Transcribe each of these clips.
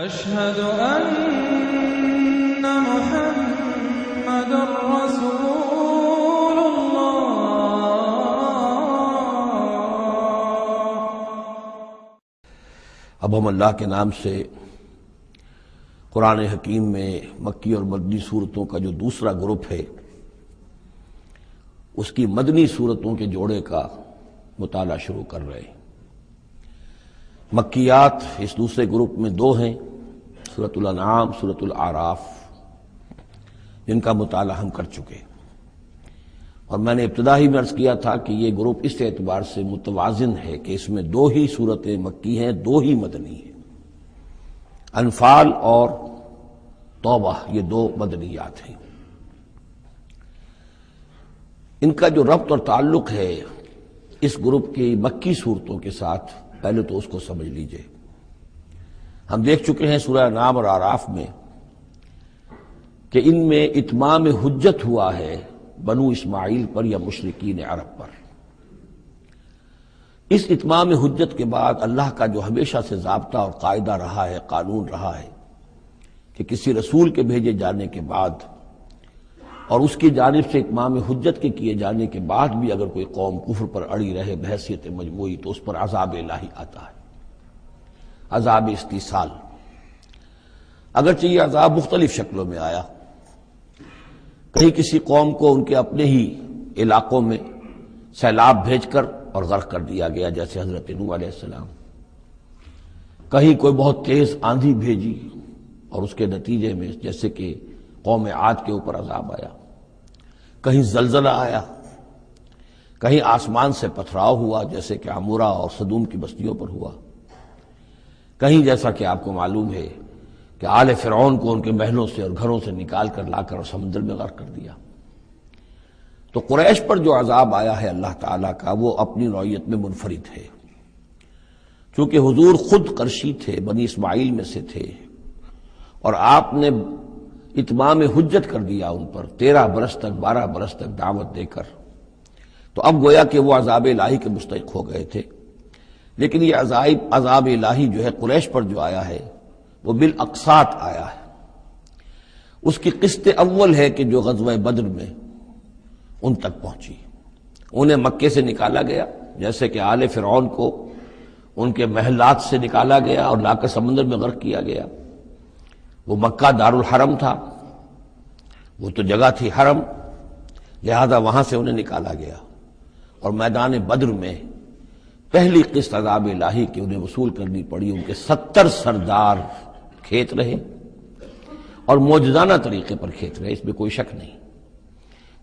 أشهد أن محمد رسول الله۔ اب ہم اللہ کے نام سے قرآن حکیم میں مکی اور مدنی صورتوں کا جو دوسرا گروپ ہے اس کی مدنی صورتوں کے جوڑے کا مطالعہ شروع کر رہے ہیں۔ مکیات اس دوسرے گروپ میں دو ہیں، سورۃ الانعام، سورۃ الاعراف، جن کا مطالعہ ہم کر چکے، اور میں نے ابتدا ہی میں عرض کیا تھا کہ یہ گروپ اس اعتبار سے متوازن ہے کہ اس میں دو ہی سورتیں مکی ہیں، دو ہی مدنی ہیں۔ انفال اور توبہ یہ دو مدنیات ہیں۔ ان کا جو ربط اور تعلق ہے اس گروپ کی مکی صورتوں کے ساتھ، پہلے تو اس کو سمجھ لیجئے۔ ہم دیکھ چکے ہیں سورہ انعام اور اعراف میں کہ ان میں اتمام حجت ہوا ہے بنو اسماعیل پر یا مشرکین عرب پر۔ اس اتمام حجت کے بعد اللہ کا جو ہمیشہ سے ضابطہ اور قاعدہ رہا ہے، قانون رہا ہے کہ کسی رسول کے بھیجے جانے کے بعد اور اس کی جانب سے اتمام حجت کے کیے جانے کے بعد بھی اگر کوئی قوم کفر پر اڑی رہے بحیثیت مجموعی تو اس پر عذاب الہی آتا ہے، عذاب استیصال۔ اگرچہ یہ عذاب مختلف شکلوں میں آیا، کہیں کسی قوم کو ان کے اپنے ہی علاقوں میں سیلاب بھیج کر اور غرق کر دیا گیا جیسے حضرت نوح علیہ السلام، کہیں کوئی بہت تیز آندھی بھیجی اور اس کے نتیجے میں جیسے کہ قوم عاد کے اوپر عذاب آیا، کہیں زلزلہ آیا، کہیں آسمان سے پتھراؤ ہوا جیسے کہ عمورہ اور صدوم کی بستیوں پر ہوا، کہیں جیسا کہ آپ کو معلوم ہے کہ آل فرعون کو ان کے محلوں سے اور گھروں سے نکال کر لا کر سمندر میں غرق کر دیا۔ تو قریش پر جو عذاب آیا ہے اللہ تعالیٰ کا وہ اپنی نوعیت میں منفرد ہے، چونکہ حضور خود قرشی تھے، بنی اسماعیل میں سے تھے، اور آپ نے اتمام حجت کر دیا ان پر 13 برس تک 12 برس تک دعوت دے کر، تو اب گویا کہ وہ عذاب الہی کے مستحق ہو گئے تھے۔ لیکن یہ عذاب الہی جو ہے قریش پر جو آیا ہے وہ بالاقساط آیا ہے۔ اس کی قسط اول ہے کہ جو غزوہ بدر میں ان تک پہنچی، انہیں مکے سے نکالا گیا جیسے کہ آل فرعون کو ان کے محلات سے نکالا گیا اور لا کر سمندر میں غرق کیا گیا۔ وہ مکہ دار الحرم تھا، وہ تو جگہ تھی حرم، لہذا وہاں سے انہیں نکالا گیا، اور میدان بدر میں پہلی قسط عذاب الہی کی انہیں وصول کرنی پڑی۔ ان کے 70 سردار کھیت رہے اور معجزانہ طریقے پر کھیت رہے، اس میں کوئی شک نہیں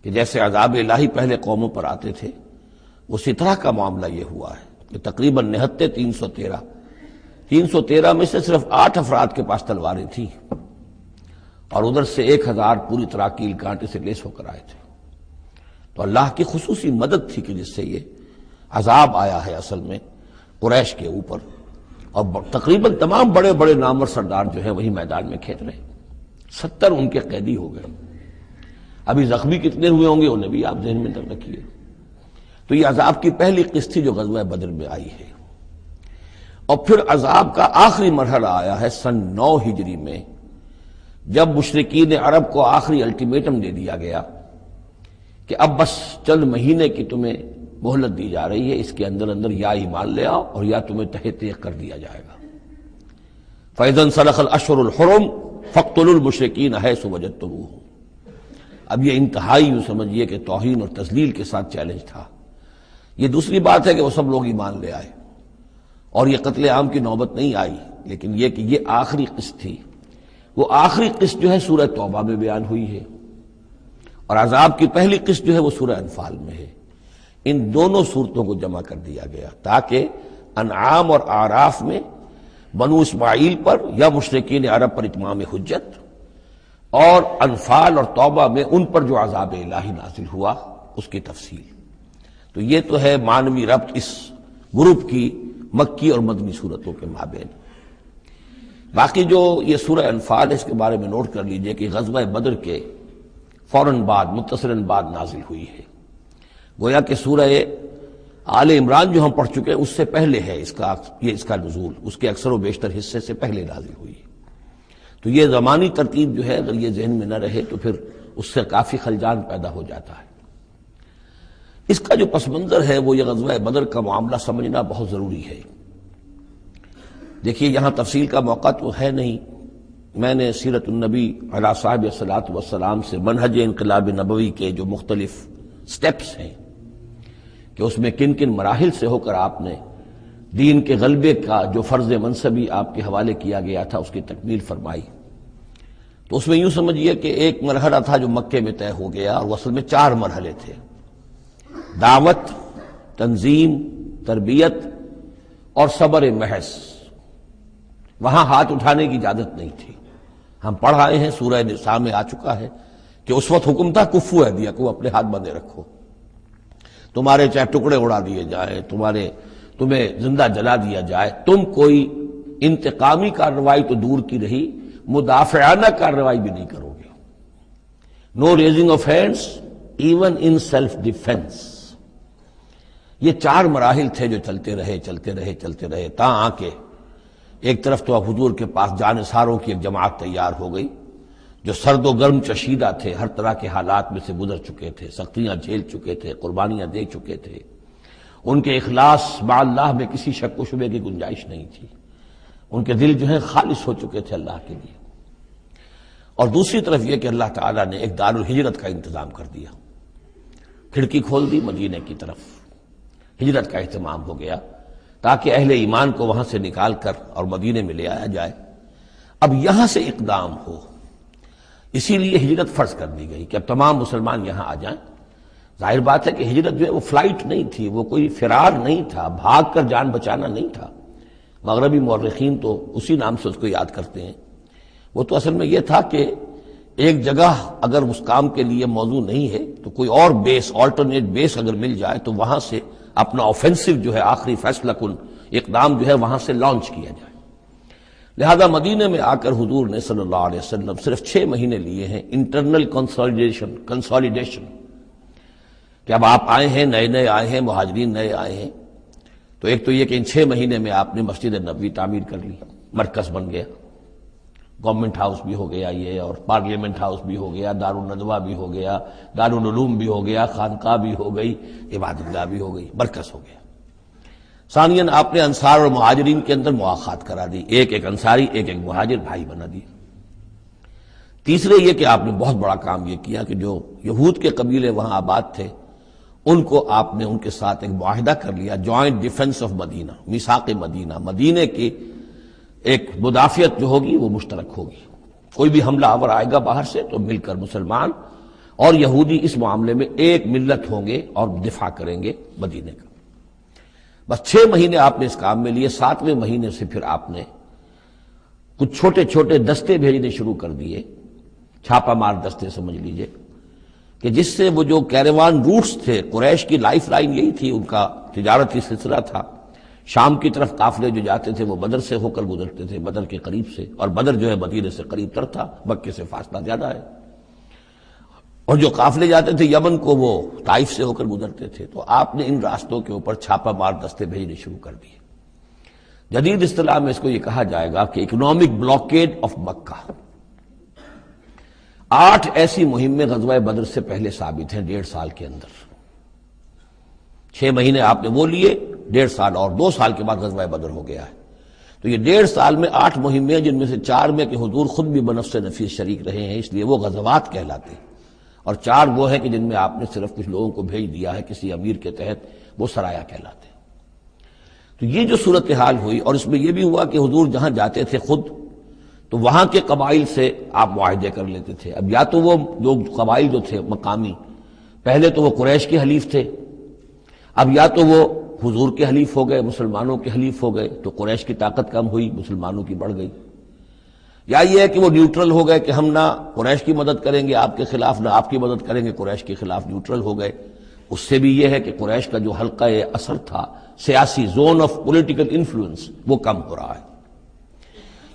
کہ جیسے عذاب الہی پہلے قوموں پر آتے تھے اسی طرح کا معاملہ یہ ہوا ہے کہ تقریباً نہتے 313 میں سے صرف 8 افراد کے پاس تلواریں تھیں، اور ادھر سے 1000 پوری طرح کیل کانٹے سے لیس ہو کر آئے تھے۔ تو اللہ کی خصوصی مدد تھی کہ جس سے یہ عذاب آیا ہے اصل میں قریش کے اوپر، اور تقریباً تمام بڑے بڑے نامور سردار جو ہیں وہی میدان میں کھیت رہے، 70 ان کے قیدی ہو گئے۔ ابھی زخمی کتنے ہوئے ہوں گے انہیں بھی آپ ذہن میں رکھیے۔ تو یہ عذاب کی پہلی قسط تھی جو غزوہ بدر میں آئی ہے، اور پھر عذاب کا آخری مرحلہ آیا ہے سن 9 ہجری میں، جب مشرکین عرب کو آخری الٹیمیٹم دے دیا گیا کہ اب بس چند مہینے کی تمہیں مہلت دی جا رہی ہے، اس کے اندر اندر یا ایمان لے آؤ اور یا تمہیں تہہ تیغ کر دیا جائے گا۔ فَإِذَا انسَلَخَ الْأَشْهُرُ الْحُرُمُ فَاقْتُلُوا الْمُشْرِكِينَ حَيْثُ وَجَدتُّمُوهُمْ۔ اب یہ انتہائی یوں سمجھیے کہ توہین اور تذلیل کے ساتھ چیلنج تھا۔ یہ دوسری بات ہے کہ وہ سب لوگ ایمان لے آئے اور یہ قتل عام کی نوبت نہیں آئی، لیکن یہ کہ یہ آخری قسط تھی۔ وہ آخری قسط جو ہے سورہ توبہ میں بیان ہوئی ہے، اور عذاب کی پہلی قسط جو ہے وہ سورہ انفال میں ہے۔ ان دونوں صورتوں کو جمع کر دیا گیا تاکہ انعام اور اعراف میں بنو اسماعیل پر یا مشرکین عرب پر اتمام حجت، اور انفال اور توبہ میں ان پر جو عذاب الہی نازل ہوا اس کی تفصیل۔ تو یہ تو ہے معنوی ربط اس گروپ کی مکی اور مدنی صورتوں کے مابین۔ باقی جو یہ سورہ انفال ہے اس کے بارے میں نوٹ کر لیجئے کہ غزوہ بدر کے فوراً بعد متصلاً بعد نازل ہوئی ہے، گویا کہ سورہ آل عمران جو ہم پڑھ چکے ہیں اس سے پہلے ہے اس کا نزول، اس کے اکثر و بیشتر حصے سے پہلے نازل ہوئی ہے۔ تو یہ زمانی ترتیب جو ہے اگر یہ ذہن میں نہ رہے تو پھر اس سے کافی خلجان پیدا ہو جاتا ہے۔ اس کا جو پس منظر ہے وہ یہ غزوہ بدر کا معاملہ سمجھنا بہت ضروری ہے۔ دیکھیے یہاں تفصیل کا موقع تو ہے نہیں، میں نے سیرت النبی علیہ صاحب الصلاۃ والسلام سے منہج انقلاب نبوی کے جو مختلف سٹیپس ہیں کہ اس میں کن کن مراحل سے ہو کر آپ نے دین کے غلبے کا جو فرض منصبی آپ کے حوالے کیا گیا تھا اس کی تکمیل فرمائی، تو اس میں یوں سمجھیے کہ ایک مرحلہ تھا جو مکے میں طے ہو گیا، اور وہ اصل میں 4 مرحلے تھے: دعوت، تنظیم، تربیت اور صبر محض۔ وہاں ہاتھ اٹھانے کی اجازت نہیں تھی۔ ہم پڑھ آئے ہیں، سورہ نساء میں آ چکا ہے کہ اس وقت حکم تھا کفو ایدیکم، اپنے ہاتھ بندے رکھو، تمہارے چاہے ٹکڑے اڑا دیے جائیں، تمہیں زندہ جلا دیا جائے، تم کوئی انتقامی کارروائی تو دور کی رہی، مدافعانہ کارروائی بھی نہیں کرو گے۔ No raising of hands even in self defence. یہ 4 مراحل تھے جو چلتے رہے تا آ کے ایک طرف تو حضور کے پاس جانثاروں کی ایک جماعت تیار ہو گئی جو سرد و گرم چشیدہ تھے، ہر طرح کے حالات میں سے گزر چکے تھے، سختیاں جھیل چکے تھے، قربانیاں دے چکے تھے، ان کے اخلاص مع اللہ میں کسی شک و شبے کی گنجائش نہیں تھی، ان کے دل جو ہیں خالص ہو چکے تھے اللہ کے لیے۔ اور دوسری طرف یہ کہ اللہ تعالیٰ نے ایک دار الہجرت کا انتظام کر دیا، کھڑکی کھول دی مدینے کی طرف، ہجرت کا اہتمام ہو گیا تاکہ اہل ایمان کو وہاں سے نکال کر اور مدینے میں لے آیا جائے۔ اب یہاں سے اقدام ہو، اسی لیے ہجرت فرض کر دی گئی کہ اب تمام مسلمان یہاں آ جائیں۔ ظاہر بات ہے کہ ہجرت جو ہے وہ فلائٹ نہیں تھی، وہ کوئی فرار نہیں تھا، بھاگ کر جان بچانا نہیں تھا۔ مغربی مورخین تو اسی نام سے اس کو یاد کرتے ہیں۔ وہ تو اصل میں یہ تھا کہ ایک جگہ اگر اس کام کے لیے موضوع نہیں ہے تو کوئی اور بیس، آلٹرنیٹ بیس اگر مل جائے تو وہاں سے اپنا آفینسو جو ہے، آخری فیصلہ کن اقدام جو ہے وہاں سے لانچ کیا جائے۔ لہذا مدینے میں آ کر حضور نے صلی اللہ علیہ وسلم صرف 6 مہینے لیے ہیں انٹرنل کنسالیڈیشن، کہ اب آپ آئے ہیں، نئے آئے ہیں، مہاجرین نئے آئے ہیں، تو ایک تو یہ کہ ان 6 مہینے میں آپ نے مسجد نبوی تعمیر کر لی، مرکز بن گیا، گورنمنٹ ہاؤس بھی ہو گیا یہ، اور پارلیمنٹ ہاؤس بھی ہو گیا، دارالندوہ بھی ہو گیا، دارالعلوم بھی ہو گیا، خانقاہ بھی ہو گئی، عبادت گاہ بھی ہو گئی، مرکز ہو گیا۔ ثانیاً آپ نے انصار اور مہاجرین کے اندر مواخات کرا دی، ایک انصاری ایک مہاجر بھائی بنا دی۔ تیسرے یہ کہ آپ نے بہت بڑا کام یہ کیا کہ جو یہود کے قبیلے وہاں آباد تھے ان کو آپ نے ان کے ساتھ ایک معاہدہ کر لیا، جوائنٹ ڈیفنس آف مدینہ، میثاق مدینہ، مدینے کی ایک مدافعت جو ہوگی وہ مشترک ہوگی، کوئی بھی حملہ آور آئے گا باہر سے تو مل کر مسلمان اور یہودی اس معاملے میں ایک ملت ہوں گے اور دفاع کریں گے مدینے کا۔ بس 6 مہینے آپ نے اس کام میں لیے، 7ویں مہینے سے پھر آپ نے کچھ چھوٹے چھوٹے دستے بھیجنے شروع کر دیے، چھاپا مار دستے سمجھ لیجئے، کہ جس سے وہ جو کیروان روٹس تھے، قریش کی لائف لائن یہی تھی، ان کا تجارتی سلسلہ تھا، شام کی طرف قافلے جو جاتے تھے وہ بدر سے ہو کر گزرتے تھے، بدر کے قریب سے، اور بدر جو ہے مدینے سے قریب تر تھا، مکے سے فاصلہ زیادہ ہے، اور جو قافلے جاتے تھے یمن کو وہ طائف سے ہو کر گزرتے تھے۔ تو آپ نے ان راستوں کے اوپر چھاپا مار دستے بھیجنے شروع کر دیے۔ جدید اصطلاح میں اس کو یہ کہا جائے گا کہ اکنامک بلاکیڈ آف مکہ۔ 8 ایسی مہمیں غزوہ بدر سے پہلے ثابت ہیں 1.5 سال کے اندر۔ 6 مہینے آپ نے وہ لیے، 1.5 سال اور 2 سال کے بعد غزوہ بدر ہو گیا ہے۔ تو یہ 1.5 سال میں 8 مہمیں ہیں، جن میں سے 4 میں کہ حضور خود بھی بنفس نفیس شریک رہے ہیں، اس لیے وہ غزوات کہلاتے ہیں، اور 4 وہ ہیں کہ جن میں آپ نے صرف کچھ لوگوں کو بھیج دیا ہے کسی امیر کے تحت، وہ سرایا کہلاتے ہیں۔ تو یہ جو صورتحال ہوئی، اور اس میں یہ بھی ہوا کہ حضور جہاں جاتے تھے خود تو وہاں کے قبائل سے آپ معاہدے کر لیتے تھے۔ اب یا تو وہ لوگ قبائل جو تھے مقامی، پہلے تو وہ قریش کے حلیف تھے، اب یا تو وہ حضور کے حلیف ہو گئے، مسلمانوں کے حلیف ہو گئے، تو قریش کی طاقت کم ہوئی، مسلمانوں کی بڑھ گئی، یا یہ ہے کہ وہ نیوٹرل ہو گئے کہ ہم نہ قریش کی مدد کریں گے آپ کے خلاف، نہ آپ کی مدد کریں گے قریش کے خلاف، نیوٹرل ہو گئے۔ اس سے بھی یہ ہے کہ قریش کا جو حلقہ اثر تھا، سیاسی زون آف پولیٹیکل انفلوئنس، وہ کم ہو رہا ہے۔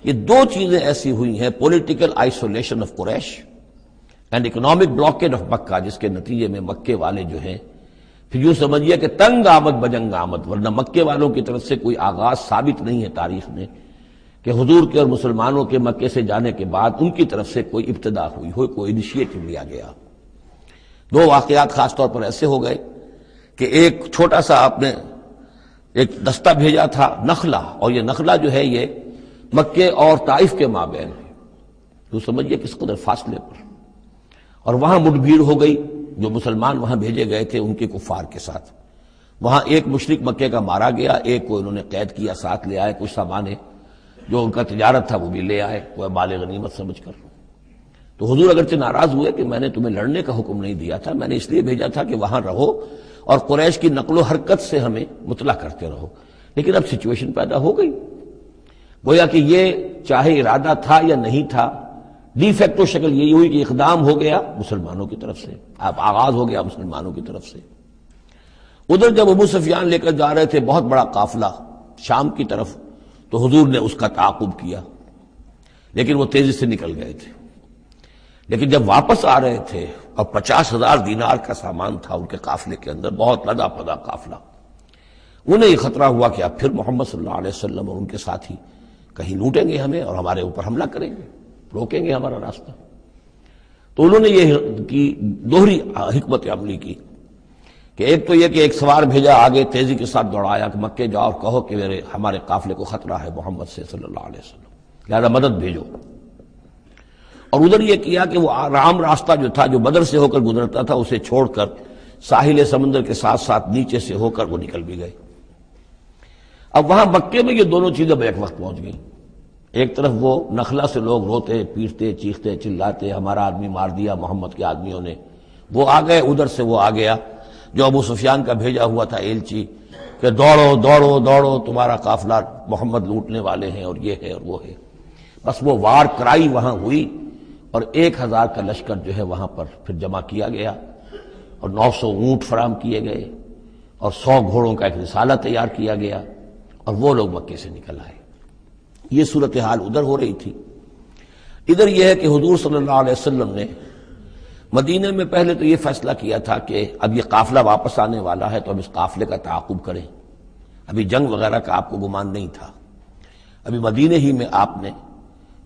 یہ 2 چیزیں ایسی ہوئی ہیں، political isolation of Quraysh and economic blockade of Mecca, جس کے نتیجے میں مکے والے جو ہیں پھر یوں سمجھیے کہ تنگ آمد بجنگ آمد، ورنہ مکے والوں کی طرف سے کوئی آغاز ثابت نہیں ہے تاریخ میں کہ حضور کے اور مسلمانوں کے مکے سے جانے کے بعد ان کی طرف سے کوئی ابتدا ہوئی ہو، کوئی انیشیٹو لیا گیا۔ دو واقعات خاص طور پر ایسے ہو گئے کہ ایک چھوٹا سا آپ نے ایک دستہ بھیجا تھا نخلا، اور یہ نخلا جو ہے یہ مکے اور طائف کے مابین ہے، تو سمجھیے کس قدر فاصلے پر، اور وہاں مٹ بھیڑ ہو گئی۔ جو مسلمان وہاں بھیجے گئے تھے ان کے کفار کے ساتھ، وہاں ایک مشرک مکے کا مارا گیا، ایک کو انہوں نے قید کیا، ساتھ لے آئے کچھ سامان جو ان کا تجارت تھا وہ بھی لے آئے، وہ مال غنیمت سمجھ کر۔ تو حضور اگرچہ ناراض ہوئے کہ میں نے تمہیں لڑنے کا حکم نہیں دیا تھا، میں نے اس لیے بھیجا تھا کہ وہاں رہو اور قریش کی نقل و حرکت سے ہمیں مطلع کرتے رہو، لیکن اب سچویشن پیدا ہو گئی، گویا کہ یہ چاہے ارادہ تھا یا نہیں تھا، ڈی فیکٹو شکل یہی ہوئی کہ اقدام ہو گیا مسلمانوں کی طرف سے، اب آغاز ہو گیا مسلمانوں کی طرف سے۔ ادھر جب ابو سفیان لے کر جا رہے تھے بہت بڑا قافلہ شام کی طرف، تو حضور نے اس کا تعاقب کیا، لیکن وہ تیزی سے نکل گئے تھے۔ لیکن جب واپس آ رہے تھے اور 50,000 دینار کا سامان تھا ان کے قافلے کے اندر، بہت لدا پدا قافلہ، انہیں یہ خطرہ ہوا کہ اب پھر محمد صلی اللہ علیہ وسلم اور ان کے ساتھی کہیں لوٹیں گے ہمیں اور ہمارے اوپر حملہ کریں گے، روکیں گے ہمارا راستہ۔ تو انہوں نے یہ کی دوہری حکمت عملی کی کہ ایک تو یہ کہ ایک سوار بھیجا آگے تیزی کے ساتھ دوڑایا کہ مکے جاؤ اور کہو کہ ہمارے قافلے کو خطرہ ہے محمد سے صلی اللہ علیہ وسلم، لہذا مدد بھیجو۔ اور ادھر یہ کیا کہ وہ عام راستہ جو تھا جو بدر سے ہو کر گزرتا تھا اسے چھوڑ کر ساحل سمندر کے ساتھ ساتھ نیچے سے ہو کر وہ نکل بھی گئے۔ اب وہاں مکے میں یہ دونوں چیزیں بیک وقت پہنچ گئیں، ایک طرف وہ نخلا سے لوگ روتے پیٹتے چیختے چلاتے ہمارا آدمی مار دیا محمد کے آدمیوں نے، وہ آ گئے، ادھر سے وہ آ گیا جو ابو سفیان کا بھیجا ہوا تھا ایلچی کہ دوڑو دوڑو دوڑو تمہارا قافلہ محمد لوٹنے والے ہیں اور یہ ہے اور وہ ہے۔ بس وہ وار کرائی وہاں ہوئی اور 1,000 کا لشکر جو ہے وہاں پر پھر جمع کیا گیا اور 900 اونٹ فراہم کیے گئے اور 100 گھوڑوں کا ایک رسالہ تیار کیا گیا اور وہ لوگ مکے سے نکل آئے۔ یہ صورتحال ادھر ہو رہی تھی۔ ادھر یہ ہے کہ حضور صلی اللہ علیہ وسلم نے مدینے میں پہلے تو یہ فیصلہ کیا تھا کہ اب یہ قافلہ واپس آنے والا ہے تو اب اس قافلے کا تعاقب کریں، ابھی جنگ وغیرہ کا آپ کو گمان نہیں تھا، ابھی مدینے ہی میں آپ نے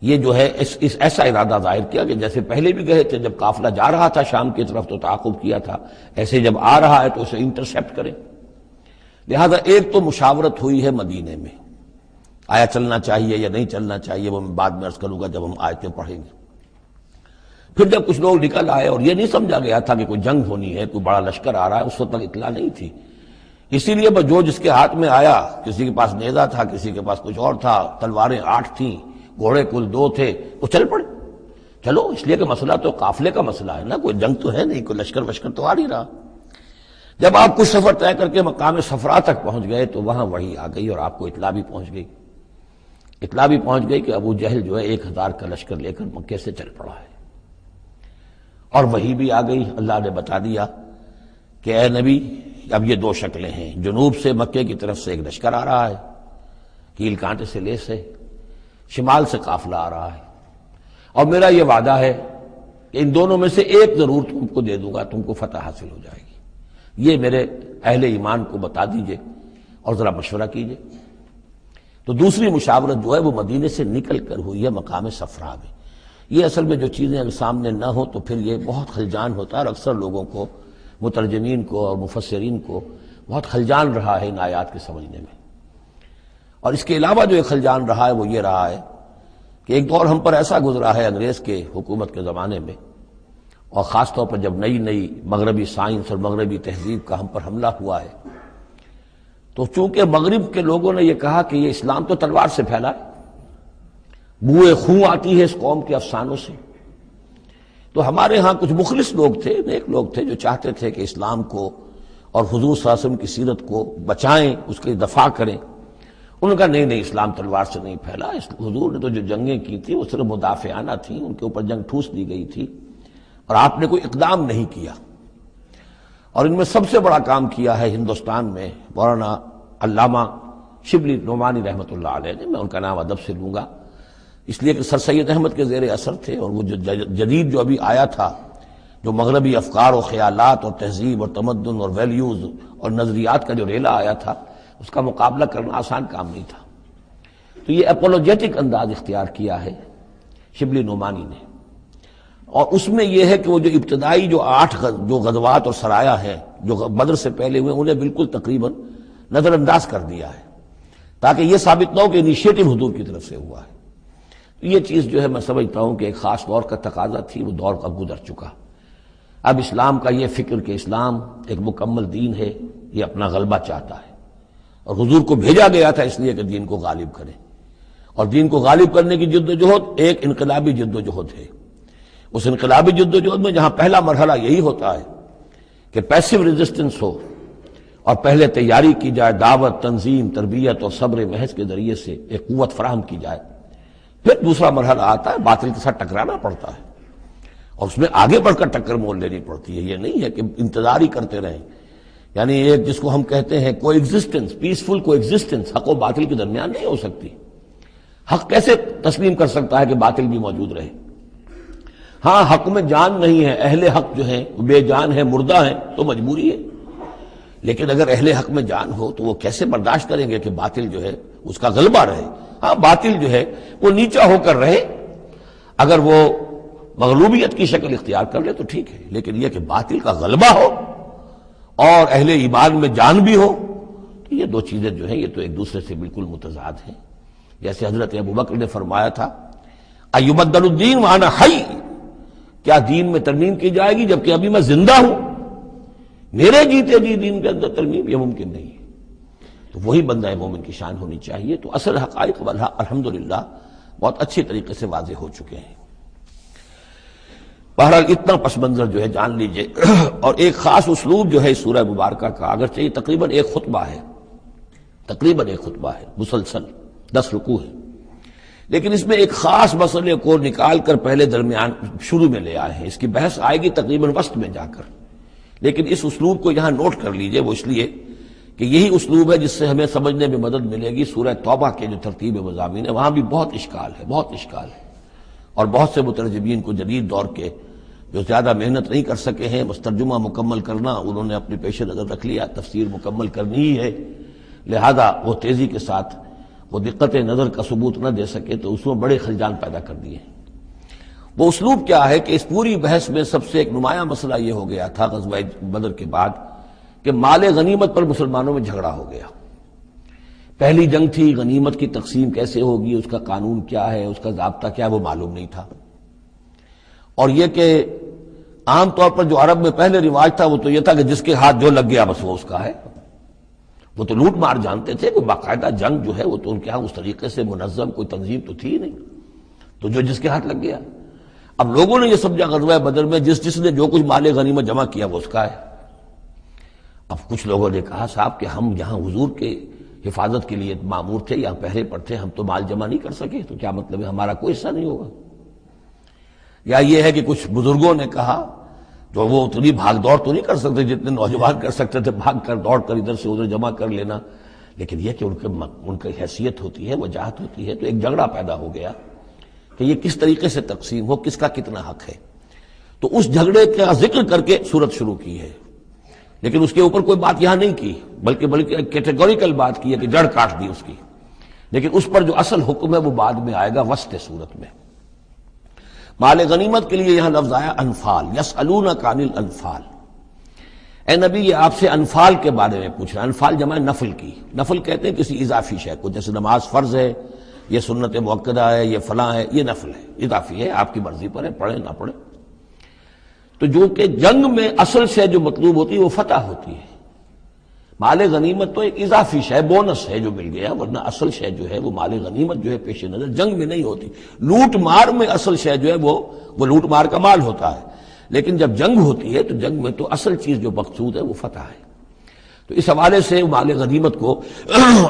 یہ جو ہے اس ایسا ارادہ ظاہر کیا کہ جیسے پہلے بھی گئے تھے، جب قافلہ جا رہا تھا شام کی طرف تو تعاقب کیا تھا، ایسے جب آ رہا ہے تو اسے انٹرسیپٹ کریں۔ لہذا ایک تو مشاورت ہوئی ہے مدینے میں، آیا چلنا چاہیے یا نہیں چلنا چاہیے، وہ میں بعد میں عرض کروں گا جب ہم آیتیں پڑھیں گے۔ پھر جب کچھ لوگ نکل آئے اور یہ نہیں سمجھا گیا تھا کہ کوئی جنگ ہونی ہے، کوئی بڑا لشکر آ رہا ہے، اس وقت تک اطلاع نہیں تھی، اسی لیے بس جو جس کے ہاتھ میں آیا، کسی کے پاس نیزہ تھا، کسی کے پاس کچھ اور تھا، تلواریں 8 تھیں، گھوڑے کل 2 تھے، وہ چل پڑے۔ چلو اس لیے کہ مسئلہ تو قافلے کا مسئلہ ہے نا، کوئی جنگ تو ہے نہیں، کوئی لشکر وشکر تو آ نہیں رہا۔ جب آپ کچھ سفر طے کر کے مقام صفرا تک پہنچ گئے تو وہاں وحی آ گئی اور آپ کو اطلاع بھی پہنچ گئی، اطلاع بھی پہنچ گئی کہ ابو جہل جو ہے 1,000 کا لشکر لے کر مکے سے چل پڑا ہے، اور وحی بھی آ گئی، اللہ نے بتا دیا کہ اے نبی اب یہ 2 شکلیں ہیں، جنوب سے مکے کی طرف سے ایک لشکر آ رہا ہے، کیل کانٹے سے لیس ہے، شمال سے قافلہ آ رہا ہے، اور میرا یہ وعدہ ہے کہ ان دونوں میں سے ایک ضرور تم کو دے دوں گا، تم کو فتح حاصل ہو جائے گی، یہ میرے اہل ایمان کو بتا دیجئے اور ذرا مشورہ کیجئے۔ تو دوسری مشاورت جو ہے وہ مدینے سے نکل کر ہوئی ہے مقام صفرا میں۔ یہ اصل میں جو چیزیں اگر سامنے نہ ہوں تو پھر یہ بہت خلجان ہوتا ہے، اور اکثر لوگوں کو، مترجمین کو اور مفسرین کو بہت خلجان رہا ہے ان آیات کے سمجھنے میں۔ اور اس کے علاوہ جو ایک خلجان رہا ہے وہ یہ رہا ہے کہ ایک دور ہم پر ایسا گزرا ہے انگریز کے حکومت کے زمانے میں، اور خاص طور پر جب نئی نئی مغربی سائنس اور مغربی تہذیب کا ہم پر حملہ ہوا ہے، تو چونکہ مغرب کے لوگوں نے یہ کہا کہ یہ اسلام تو تلوار سے پھیلا ہے، بوئے خون آتی ہے اس قوم کے افسانوں سے، تو ہمارے ہاں کچھ مخلص لوگ تھے، نیک لوگ تھے جو چاہتے تھے کہ اسلام کو اور حضور صلی اللہ علیہ وسلم کی سیرت کو بچائیں، اس کی دفاع کریں۔ انہوں نے کہا نہیں اسلام تلوار سے نہیں پھیلا، حضور نے تو جو جنگیں کی تھی وہ صرف مدافعانہ تھیں، ان کے اوپر جنگ ٹھوس دی گئی تھی اور آپ نے کوئی اقدام نہیں کیا۔ اور ان میں سب سے بڑا کام کیا ہے ہندوستان میں مولانا علامہ شبلی نعمانی رحمۃ اللہ علیہ نے، میں ان کا نام ادب سے لوں گا اس لیے کہ سر سید احمد کے زیر اثر تھے، اور وہ جو جدید جو ابھی آیا تھا، جو مغربی افکار و خیالات اور تہذیب اور تمدن اور ویلیوز اور نظریات کا جو ریلا آیا تھا، اس کا مقابلہ کرنا آسان کام نہیں تھا۔ تو یہ اپولوجیٹک انداز اختیار کیا ہے شبلی نعمانی نے، اور اس میں یہ ہے کہ وہ جو ابتدائی جو 8 جو غزوات اور سرایا ہیں جو بدر سے پہلے ہوئے انہیں بالکل تقریباً نظر انداز کر دیا ہے، تاکہ یہ ثابت نہ ہو کہ انیشیٹو حضور کی طرف سے ہوا ہے۔ تو یہ چیز جو ہے میں سمجھتا ہوں کہ ایک خاص دور کا تقاضا تھی، وہ دور اب گزر چکا۔ اب اسلام کا یہ فکر کہ اسلام ایک مکمل دین ہے، یہ اپنا غلبہ چاہتا ہے، اور حضور کو بھیجا گیا تھا اس لیے کہ دین کو غالب کرے، اور دین کو غالب کرنے کی جد و جہد ایک انقلابی جد و جہد ہے۔ اس انقلابی جد و جہد میں جہاں پہلا مرحلہ یہی ہوتا ہے کہ پیسو ریزسٹنس ہو، اور پہلے تیاری کی جائے، دعوت، تنظیم، تربیت اور صبر محض کے ذریعے سے ایک قوت فراہم کی جائے، پھر دوسرا مرحلہ آتا ہے باطل کے ساتھ ٹکرانا پڑتا ہے، اور اس میں آگے بڑھ کر ٹکر مول لینی پڑتی ہے۔ یہ نہیں ہے کہ انتظار ہی کرتے رہیں، یعنی ایک جس کو ہم کہتے ہیں کو ایگزسٹنس، پیسفل کو ایگزسٹنس، حق و باطل کے درمیان نہیں ہو سکتی۔ حق کیسے تسلیم کر سکتا ہے کہ باطل بھی موجود رہے؟ ہاں، حق میں جان نہیں ہے، اہل حق جو ہیں بے جان ہیں، مردہ ہیں، تو مجبوری ہے، لیکن اگر اہل حق میں جان ہو تو وہ کیسے برداشت کریں گے کہ باطل جو ہے اس کا غلبہ رہے؟ ہاں، باطل جو ہے وہ نیچا ہو کر رہے، اگر وہ مغلوبیت کی شکل اختیار کر لے تو ٹھیک ہے، لیکن یہ کہ باطل کا غلبہ ہو اور اہل ایمان میں جان بھی ہو، تو یہ دو چیزیں جو ہیں یہ تو ایک دوسرے سے بالکل متضاد ہیں۔ جیسے حضرت ابوبکر نے فرمایا تھا ایبدل الدین وانا حی، کیا دین میں ترمیم کی جائے گی جبکہ ابھی میں زندہ ہوں؟ میرے جیتے جی دین کے اندر ترمیم، یہ ممکن نہیں ہے۔ تو وہی بندہ مومن کی شان ہونی چاہیے۔ تو اصل حقائق والحق الحمدللہ بہت اچھی طریقے سے واضح ہو چکے ہیں۔ بہرحال اتنا پس منظر جو ہے جان لیجئے، اور ایک خاص اسلوب جو ہے اس سورہ مبارکہ کا، اگرچہ یہ تقریباً ایک خطبہ ہے مسلسل 10 رکوع ہے، لیکن اس میں ایک خاص مسئلے کو نکال کر پہلے درمیان شروع میں لے آئے ہیں۔ اس کی بحث آئے گی تقریباً وسط میں جا کر، لیکن اس اسلوب کو یہاں نوٹ کر لیجئے، وہ اس لیے کہ یہی اسلوب ہے جس سے ہمیں سمجھنے میں مدد ملے گی سورہ توبہ کے جو ترتیب مضامین ہے، وہاں بھی بہت اشکال ہے، اور بہت سے مترجمین کو جدید دور کے جو زیادہ محنت نہیں کر سکے ہیں، بس ترجمہ مکمل کرنا انہوں نے اپنے پیش نظر رکھ لیا، تفسیر مکمل کرنی ہی ہے، لہذا وہ تیزی کے ساتھ وہ دقت نظر کا ثبوت نہ دے سکے تو اس میں بڑے خلجان پیدا کر دیے۔ وہ اسلوب کیا ہے کہ اس پوری بحث میں سب سے ایک نمایاں مسئلہ یہ ہو گیا تھا غزوہ بدر کے بعد کہ مال غنیمت پر مسلمانوں میں جھگڑا ہو گیا۔ پہلی جنگ تھی، غنیمت کی تقسیم کیسے ہوگی، اس کا قانون کیا ہے، اس کا ضابطہ کیا ہے، وہ معلوم نہیں تھا۔ اور یہ کہ عام طور پر جو عرب میں پہلے رواج تھا وہ تو یہ تھا کہ جس کے ہاتھ جو لگ گیا بس وہ اس کا ہے۔ وہ تو لوٹ مار جانتے تھے، کوئی باقاعدہ جنگ جو ہے وہ تو ان کے ہاں اس طریقے سے منظم کوئی تنظیم تو تھی ہی نہیں، تو جو جس کے ہاتھ لگ گیا۔ اب لوگوں نے یہ سمجھا غزوہ بدر میں جس نے جو کچھ مال غنیمت جمع کیا وہ اس کا ہے۔ اب کچھ لوگوں نے کہا صاحب کہ ہم یہاں حضور کے حفاظت کے لیے مامور تھے، یہاں پہرے پر تھے، ہم تو مال جمع نہیں کر سکے، تو کیا مطلب ہے ہمارا کوئی حصہ نہیں ہوگا؟ یا یہ ہے کہ کچھ بزرگوں نے کہا جو وہ اتنی بھاگ دوڑ تو نہیں کر سکتے جتنے نوجوان کر سکتے تھے، بھاگ کر دوڑ کر ادھر سے ادھر جمع کر لینا، لیکن یہ کہ ان کی حیثیت ہوتی ہے، وجاہت ہوتی ہے، تو ایک جھگڑا پیدا ہو گیا کہ یہ کس طریقے سے تقسیم ہو، کس کا کتنا حق ہے۔ تو اس جھگڑے کا ذکر کر کے سورت شروع کی ہے، لیکن اس کے اوپر کوئی بات یہاں نہیں کی، بلکہ کیٹیگوریکل بات کی ہے کہ جڑ کاٹ دی اس کی، لیکن اس پر جو اصل حکم ہے وہ بعد میں آئے گا وسط سورت میں۔ مال غنیمت کے لیے یہاں لفظ آیا انفال، یسألونک عن الانفال، اے نبی یہ آپ سے انفال کے بارے میں پوچھ رہا ہے۔ انفال جمع نفل کی، نفل کہتے ہیں کسی اضافی شے کو، جیسے نماز فرض ہے، یہ سنت مؤکدہ ہے، یہ فلاں ہے، یہ نفل ہے، اضافی ہے، آپ کی مرضی پر ہے، پڑھیں نہ پڑھیں۔ تو جو کہ جنگ میں اصل شے جو مطلوب ہوتی ہے وہ فتح ہوتی ہے، مال غنیمت تو ایک اضافی شے، بونس ہے جو مل گیا، ورنہ اصل شے جو ہے وہ مال غنیمت جو ہے پیش نظر جنگ میں نہیں ہوتی۔ لوٹ مار میں اصل شے جو ہے وہ لوٹ مار کا مال ہوتا ہے، لیکن جب جنگ ہوتی ہے تو جنگ میں تو اصل چیز جو مقصود ہے وہ فتح ہے۔ تو اس حوالے سے مال غنیمت کو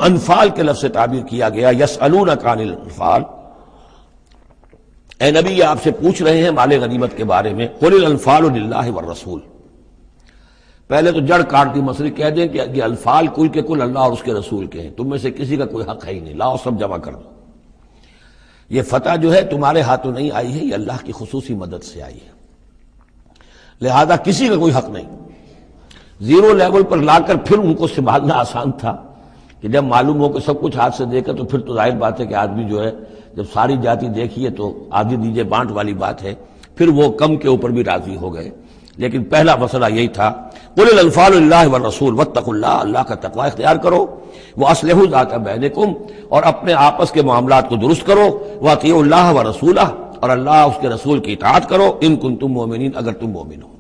انفال کے لفظ سے تعبیر کیا گیا، یسألونک عن الانفال، اے نبی یہ آپ سے پوچھ رہے ہیں مال غنیمت کے بارے میں، قل الانفال للہ والرسول۔ پہلے تو جڑ کاٹ دی مسئلے، کہہ دیں کہ یہ انفال کل کے کل اللہ اور اس کے رسول کے ہیں، تم میں سے کسی کا کوئی حق ہے ہی نہیں، لاؤ سب جمع کر دو۔ یہ فتح جو ہے تمہارے ہاتھوں نہیں آئی ہے، یہ اللہ کی خصوصی مدد سے آئی ہے، لہذا کسی کا کوئی حق نہیں۔ زیرو لیول پر لا کر پھر ان کو سنبھالنا آسان تھا، کہ جب معلوم ہو کہ سب کچھ ہاتھ سے دے کر، تو پھر تو ظاہر بات ہے کہ آدمی جو ہے جب ساری جاتی دیکھیے تو آدھی دیجیے بانٹ والی بات ہے، پھر وہ کم کے اوپر بھی راضی ہو گئے۔ لیکن پہلا مسئلہ یہی تھا، قل الانفال للہ والرسول واتقوا اللہ، اللہ کا تقوی اختیار کرو، واصلحوا ذات بینکم، اور اپنے آپس کے معاملات کو درست کرو، واطیعوا اللہ ورسولہ، اور اللہ اس کے رسول کی اطاعت کرو، ان کنتم مؤمنین، اگر تم مومن ہو۔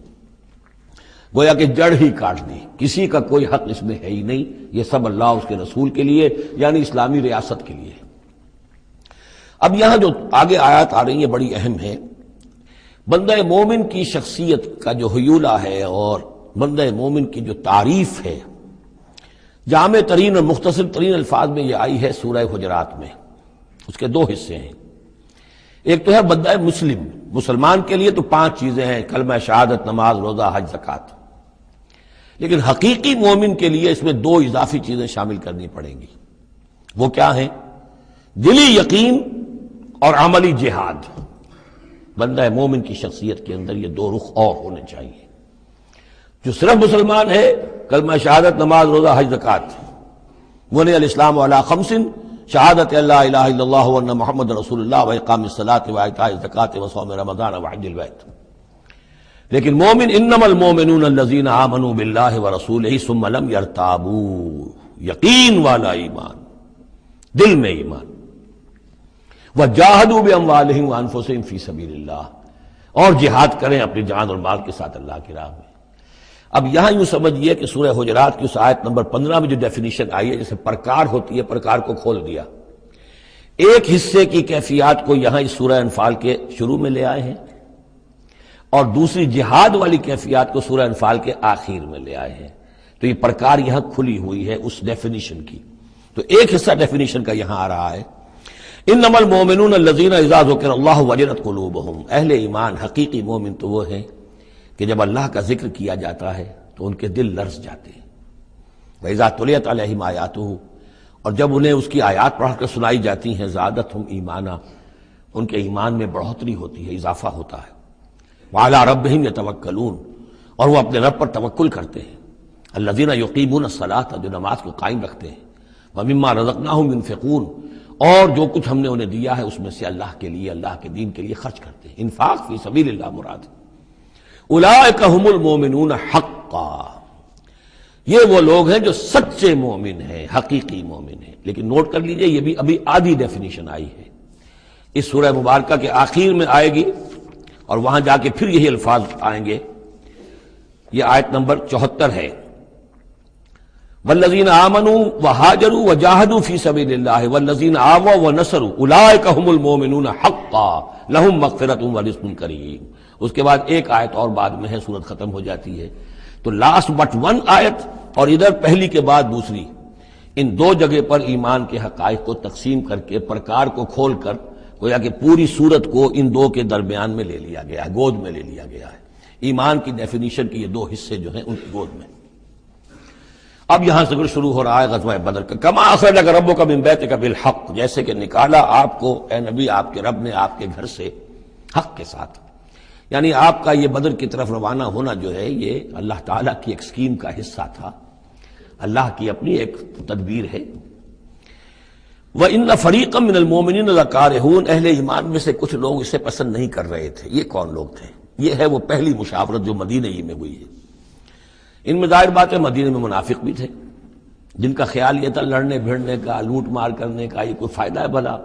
گویا کہ جڑ ہی کاٹ دی، کسی کا کوئی حق اس میں ہے ہی نہیں، یہ سب اللہ اس کے رسول کے لیے، یعنی اسلامی ریاست کے لیے۔ اب یہاں جو آگے آیات آ رہی ہیں بڑی اہم ہے۔ بندہ مومن کی شخصیت کا جو حیولہ ہے اور بندہ مومن کی جو تعریف ہے، جامع ترین اور مختصر ترین الفاظ میں یہ آئی ہے سورہ حجرات میں۔ اس کے دو حصے ہیں، ایک تو ہے بندہ مسلم، مسلمان کے لیے تو 5 چیزیں ہیں، کلمہ شہادت، نماز، روزہ، حج، زکوٰۃ۔ لیکن حقیقی مومن کے لیے اس میں 2 اضافی چیزیں شامل کرنی پڑیں گی۔ وہ کیا ہیں؟ دلی یقین اور عملی جہاد۔ بندہ مومن کی شخصیت کے اندر یہ 2 رخ اور ہونے چاہیے۔ جو صرف مسلمان ہے، کلمہ شہادت، نماز، روزہ، حج، زکوٰۃ، بنی الاسلام علی 5، شہادت اللہ الہ الا اللہ وان محمد رسول اللہ واقام الصلاۃ وایتاء الزکوٰۃ وصوم رمضان وحج البیت۔ لیکن مومن، انما المؤمنون الذین آمنوا باللہ ورسولہ ثم لم یرتابوا، یقین والا ایمان، دل میں ایمان، وجاہدوا باموالہم وانفسہم فی سبیل اللہ، اور جہاد کریں اپنی جان اور مال کے ساتھ اللہ کی راہ میں۔ اب یہاں یوں سمجھیے کہ سورہ حجرات کی اس آیت نمبر 15 میں جو ڈیفینیشن آئی ہے، جیسے پرکار ہوتی ہے، پرکار کو کھول دیا۔ ایک حصے کی کیفیات کو یہاں اس سورہ انفال کے شروع میں لے آئے ہیں، اور دوسری جہاد والی کیفیات کو سورہ انفال کے آخر میں لے آئے ہیں۔ تو یہ پرکار یہاں کھلی ہوئی ہے اس ڈیفینیشن کی۔ تو ایک حصہ ڈیفینیشن کا یہاں آ رہا ہے، انما المؤمنون الذین اذا ذکر اللہ وجلت قلوبہم، اہل ایمان، حقیقی مومن تو وہ ہیں کہ جب اللہ کا ذکر کیا جاتا ہے تو ان کے دل لرز جاتے ہیں۔ وَإِذَا تُلِيَتْ عَلَيْهِمْ آیَاتُهُ، اور جب انہیں اس کی آیات پڑھ کر سنائی جاتی ہیں، زادتہم ایمانا، ان کے ایمان میں بڑھوتری ہوتی ہے، اضافہ ہوتا ہے۔ وَعَلَىٰ رَبِّهِمْ يَتَوَكَّلُونَ، اور وہ اپنے رب پر توکل کرتے ہیں۔ الَّذِينَ يُقِيمُونَ الصَّلَاةَ، جو نماز کو قائم رکھتے ہیں۔ وَمِمَّا رَزَقْنَاهُمْ يُنْفِقُونَ، اور جو کچھ ہم نے انہیں دیا ہے اس میں سے اللہ کے لیے، اللہ کے دین کے لیے خرچ کرتے ہیں۔ انفاق فی سبیل اللہ مراد۔ اولئک ھم المؤمنون حقا، یہ وہ لوگ ہیں جو سچے مومن ہیں، حقیقی مومن ہیں۔ لیکن نوٹ کر لیجئے، یہ بھی ابھی آدھی ڈیفینیشن آئی ہے، اس سورہ مبارکہ کے آخر میں آئے گی، اور وہاں جا کے پھر یہی الفاظ آئیں گے۔ یہ آیت نمبر 74 ہے، والذین آمنوا وہاجروا وجاہدوا فی سبیل اللہ والذین آووا ونصروا اولئک ھم المؤمنون حقا لہم مغفرۃ ورزق کریم۔ اس کے بعد ایک آیت اور بعد میں ہے، سورت ختم ہو جاتی ہے۔ تو لاسٹ بٹ 1 آیت، اور ادھر پہلی کے بعد دوسری، ان 2 جگہ پر ایمان کے حقائق کو تقسیم کر کے، پرکار کو کھول کر، گویا کہ پوری سورت کو ان 2 کے درمیان میں لے لیا گیا ہے، گود میں لے لیا گیا ہے۔ ایمان کی ڈیفینیشن کے یہ 2 حصے جو ہیں ان کی گود میں۔ اب یہاں سے شروع ہو رہا ہے غزوہ بدر کا۔ کما اخرجک ربک من بیتک بالحق، جیسے کہ نکالا آپ کو اے نبی آپ کے رب نے آپ کے گھر سے حق کے ساتھ، یعنی آپ کا یہ بدر کی طرف روانہ ہونا جو ہے یہ اللہ تعالیٰ کی ایک اسکیم کا حصہ تھا، اللہ کی اپنی ایک تدبیر ہے۔ وَإِنَّ فَرِيقًا مِّنَ الْمُؤْمِنِينَ لَكَارِهُونَ، اہل ایمان میں سے کچھ لوگ اسے پسند نہیں کر رہے تھے۔ یہ کون لوگ تھے؟ یہ ہے وہ پہلی مشاورت جو مدینہ ہی میں ہوئی ہے۔ ان میں ظاہر بات ہے مدینہ میں منافق بھی تھے، جن کا خیال یہ تھا لڑنے بھیڑنے کا، لوٹ مار کرنے کا، یہ کوئی فائدہ ہے بھلا؟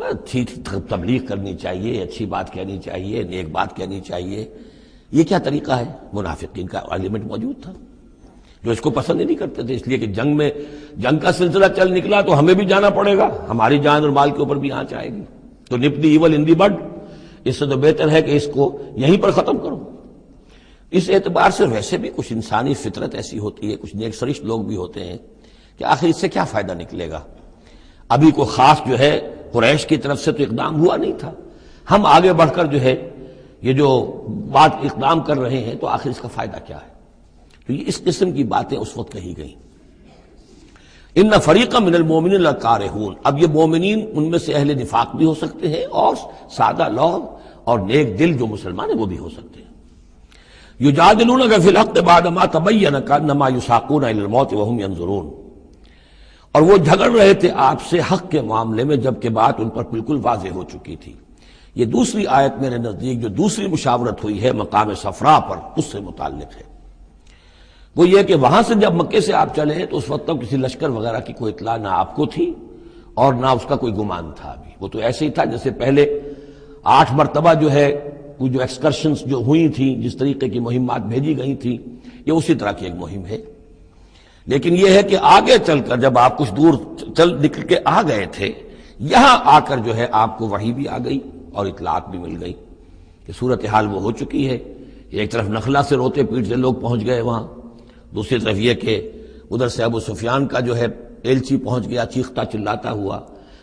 اچھی تبلیغ کرنی چاہیے، اچھی بات کہنی چاہیے، نیک بات کہنی چاہیے، یہ کیا طریقہ ہے؟ منافقین کا ایلیمنٹ موجود تھا جو اس کو پسند ہی نہیں کرتے تھے، اس لیے کہ جنگ کا سلسلہ چل نکلا تو ہمیں بھی جانا پڑے گا، ہماری جان اور مال کے اوپر بھی آنچ آئے گی، تو نپ دی ایول ان دی بڈ، اس سے تو بہتر ہے کہ اس کو یہیں پر ختم کرو۔ اس اعتبار سے ویسے بھی کچھ انسانی فطرت ایسی ہوتی ہے، کچھ نیک سرشت لوگ بھی ہوتے ہیں کہ آخر اس سے کیا فائدہ نکلے گا؟ ابھی کوئی خاص جو ہے قریش کی طرف سے تو اقدام ہوا نہیں تھا، ہم آگے بڑھ کر جو ہے یہ جو بات اقدام کر رہے ہیں تو آخر اس کا فائدہ کیا ہے؟ تو یہ اس قسم کی باتیں اس وقت کہی گئیں۔ ان فریقا من المؤمنین لکارہون، اب یہ مومنین ان میں سے اہل نفاق بھی ہو سکتے ہیں اور سادہ لوگ اور نیک دل جو مسلمان ہیں وہ بھی ہو سکتے ہیں۔ یجادلونک فی الحق بعدما تبین کانما یساقون الی الموت وهم ینظرون، اور وہ جھگڑ رہے تھے آپ سے حق کے معاملے میں، جبکہ بات ان پر بالکل واضح ہو چکی تھی۔ یہ دوسری آیت میرے نزدیک جو دوسری مشاورت ہوئی ہے مقام صفرا پر، اس سے متعلق ہے۔ وہ یہ کہ وہاں سے جب مکے سے آپ چلے تو اس وقت تک کسی لشکر وغیرہ کی کوئی اطلاع نہ آپ کو تھی اور نہ اس کا کوئی گمان تھا ابھی۔ وہ تو ایسے ہی تھا جیسے پہلے 8 مرتبہ جو ہے وہ جو ایکسکرشنز جو ہوئی تھیں، جس طریقے کی مہمات بھیجی گئی تھیں، یہ اسی طرح کی ایک مہم ہے۔ لیکن یہ ہے کہ آگے چل کر جب آپ کچھ دور چل نکل کے آ گئے تھے، یہاں آ کر جو ہے آپ کو وحی بھی آ گئی اور اطلاعات بھی مل گئی کہ صورتحال وہ ہو چکی ہے۔ ایک طرف نخلا سے روتے پیٹتے لوگ پہنچ گئے وہاں، دوسری طرف یہ کہ ادھر سے ابو سفیان کا جو ہے ایلچی پہنچ گیا چیختا چلاتا ہوا،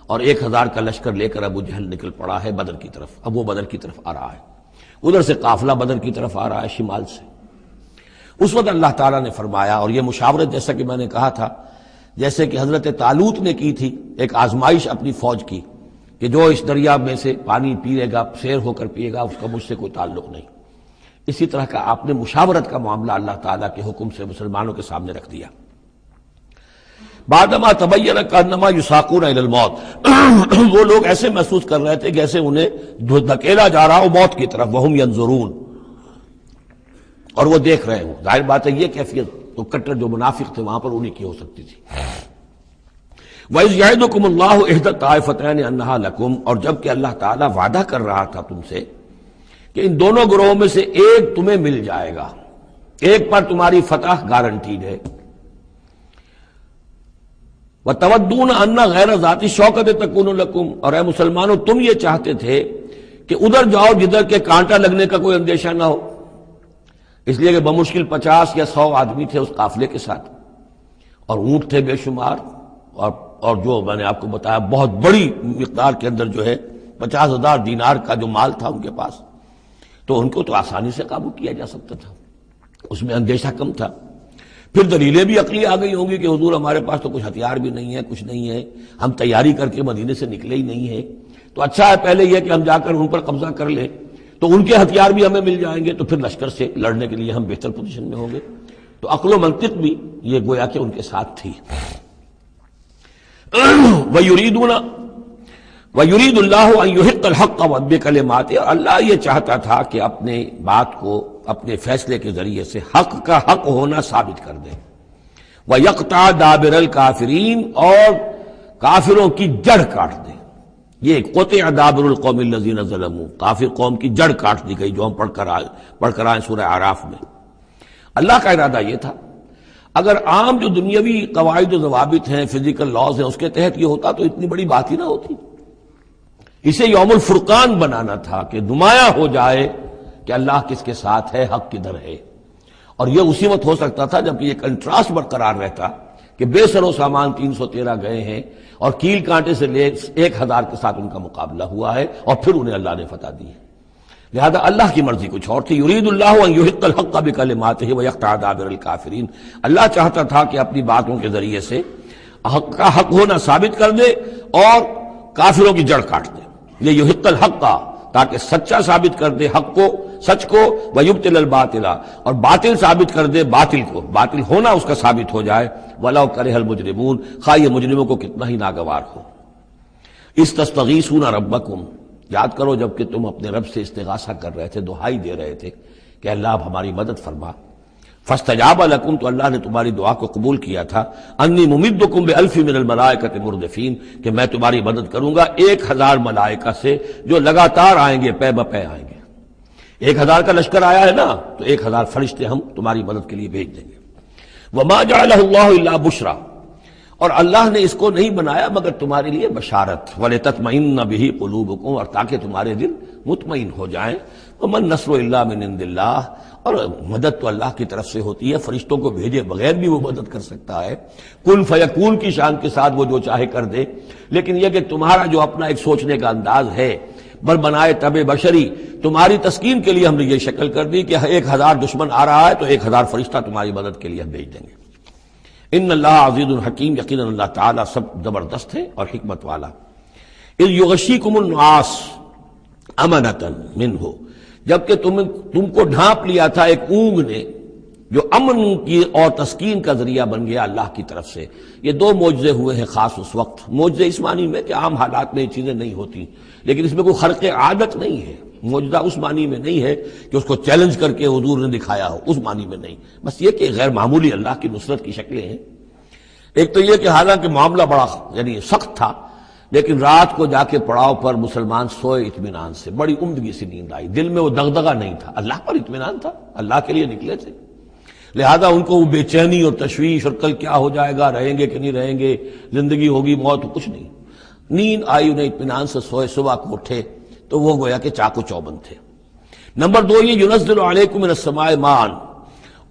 اور 1000 کا لشکر لے کر ابو جہل نکل پڑا ہے بدر کی طرف۔ اب وہ بدر کی طرف آ رہا ہے، ادھر سے قافلہ بدر کی طرف آ رہا ہے شمال سے۔ اس وقت اللہ تعالیٰ نے فرمایا، اور یہ مشاورت جیسا کہ میں نے کہا تھا جیسے کہ حضرت طالوت نے کی تھی، ایک آزمائش اپنی فوج کی کہ جو اس دریا میں سے پانی پیے گا، سیر ہو کر پیے گا، اس کا مجھ سے کوئی تعلق نہیں۔ اسی طرح کا آپ نے مشاورت کا معاملہ اللہ تعالیٰ کے حکم سے مسلمانوں کے سامنے رکھ دیا۔ بعدما تبین کانما یساقون الی الموت، وہ لوگ ایسے محسوس کر رہے تھے جیسے انہیں دھکیلا جا رہا ہو موت کی طرف، وہم ینظرون، اور وہ دیکھ رہے ہوں۔ ظاہر بات ہے یہ کیفیت تو کٹر جو منافق تھے وہاں پر انہیں کی ہو سکتی تھی۔ وَإِذْ يَعِدُكُمُ اللَّهُ إِحْدَى الطَّائِفَتَيْنِ أَنَّهَا لَكُمْ، اور جب کہ اللہ تعالیٰ وعدہ کر رہا تھا تم سے کہ ان دونوں گروہوں میں سے ایک تمہیں مل جائے گا، ایک پر تمہاری فتح گارنٹیڈ ہے۔ وَتَوَدُّونَ أَنَّ غَيْرَ ذَاتِ الشَّوْكَةِ تَكُونُ لَكُمْ، اور اے مسلمانوں تم یہ چاہتے تھے کہ ادھر جاؤ جدھر کے کانٹا لگنے کا کوئی اندیشہ نہ ہو، اس لیے کہ بمشکل 50 یا 100 آدمی تھے اس قافلے کے ساتھ، اور اونٹ تھے بے شمار، اور جو میں نے آپ کو بتایا بہت بڑی مقدار کے اندر جو ہے 50,000 دینار کا جو مال تھا ان کے پاس، تو ان کو تو آسانی سے قابو کیا جا سکتا تھا، اس میں اندیشہ کم تھا۔ پھر دلیلیں بھی عقلی آ گئی ہوں گی کہ حضور ہمارے پاس تو کچھ ہتھیار بھی نہیں ہے، کچھ نہیں ہے، ہم تیاری کر کے مدینے سے نکلے ہی نہیں ہیں، تو اچھا ہے پہلے یہ کہ ہم جا کر ان پر قبضہ کر لیں تو ان کے ہتھیار بھی ہمیں مل جائیں گے، تو پھر لشکر سے لڑنے کے لیے ہم بہتر پوزیشن میں ہوں گے۔ تو عقل و منطق بھی یہ گویا کہ ان کے ساتھ تھی۔ وَيُرِيدُ اللَّهُ أَن يُحِقَّ الْحَقَّ بِكَلِمَاتِهِ، اور اللہ یہ چاہتا تھا کہ اپنے بات کو اپنے فیصلے کے ذریعے سے حق کا حق ہونا ثابت کر دے۔ وَيَقْطَعَ دَابِرَ الْكَافِرِينَ، اور کافروں کی جڑ کاٹ دے۔ یہ قطع دابر القوم الذین ظلموا، کافر قوم کی جڑ کاٹ دی گئی، جو ہم پڑھ کر آئے سورہ اعراف میں۔ اللہ کا ارادہ یہ تھا اگر عام جو دنیاوی قواعد و ضوابط ہیں، فزیکل لاز ہیں، اس کے تحت یہ ہوتا تو اتنی بڑی بات ہی نہ ہوتی۔ اسے یوم الفرقان بنانا تھا کہ نمایاں ہو جائے کہ اللہ کس کے ساتھ ہے، حق کدھر ہے۔ اور یہ اسی وقت ہو سکتا تھا جب یہ کنٹراسٹ برقرار رہتا کہ بے سر و سامان 313 گئے ہیں اور کیل کانٹے سے لے 1000 کے ساتھ ان کا مقابلہ ہوا ہے، اور پھر انہیں اللہ نے فتح دی ہے۔ لہذا اللہ کی مرضی کچھ اور تھی۔ یرید اللہ ان یحق الحق بکلماتہ ویقطع دابر الکافرین، اللہ چاہتا تھا کہ اپنی باتوں کے ذریعے سے حق کا حق ہونا ثابت کر دے اور کافروں کی جڑ کاٹ دے۔ یہ یحق الحق کا، تاکہ سچا ثابت کر دے حق کو، سچ کو، ویبطل الباطل، اور باطل ثابت کر دے باطل کو، باطل ہونا اس کا ثابت ہو جائے۔ ولو کرہ المجرمون، خواہ یہ مجرموں کو کتنا ہی ناگوار ہو۔ استستغیثون ربکم، یاد کرو جب کہ تم اپنے رب سے استغاثہ کر رہے تھے، دعائی دے رہے تھے کہ اللہ اب ہماری مدد فرما۔ فاستجاب لکم، تو اللہ نے تمہاری دعا کو قبول کیا تھا۔ انی ممدکم بألف من الملائکۃ مردفین، کہ میں تمہاری مدد کروں گا 1000 ملائکہ سے جو لگاتار آئیں گے، پے بپے آئیں گے۔ 1000 کا لشکر آیا ہے نا، تو 1000 فرشتے ہم تمہاری مدد کے لیے بھیج دیں گے۔ وما جعلہ اللہ الا بشرا، اور اللہ نے اس کو نہیں بنایا مگر تمہارے لیے بشارت۔ وَلِتَطْمَئِنَّ بِهِ قُلُوبُكُمْ، اور تاکہ تمہارے دل مطمئن ہو جائیں۔ وَمَن نَّصْرُ إِلَّا مِنْ عِندِ اللَّهِ، اور مدد تو اللہ کی طرف سے ہوتی ہے، فرشتوں کو بھیجے بغیر بھی وہ مدد کر سکتا ہے۔ کن فیکون کی شان کے ساتھ وہ جو چاہے کر دے، لیکن یہ کہ تمہارا جو اپنا ایک سوچنے کا انداز ہے بر بنائے طب بشری، تمہاری تسکین کے لیے ہم نے یہ شکل کر دی کہ 1000 دشمن آ رہا ہے تو 1000 فرشتہ تمہاری مدد کے لیے ہم بھیج دیں گے۔ ان اللہ عزیز الحکیم، یقیناً اللہ تعالیٰ سب زبردست ہے اور حکمت والا۔ اذ یغشیکم النعاس امنۃ منہ، جبکہ تم کو ڈھانپ لیا تھا ایک اونگ نے جو امن کی اور تسکین کا ذریعہ بن گیا اللہ کی طرف سے۔ یہ دو معجزے ہوئے ہیں خاص اس وقت، معجزے اس معنی میں کہ عام حالات میں یہ چیزیں نہیں ہوتی، لیکن اس میں کوئی خرق عادت نہیں ہے۔ معجزہ اس معنی میں نہیں ہے کہ اس کو چیلنج کر کے حضور نے دکھایا ہو، اس معنی میں نہیں، بس یہ کہ غیر معمولی اللہ کی نصرت کی شکلیں ہیں۔ ایک تو یہ کہ حالانکہ معاملہ بڑا یعنی سخت تھا، لیکن رات کو جا کے پڑاؤ پر مسلمان سوئے اطمینان سے، بڑی عمدگی سے نیند آئی، دل میں وہ دغدغہ نہیں تھا، اللہ پر اطمینان تھا، اللہ کے لیے نکلے تھے، لہذا ان کو وہ بے چینی اور تشویش اور کل کیا ہو جائے گا، رہیں گے کہ نہیں رہیں گے، زندگی ہوگی موت، کچھ نہیں، نیند آئی، انہیں اطمینان سے سوئے، صبح کو اٹھے تو وہ گویا کہ چاقو چوبند تھے۔ نمبر دو یہ ینزل علیکم من السماء ماء،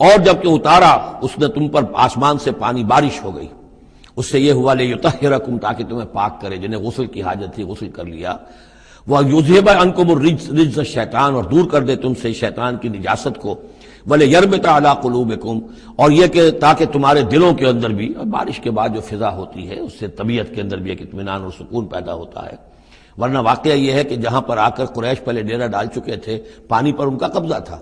اور جب کہ اتارا اس نے تم پر آسمان سے پانی، بارش ہو گئی، اس سے یہ ہوا لیطہرکم، تاکہ تمہیں پاک کرے، جنہیں غسل کی حاجت تھی غسل کر لیا، وَیُذْهِبَ عَنْکُمُ الرِّجْسَ الشیطان، اور دور کر دے تم سے شیطان کی نجاست کو، وَلِیَرْبِطَ عَلَىٰ قُلُوبِکُمْ، اور یہ کہ تاکہ تمہارے دلوں کے اندر بھی، بارش کے بعد جو فضا ہوتی ہے اس سے طبیعت کے اندر بھی ایک اطمینان اور سکون پیدا ہوتا ہے، ورنہ واقعہ یہ ہے کہ جہاں پر آ کر قریش پہلے ڈیرہ ڈال چکے تھے، پانی پر ان کا قبضہ تھا،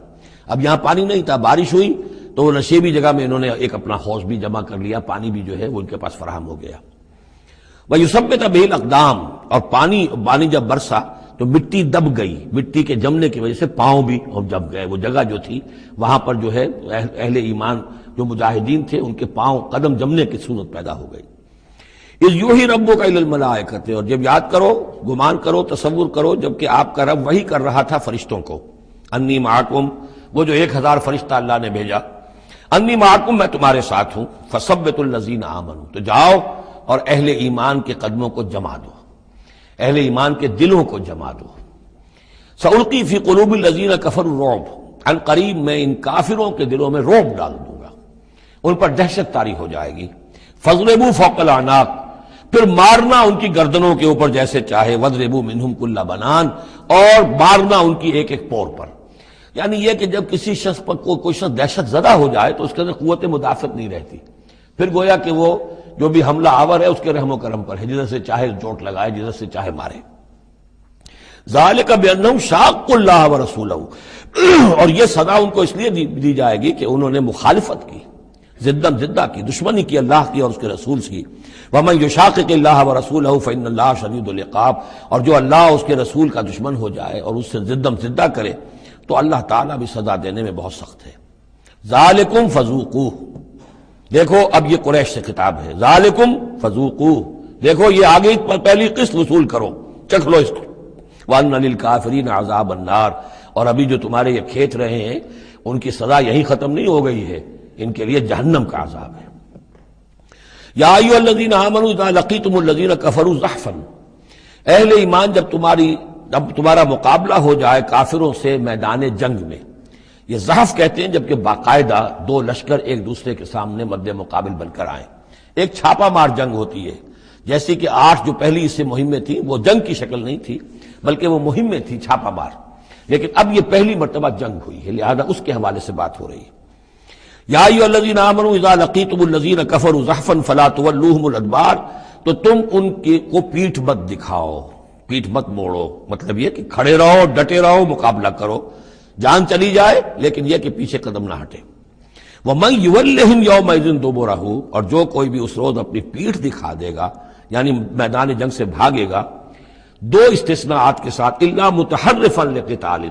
اب یہاں پانی نہیں تھا، بارش ہوئی تو وہ نشیبی جگہ میں انہوں نے ایک اپنا حوض بھی جمع کر لیا، پانی بھی جو ہے وہ ان کے پاس فراہم ہو گیا۔ وَيُثَبِّتَ بِهِ الْأَقْدَامَ، اور پانی جب برسا تو مٹی دب گئی، مٹی کے جمنے کی وجہ سے پاؤں بھی دب گئے، وہ جگہ جو تھی وہاں پر جو ہے اہل ایمان جو مجاہدین تھے ان کے پاؤں قدم جمنے کی صورت پیدا ہو گئی۔ اِذْ یُوحِی رَبُّکَ إِلَى الْمَلَائِکَةِ، اور جب یاد کرو، گمان کرو، تصور کرو، جب کہ آپ کا رب وحی کر رہا تھا فرشتوں کو، انی معکم، وہ جو 1000 فرشتہ اللہ نے بھیجا، انی معکم، میں تمہارے ساتھ ہوں، فثبتوا الذین آمنوا، تو جاؤ اور اہل ایمان کے قدموں کو جما دو، اہل ایمان کے دلوں کو جما دو۔ سألقی فی قلوب الذین کفروا الرعب، عن قریب میں ان کافروں کے دلوں میں رعب ڈال دوں گا، ان پر دہشت طاری ہو جائے گی۔ فاضربوا فوق الاعناق، پھر مارنا ان کی گردنوں کے اوپر جیسے چاہے، واضربوا منہم کل بنان، اور مارنا ان کی ایک ایک پور پر، یعنی یہ کہ جب کسی شخص پر کوئی شخص دہشت زدہ ہو جائے تو اس کے اندر قوت مدافعت نہیں رہتی، پھر گویا کہ وہ جو بھی حملہ آور ہے اس کے رحم و کرم پر ہے، جدھر سے چاہے چوٹ لگائے، جدھر سے چاہے مارے۔ ذالک بانہم شاقوا اللہ ورسولہ، اور یہ سزا ان کو اس لیے دی جائے گی کہ انہوں نے مخالفت کی، زدہ کی، دشمنی کی اللہ کی اور اس کے رسول کی۔ ومن یشاقق اللہ ورسولہ فإن اللہ شدید العقاب، اور جو اللہ اور اس کے رسول کا دشمن ہو جائے اور اس سے زدہ کرے تو اللہ تعالیٰ بھی سزا دینے میں بہت سخت ہے۔ ذالکم فذوقوہ، دیکھو اب یہ قریش سے خطاب ہے، ذالکم فذوقوہ، دیکھو یہ آگے پہلی قسط وصول کرو، چکھ لو اس کو، وَأَنَّ لِلْكَافِرِينَ عَذَابَ النَّارِ، اور ابھی جو تمہارے یہ کھیت رہے ہیں ان کی سزا یہی ختم نہیں ہو گئی ہے، ان کے لیے جہنم کا عذاب ہے۔ یا ایھا الذین آمنوا اذا لقیتم الذین کفروا زحفا، اہل ایمان جب تمہارا مقابلہ ہو جائے کافروں سے میدان جنگ میں، یہ زحف کہتے ہیں جبکہ باقاعدہ دو لشکر ایک دوسرے کے سامنے مد مقابل بن کر آئیں، ایک چھاپا مار جنگ ہوتی ہے، جیسے کہ 8 جو پہلی اس سے مہمیں تھیں وہ جنگ کی شکل نہیں تھی بلکہ وہ مہمیں تھی چھاپا مار، لیکن اب یہ پہلی مرتبہ جنگ ہوئی ہے، لہذا اس کے حوالے سے بات ہو رہی ہے۔ یا ایھا الذین آمنوا اذا لقیتم الذین کفروا زحفا فلا تولوہم الادبار، تو تم ان کو پیٹھ مت دکھاؤ، پیٹھ مت موڑو، مطلب یہ کہ کھڑے رہو، ڈٹے رہو، مقابلہ کرو، جان چلی جائے لیکن یہ کہ پیچھے قدم نہ ہٹے۔ وَمَن يُوَلِّهِمْ يَوْمَئِذٍ دُبُرَهُ، اور جو کوئی بھی اس روز اپنی پیٹھ دکھا دے گا یعنی میدان جنگ سے بھاگے گا، دو استثناءات کے ساتھ، الا متحرفا لقتال،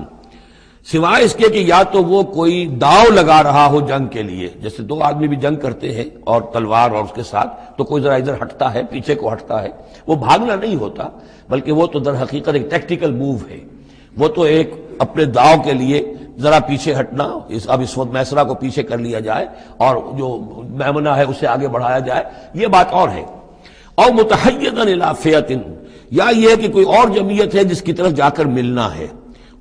سوائے اس کے کہ یا تو وہ کوئی داؤ لگا رہا ہو جنگ کے لیے، جیسے دو آدمی بھی جنگ کرتے ہیں اور تلوار اور اس کے ساتھ، تو کوئی ذرا ادھر ہٹتا ہے، پیچھے کو ہٹتا ہے، وہ بھاگنا نہیں ہوتا بلکہ وہ تو در حقیقت ایک ٹیکٹیکل موو ہے، وہ تو ایک اپنے داؤ کے لیے ذرا پیچھے ہٹنا، اب اس وقت میسرہ کو پیچھے کر لیا جائے اور جو میمنہ ہے اسے آگے بڑھایا جائے، یہ بات اور ہے۔ اور متحیزا الی فئۃ، یا یہ کہ کوئی اور جمعیت ہے جس کی طرف جا کر ملنا ہے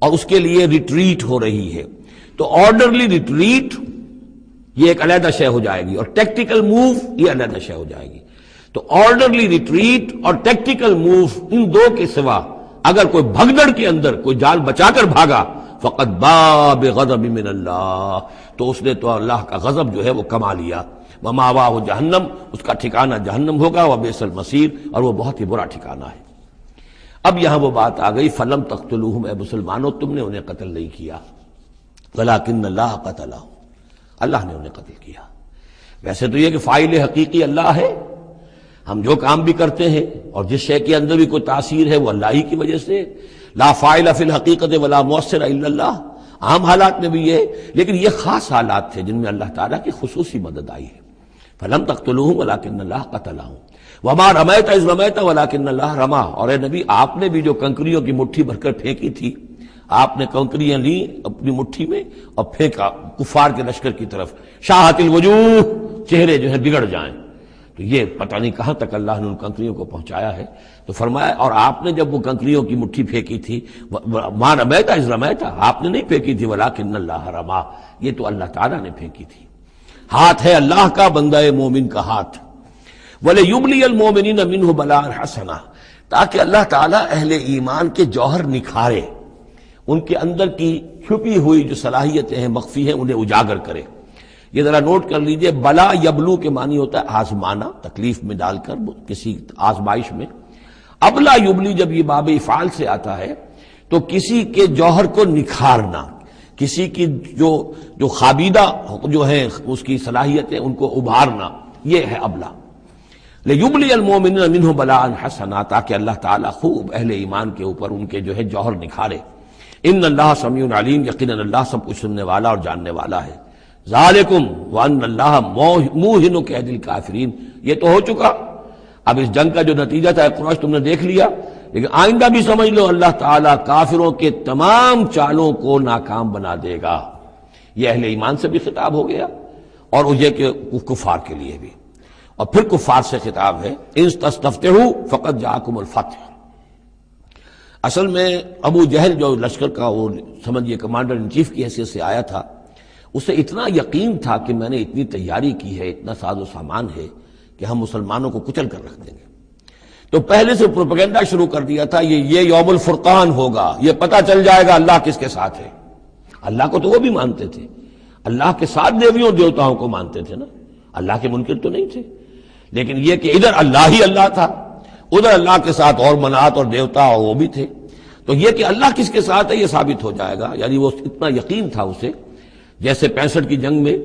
اور اس کے لیے ریٹریٹ ہو رہی ہے، تو آرڈرلی ریٹریٹ یہ ایک علیحدہ شے ہو جائے گی اور ٹیکٹیکل موو یہ علیحدہ شے ہو جائے گی۔ تو آرڈرلی ریٹریٹ اور ٹیکٹیکل موو، ان دو کے سوا اگر کوئی بھگدڑ کے اندر کوئی جان بچا کر بھاگا، فقط باب غضب من اللہ، تو اس نے تو اللہ کا غضب جو ہے وہ کما لیا۔ ومأواہ جہنم، اس کا ٹھکانہ جہنم ہوگا، وبئس المصیر، اور وہ بہت ہی برا ٹھکانہ ہے۔ اب یہاں وہ بات آ گئی، فلم تقتلوہم، اے مسلمانوں تم نے انہیں قتل نہیں کیا، ولکن اللہ قتلہم، اللہ نے انہیں قتل کیا۔ ویسے تو یہ کہ فاعل حقیقی اللہ ہے، ہم جو کام بھی کرتے ہیں اور جس شے کے اندر بھی کوئی تاثیر ہے وہ اللہ ہی کی وجہ سے، لا فاعل فی الحقیقت ولا مؤثر الا اللہ۔ عام حالات میں بھی یہ، لیکن یہ خاص حالات تھے جن میں اللہ تعالیٰ کی خصوصی مدد آئی ہے۔ فلم تقتلوہم ولکن اللہ قتلہم وما رمیت اذ رمیت ولکن اللہ رما۔ اور اے نبی، آپ نے بھی جو کنکریوں کی مٹھی بھر کر پھینکی تھی، آپ نے کنکریاں لی اپنی مٹھی میں اور پھینکا کفار کے لشکر کی طرف، شاہت الوجوہ، چہرے جو ہے بگڑ جائیں۔ تو یہ پتہ نہیں کہاں تک اللہ نے ان کنکریوں کو پہنچایا ہے۔ تو فرمایا، اور آپ نے جب وہ کنکریوں کی مٹھی پھینکی تھی، ما رمیت اذ رمیت، آپ نے نہیں پھینکی تھی، ولکن اللہ رما، یہ تو اللہ تعالیٰ نے پھینکی تھی۔ ہاتھ ہے اللہ کا، بندہ مومن کا ہاتھ۔ وَلِيُبْلِيَ الْمُؤْمِنِينَ مِنْهُ بَلَاءً حَسَنًا، تاکہ اللہ تعالیٰ اہل ایمان کے جوہر نکھارے، ان کے اندر کی چھپی ہوئی جو صلاحیتیں ہیں، مخفی ہیں، انہیں اجاگر کرے۔ یہ ذرا نوٹ کر لیجئے، بلا یبلو کے معنی ہوتا ہے آزمانا، تکلیف میں ڈال کر کسی آزمائش میں۔ ابلا یبلی جب یہ باب افعال سے آتا ہے تو کسی کے جوہر کو نکھارنا، کسی کی جو خابیدہ جو ہے اس کی صلاحیتیں ان کو ابھارنا، یہ ہے ابلا۔ لیبلی المؤمنین منہ بلاء حسنا، تاکہ اللہ تعالیٰ خوب اہل ایمان کے اوپر ان کے جو ہے جوہر نکھارے۔ ان اللہ سمیع علیم، یقیناً اللہ سب کچھ سننے والا اور جاننے والا ہے۔ ذالکم وان اللہ موہن کید الکافرین، یہ تو ہو چکا، اب اس جنگ کا جو نتیجہ تھا قریش تم نے دیکھ لیا، لیکن آئندہ بھی سمجھ لو اللہ تعالیٰ کافروں کے تمام چالوں کو ناکام بنا دے گا۔ یہ اہل ایمان سے بھی خطاب ہو گیا اور یہ کہ کفار کے لیے بھی، اور پھر کفار سے خطاب ہے، ان تستفتحوا فقد جاءکم الفتح۔ اصل میں ابو جہل جو لشکر کا وہ سمجھیے کمانڈر ان چیف کی حیثیت سے آیا تھا، اسے اتنا یقین تھا کہ میں نے اتنی تیاری کی ہے، اتنا ساز و سامان ہے کہ ہم مسلمانوں کو کچل کر رکھ دیں گے، تو پہلے سے پروپیگنڈا شروع کر دیا تھا، یہ یوم الفرقان ہوگا، یہ پتہ چل جائے گا اللہ کس کے ساتھ ہے۔ اللہ کو تو وہ بھی مانتے تھے، اللہ کے ساتھ دیویوں دیوتاؤں کو مانتے تھے نا، اللہ کے منکر تو نہیں تھے، لیکن یہ کہ ادھر اللہ ہی اللہ تھا، ادھر اللہ کے ساتھ اور منات اور دیوتا اور وہ بھی تھے، تو یہ کہ اللہ کس کے ساتھ ہے یہ ثابت ہو جائے گا۔ یعنی وہ اتنا یقین تھا اسے، جیسے 65 کی جنگ میں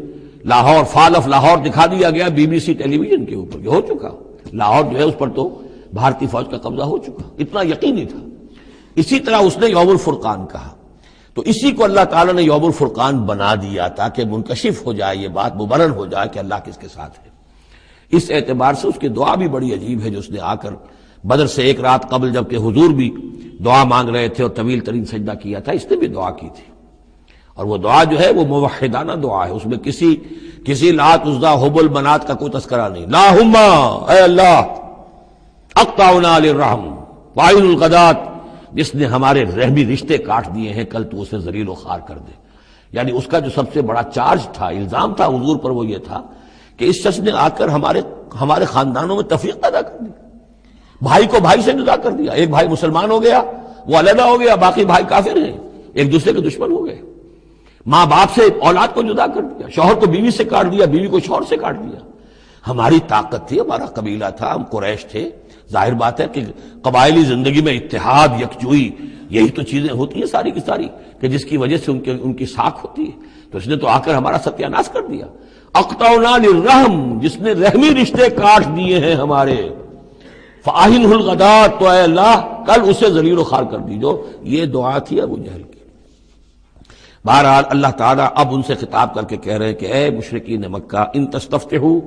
لاہور، فال آف لاہور دکھا دیا گیا BBC ٹیلی ویژن کے اوپر، یہ ہو چکا، لاہور جو ہے اس پر تو بھارتی فوج کا قبضہ ہو چکا، اتنا یقینی تھا۔ اسی طرح اس نے یوم الفرقان کہا، تو اسی کو اللہ تعالیٰ نے یوم الفرقان بنا دیا تاکہ منکشف ہو جائے یہ بات، مبرر ہو جائے کہ اللہ کس کے ساتھ ہے۔ اس اعتبار سے اس کی دعا بھی بڑی عجیب ہے، جو اس نے آ کر بدر سے ایک رات قبل جبکہ حضور بھی دعا مانگ رہے تھے اور طویل ترین سجدہ کیا تھا، اس نے بھی دعا کی تھی، اور وہ دعا جو ہے وہ موحدانہ دعا ہے، اس میں کسی لات عزا حبل منات کا کوئی تذکرہ نہیں۔ اللہم، اے اللہ، اقطعنا للرحم وعین الغدات، جس نے ہمارے رحمی رشتے کاٹ دیے ہیں، کل تو اسے ذلیل و خوار کر دے۔ یعنی اس کا جو سب سے بڑا چارج تھا، الزام تھا حضور پر، وہ یہ تھا کہ اس شخص نے آ کر ہمارے خاندانوں میں تفریق پیدا کر دی، بھائی کو بھائی سے جدا کر دیا، ایک بھائی مسلمان ہو گیا وہ علیحدہ ہو گیا، باقی بھائی کافر ہیں، ایک دوسرے کے دشمن ہو گئے، ماں باپ سے اولاد کو جدا کر دیا، شوہر کو بیوی سے کاٹ دیا، بیوی کو شوہر سے کاٹ دیا۔ ہماری طاقت تھی، ہمارا قبیلہ تھا، ہم قریش تھے، ظاہر بات ہے کہ قبائلی زندگی میں اتحاد، یکجوئی، یہی تو چیزیں ہوتی ہیں ساری کی ساری، کہ جس کی وجہ سے ان کی ساکھ ہوتی ہے، تو اس نے تو آ کر ہمارا ستیہ ناش کر دیا۔ اقطعنا للرحم، جس نے رحمی رشتے کاٹ دیے ہیں ہمارے، فاہنہ الغدات، تو اے اللہ کل اسے ذلیل و خوار کر دیجو۔ یہ دعا تھی ابو جہل کی۔ بہرحال اللہ تعالیٰ اب ان سے خطاب کر کے کہہ رہے ہیں کہ اے مشرکین مکہ، ان تستفتحوا،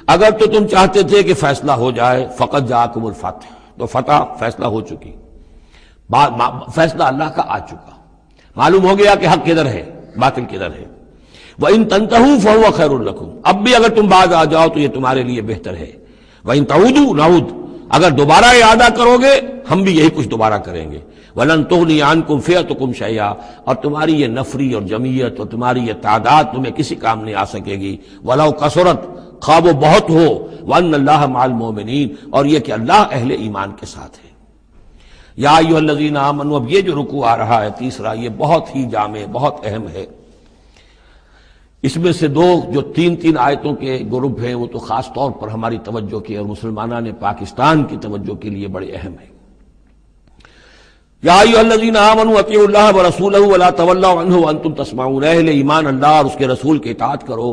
اگر تو تم چاہتے تھے کہ فیصلہ ہو جائے، فقد جاءکم الفتح، تو فتح فیصلہ ہو چکی، فیصلہ اللہ کا آ چکا، معلوم ہو گیا کہ حق کدھر ہے، باطل کدھر ہے۔ وَإِن تَنْتَهُوا فَهُوَ خَيْرٌ لَكُمْ، اب بھی اگر تم باز آ جاؤ تو یہ تمہارے لیے بہتر ہے۔ وَإِن تَعُودُوا نَعُودْ، اگر دوبارہ اعادہ کرو گے ہم بھی یہی کچھ دوبارہ کریں گے۔ وَلَن تُغْنِيَ عَنْكُمْ فِئَتُكُمْ شَيْئًا، اور تمہاری یہ نفری اور جمعیت اور تمہاری یہ تعداد تمہیں کسی کام نہیں آ سکے گی۔ وَلَوْ كَثُرَتْ، خواہ وہ بہت ہو، وَأَنَّ اللَّهَ مَعَ الْمُؤْمِنِينَ، اور یہ کہ اللہ اہل ایمان کے ساتھ ہے۔ یا ایھا الذین آمنوا، اب یہ جو رکوع آ رہا ہے تیسرا، یہ بہت ہی جامع، بہت اہم ہے۔ اس میں سے دو جو تین آیتوں کے گروپ ہیں وہ تو خاص طور پر ہماری توجہ کی اور مسلمانوں نے پاکستان کی توجہ کے لیے بڑے اہم ہیں۔ یا ایھا الذین آمنوا اطیعوا اللہ ورسولہ ولا تولوا عنہ وانتم تسمعون، اہل ایمان اللہ اور اس کے رسول کی اطاعت کرو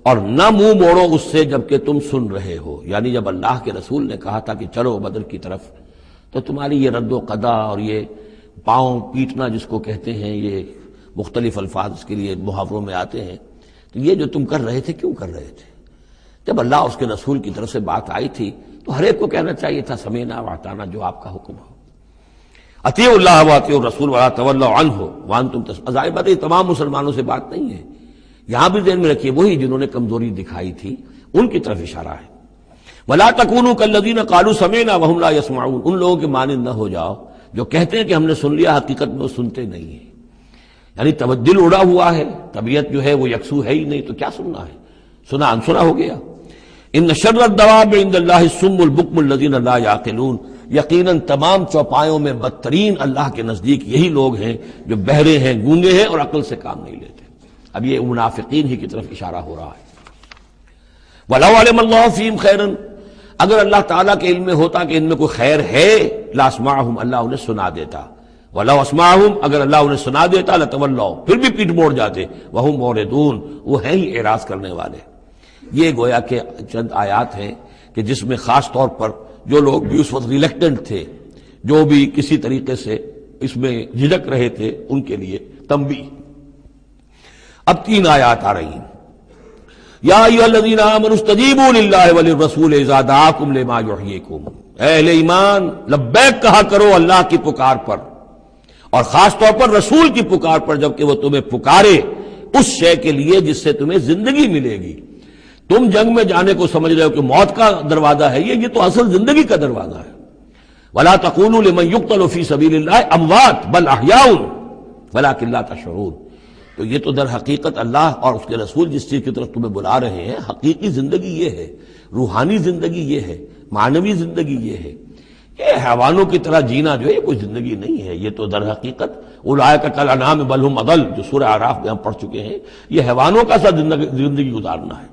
اور نہ منہ موڑو اس سے جبکہ تم سن رہے ہو۔ یعنی جب اللہ کے رسول نے کہا تھا کہ چلو بدر کی طرف، تو تمہاری یہ رد و قدا اور یہ پاؤں پیٹنا جس کو کہتے ہیں، یہ مختلف الفاظ اس کے لیے محاوروں میں آتے ہیں، تو یہ جو تم کر رہے تھے کیوں کر رہے تھے؟ جب اللہ اس کے رسول کی طرف سے بات آئی تھی تو ہر ایک کو کہنا چاہیے تھا سمینا واطعنا، جو آپ کا حکم ہو۔ اطیعوا اللہ واطیعوا الرسول ولا تولوا عنہ وانتم تسمعون، ظاہر بات ہے تمام مسلمانوں سے بات نہیں ہے، یہاں بھی ذہن میں رکھیے وہی جنہوں نے کمزوری دکھائی تھی ان کی طرف اشارہ ہے۔ ولا تکونوا کالذین قالوا سمعنا وهم لا يسمعون، ان لوگوں کے مانند نہ ہو جاؤ جو کہتے ہیں کہ ہم نے سن لیا، حقیقت میں وہ سنتے نہیں ہیں۔ یعنی دل اڑا ہوا ہے، طبیعت جو ہے وہ یکسو ہے ہی نہیں، تو کیا سننا ہے؟ سنا انسنا ہو گیا۔ ان شر الدواب عند اللہ الصم البکم الذین لا یعقلون، یقیناً تمام چوپایوں میں بدترین اللہ کے نزدیک یہی لوگ ہیں جو بہرے ہیں، گونگے ہیں اور عقل سے کام نہیں لیتے۔ اب یہ منافقین ہی کی طرف اشارہ ہو رہا ہے۔ وَلَوْ عَلِمَ اللَّهُ فِيهِمْ خَيْرًا، اگر اللہ تعالیٰ کے علم میں ہوتا کہ ان میں کوئی خیر ہے، لَأَسْمَعَهُمْ، اللہ انہیں سنا دیتا۔ وَلَوْ أَسْمَعَهُمْ، اگر اللہ انہیں سنا دیتا، لَتَوَلَّوْا، پھر بھی پیٹ موڑ جاتے، وَهُمْ مُعْرِضُونَ، وہ ہیں ہی اعراض کرنے والے۔ یہ گویا کہ چند آیات ہیں کہ جس میں خاص طور پر جو لوگ بھی اس وقت ریلیکٹنٹ تھے، جو بھی کسی طریقے سے اس میں جھجک رہے تھے، ان کے لیے تنبیہ۔ اب 3 آیات آ رہی ہیں۔ یا ایھا الذین آمنوا استجیبوا للہ وللرسول اذا دعاکم لما یحییکم، اہل ایمان لبیک کہا کرو اللہ کی پکار پر، اور خاص طور پر رسول کی پکار پر جبکہ وہ تمہیں پکارے اس شے کے لیے جس سے تمہیں زندگی ملے گی۔ تم جنگ میں جانے کو سمجھ رہے ہو کہ موت کا دروازہ ہے، یہ تو اصل زندگی کا دروازہ ہے۔ ولا تقولوا لمن يقتل في سبيل الله اموات بل احياء ولكن لا تشعرون، تو یہ تو در حقیقت اللہ اور اس کے رسول جس چیز کی طرف تمہیں بلا رہے ہیں، حقیقی زندگی یہ ہے، روحانی زندگی یہ ہے، معنوی زندگی یہ ہے۔ یہ حیوانوں کی طرح جینا جو ہے یہ کوئی زندگی نہیں ہے، یہ تو در حقیقت اولئک کالانعام بل هم اضل، جو سورہ اعراف میں ہم پڑھ چکے ہیں، یہ حیوانوں کا سا زندگی گزارنا ہے۔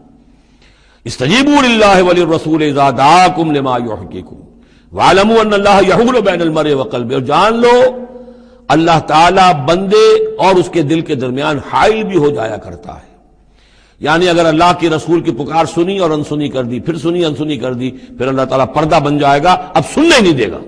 استجیبوا للہ وللرسول اذا دعاکم لما یحییکم واعلموا ان اللہ یحول بین المرء وقلبہ، اور جان لو اللہ تعالیٰ بندے اور اس کے دل کے درمیان حائل بھی ہو جایا کرتا ہے۔ یعنی اگر اللہ کی رسول کی پکار سنی اور انسنی کر دی، پھر سنی انسنی کر دی، پھر اللہ تعالیٰ پردہ بن جائے گا، اب سننے نہیں دے گا،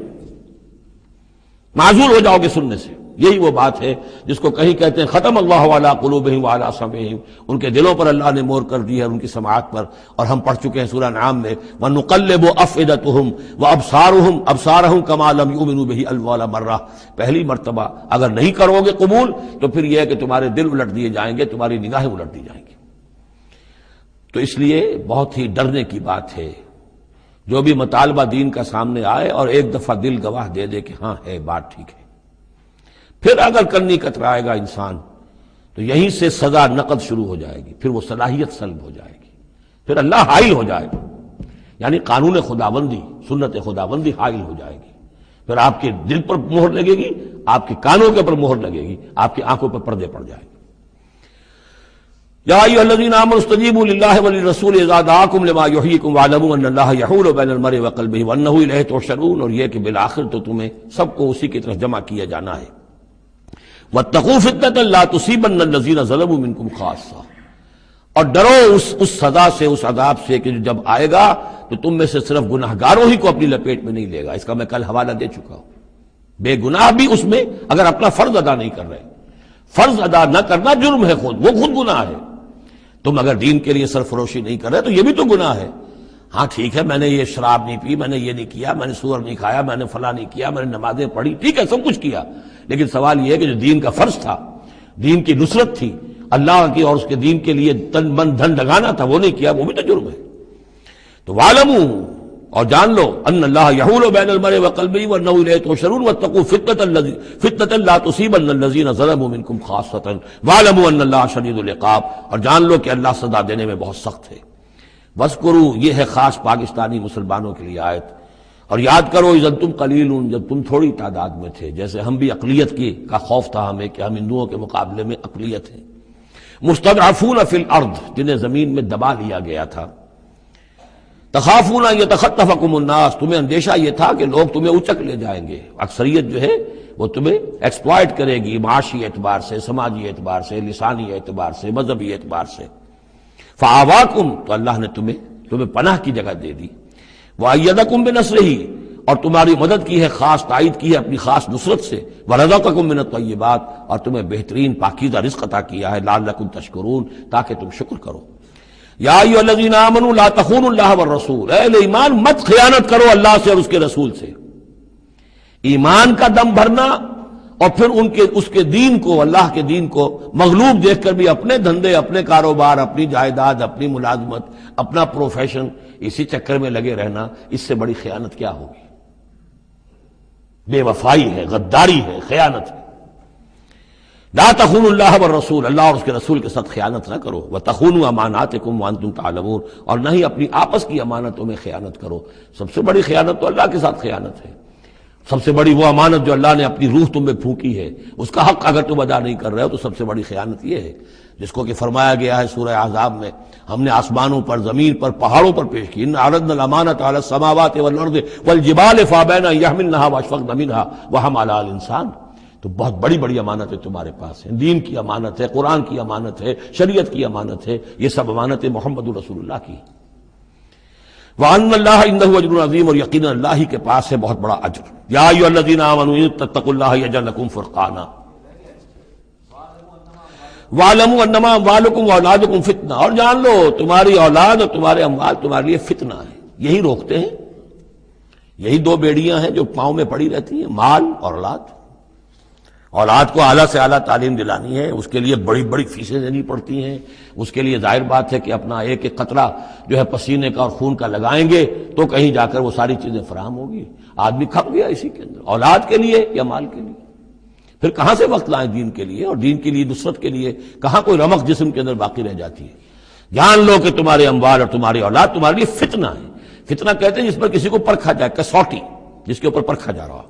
معذور ہو جاؤ گے سننے سے۔ یہی وہ بات ہے جس کو کہیں کہتے ہیں ختم اللہ علی قلوبہم وعلی سمعہم، ان کے دلوں پر اللہ نے مہر کر دی ہے، ان کی سماعت پر، اور ہم پڑھ چکے ہیں سورہ انعام میں وَنُقَلِّبُ أَفْئِدَتَهُمْ وَأَبْصَارَهُمْ كَمَا لَمْ يُؤْمِنُوا بِهِ أَوَّلَ مَرَّةٍ، پہلی مرتبہ اگر نہیں کرو گے قبول تو پھر یہ ہے کہ تمہارے دل الٹ دیے جائیں گے، تمہاری نگاہیں الٹ دی جائیں گی۔ تو اس لیے بہت ہی ڈرنے کی بات ہے جو بھی مطالبہ دین کا سامنے آئے اور ایک دفعہ دل گواہ دے دے کہ ہاں ہے بات ٹھیک ہے، پھر اگر کرنی کترائے گا انسان تو یہیں سے سزا نقد شروع ہو جائے گی، پھر وہ صلاحیت سلب ہو جائے گی، پھر اللہ حائل ہو جائے گا، یعنی قانون خداوندی، سنت خداوندی حائل ہو جائے گی، پھر آپ کے دل پر مہر لگے گی، آپ کے کانوں کے پر مہر لگے گی، آپ کی آنکھوں پر پردے پڑ جائیں گے۔ یا ایھا الذین آمنوا استجیبوا للہ وللرسول اذا دعاکم لما یحییکم واعلموا ان اللہ یحول بین المرء وقلبہ وانہ الیہ تحشرون، اور یہ کہ بالآخر تو تمہیں سب کو اسی کی طرف جمع کیا جانا ہے۔ واتقوا فتنة لا تصیبن الذین ظلموا منکم خاصہ، اور ڈرو اس سزا سے، اس عذاب سے کہ جب آئے گا تو تم میں سے صرف گناہ گاروں ہی کو اپنی لپیٹ میں نہیں لے گا۔ اس کا میں کل حوالہ دے چکا ہوں، بے گناہ بھی اس میں اگر اپنا فرض ادا نہیں کر رہے، فرض ادا نہ کرنا جرم ہے، وہ خود گناہ ہے۔ تم اگر دین کے لیے سرفروشی نہیں کر رہے تو یہ بھی تو گناہ ہے۔ ہاں ٹھیک ہے، میں نے یہ شراب نہیں پی، میں نے یہ نہیں کیا، میں نے سور نہیں کھایا، میں نے فلاں نہیں کیا، میں نے نمازیں پڑھی، ٹھیک ہے سب کچھ کیا، لیکن سوال یہ ہے کہ جو دین کا فرض تھا، دین کی نصرت تھی، اللہ کی اور اس کے دین کے لیے تن من دھن لگانا تھا، وہ نہیں کیا، وہ بھی تو جرم ہے۔ تو وَاعْلَمُوا، اور جان لو، ان اللہ یحول بین المرء وقلبہ وانہ الیہ تحشرون واتقوا فتنة لا تصیبن الذین ظلموا منکم خاصۃ واعلموا ان اللہ شدید العقاب، اور جان لو کہ اللہ سزا دینے میں بہت سخت ہے۔ وَاذْكُرُوا، یہ ہے خاص پاکستانی مسلمانوں کے لیے آیت، اور یاد کرو اذ انتم قلیلون، جب تم تھوڑی تعداد میں تھے، جیسے ہم بھی اقلیت کا خوف تھا ہمیں کہ ہم ہندوؤں کے مقابلے میں اقلیت ہیں، مستضعفون فی الارض، جنہیں زمین میں دبا لیا گیا تھا، تخافون ان یتخطفکم الناس، تمہیں اندیشہ یہ تھا کہ لوگ تمہیں اچک لے جائیں گے، اکثریت جو ہے وہ تمہیں ایکسپلائٹ کرے گی معاشی اعتبار سے، سماجی اعتبار سے، لسانی اعتبار سے، مذہبی اعتبار سے۔ فآواکم، تو اللہ نے تمہیں پناہ کی جگہ دے دی۔ وأیدکم بنصرہ، اور تمہاری مدد کی ہے، خاص تائید کی ہے اپنی خاص نصرت سے۔ ورزقکم من الطیبات، اور تمہیں بہترین پاکیزہ رزق عطا کیا ہے، لعلکم تشکرون، تاکہ تم شکر کرو۔ یا ایھا الذین آمنوا لا تخونوا اللہ والرسول، اے ایمان مت خیانت کرو اللہ سے اور اس کے رسول سے۔ ایمان کا دم بھرنا اور پھر اس کے دین کو، اللہ کے دین کو مغلوب دیکھ کر بھی اپنے دھندے، اپنے کاروبار، اپنی جائیداد، اپنی ملازمت، اپنا پروفیشن، اسی چکر میں لگے رہنا، اس سے بڑی خیانت کیا ہوگی؟ بے وفائی ہے، غداری ہے، خیانت ہے۔ لا تخونوا اللہ والرسول، اللہ اور اس کے رسول کے ساتھ خیانت نہ کرو۔ وتخونوا اماناتکم وانتم تعلمون، اور نہ ہی اپنی آپس کی امانتوں میں خیانت کرو۔ سب سے بڑی خیانت تو اللہ کے ساتھ خیانت ہے۔ سب سے بڑی وہ امانت جو اللہ نے اپنی روح تم میں پھونکی ہے، اس کا حق اگر تم ادا نہیں کر رہے ہو تو سب سے بڑی خیانت یہ ہے، جس کو کہ فرمایا گیا ہے سورہ احزاب میں، ہم نے آسمانوں پر، زمین پر، پہاڑوں پر پیش کی۔ ان عرضنا الامانۃ علی السماوات والارض والجبال فابین ان یحملنها واشفقن منها وحملها الانسان۔ تو بہت بڑی بڑی امانتیں تمہارے پاس ہیں، دین کی امانت ہے، قرآن کی امانت ہے، شریعت کی امانت ہے، یہ سب امانتیں محمد رسول اللہ کی۔ وَأَنَّ اللَّهَ عِندَهُ أَجْرٌ عَظِيمٌ، اور یقیناً اللہ ہی کے پاس ہے بہت بڑا اجر۔ یا ایھا الذین آمنوا ان تتقوا اللہ یجعل لکم فرقانا وَاعْلَمُوا أَنَّمَا أَمْوَالُكُمْ وَأَوْلَادُكُمْ فِتْنَةٌ، اور جان لو تمہاری اولاد اور تمہارے اموال تمہارے لیے فتنہ ہے۔ یہی روکتے ہیں، یہی دو بیڑیاں ہیں جو پاؤں میں پڑی رہتی ہیں، مال اور اولاد۔ اولاد کو اعلیٰ سے اعلیٰ تعلیم دلانی ہے، اس کے لیے بڑی بڑی فیسیں دینی پڑتی ہیں، اس کے لیے ظاہر بات ہے کہ اپنا ایک ایک قطرہ جو ہے پسینے کا اور خون کا لگائیں گے تو کہیں جا کر وہ ساری چیزیں فراہم ہوگی۔ آدمی کھپ گیا اسی کے اندر، اولاد کے لیے یا مال کے لیے۔ پھر کہاں سے وقت لائیں دین کے لیے اور دین کے لیے نصرت کے لیے؟ کہاں کوئی رمق جسم کے اندر باقی رہ جاتی ہے؟ جان لو کہ تمہارے اموال اور تمہاری اولاد تمہارے لیے فتنہ ہے۔ فتنہ کہتے ہیں جس پر کسی کو پرکھا جائے، کسوٹی جس کے اوپر پرکھا جا رہا۔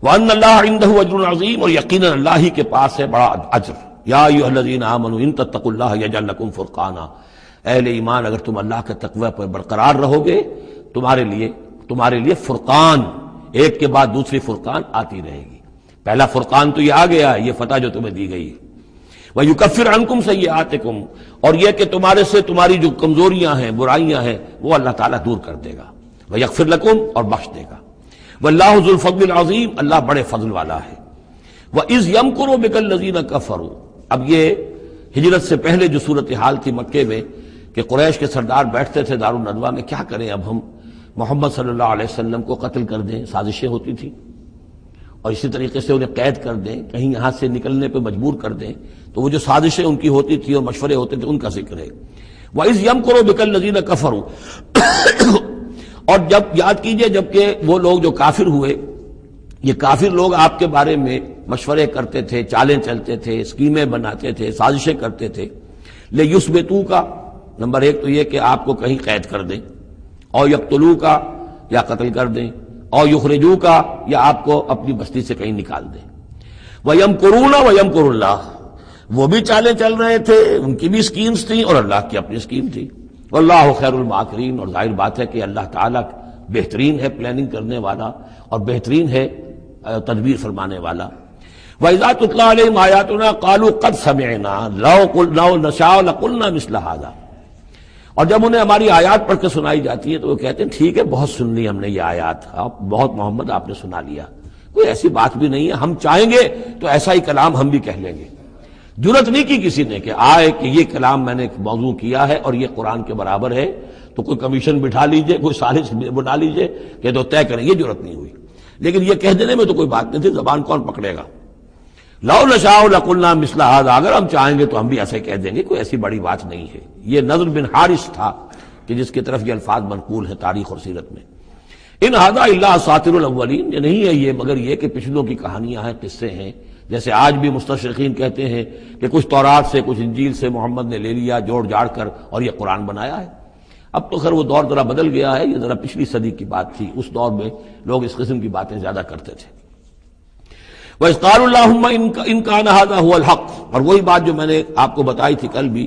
وَأَنَّ اللَّهَ عِندَهُ أَجْرٌ عَظِيمٌ، اور یقیناً اللہ ہی کے پاس ہے بڑا اجر۔ یا ایھا الذین آمنوا ان تتقوا اللہ یجعل لکم فرقانا، اہل ایمان اگر تم اللہ کے تقوی پر برقرار رہو گے، تمہارے لیے فرقان، ایک کے بعد دوسری فرقان آتی رہے گی۔ پہلا فرقان تو یہ آ گیا ہے، یہ فتح جو تمہیں دی گئی ہے۔ وَيُكَفِّرْ عَنْكُمْ سَيِّئَاتِكُمْ، اور یہ کہ تمہارے سے تمہاری جو کمزوریاں ہیں، برائیاں ہیں، وہ اللہ تعالیٰ دور کر دے گا۔ وَيَغْفِرْ لَكُمْ، اور بخش دے گا۔ واللہ ذو الفضل العظیم، اللہ بڑے فضل والا ہے۔ وَإِذْ يَمْكُرُ بِكَ الَّذِينَ كَفَرُوا، اب یہ ہجرت سے پہلے جو صورتحال تھی مکے میں کہ قریش کے سردار بیٹھتے تھے دارالندوہ میں، کیا کریں اب ہم محمد صلی اللہ علیہ وسلم کو قتل کر دیں، سازشیں ہوتی تھیں، اور اسی طریقے سے انہیں قید کر دیں، کہیں یہاں سے نکلنے پہ مجبور کر دیں، تو وہ جو سازشیں ان کی ہوتی تھی اور مشورے ہوتے تھے ان کا ذکر ہے۔ وَإِذْ يَمْكُرُ بِكَ الَّذِينَ كَفَرُوا، اور جب یاد کیجئے جبکہ وہ لوگ جو کافر ہوئے، یہ کافر لوگ آپ کے بارے میں مشورے کرتے تھے، چالیں چلتے تھے، اسکیمیں بناتے تھے، سازشیں کرتے تھے۔ لِيُثْبِتُوكَ، نمبر ایک تو یہ کہ آپ کو کہیں قید کر دیں، اور يَقْتُلُوكَ، یا قتل کر دیں، اور يُخْرِجُوكَ، یا آپ کو اپنی بستی سے کہیں نکال دیں۔ وَيَمْكُرُونَ وَيَمْكُرُ اللَّهُ، وہ بھی چالیں چل رہے تھے، ان کی بھی اسکیمز تھیں اور اللہ کی اپنی اسکیم تھی۔ واللہ خیر الماکرین، اور ظاہر بات ہے کہ اللہ تعالیٰ بہترین ہے پلاننگ کرنے والا اور بہترین ہے تدبیر فرمانے والا۔ وَإِذَا تُتْلَىٰ عَلَيْهِمْ آيَاتُنَا قَالُوا قَدْ سَمِعْنَا لَوْ نَشَاءُ لَقُلْنَا مِثْلَ هَٰذَا، اور جب انہیں ہماری آیات پڑھ کے سنائی جاتی ہے تو وہ کہتے ہیں ٹھیک ہے، بہت سن لی ہم نے یہ آیات، بہت محمد آپ نے سنا لیا، کوئی ایسی بات بھی نہیں ہے، ہم چاہیں گے تو ایسا ہی کلام ہم بھی کہہ لیں گے۔ جرت نہیں کی کسی نے کہ آئے کہ یہ کلام میں نے موضوع کیا ہے اور یہ قرآن کے برابر ہے، تو کوئی کمیشن بٹھا لیجئے، کوئی سازش بنا لیجئے کہ تو طے کریں، یہ جرت نہیں ہوئی۔ لیکن یہ کہہ دینے میں تو کوئی بات نہیں تھی، زبان کون پکڑے گا؟ لو نشاء لقلنا مثل هذا، اگر ہم چاہیں گے تو ہم بھی ایسے کہہ دیں گے، کوئی ایسی بڑی بات نہیں ہے۔ یہ نضر بن حارث تھا کہ جس کی طرف یہ الفاظ منقول ہیں تاریخ اور سیرت میں۔ ان هذا الا اساطیر الاولین، یہ نہیں ہے یہ مگر یہ کہ پچھلوں کی کہانیاں ہیں، قصے ہیں، جیسے آج بھی مستشرقین کہتے ہیں کہ کچھ تورات سے کچھ انجیل سے محمد نے لے لیا جوڑ جاڑ کر اور یہ قرآن بنایا ہے۔ اب تو خیر وہ دور ذرا بدل گیا ہے، یہ ذرا پچھلی صدی کی بات تھی، اس دور میں لوگ اس قسم کی باتیں زیادہ کرتے تھے۔ وَإِذْ قَالُوا اللَّهُمَّ إِنْ كَانَ هَذَا هُوَ الْحَقُّ، اور وہی بات جو میں نے آپ کو بتائی تھی کل بھی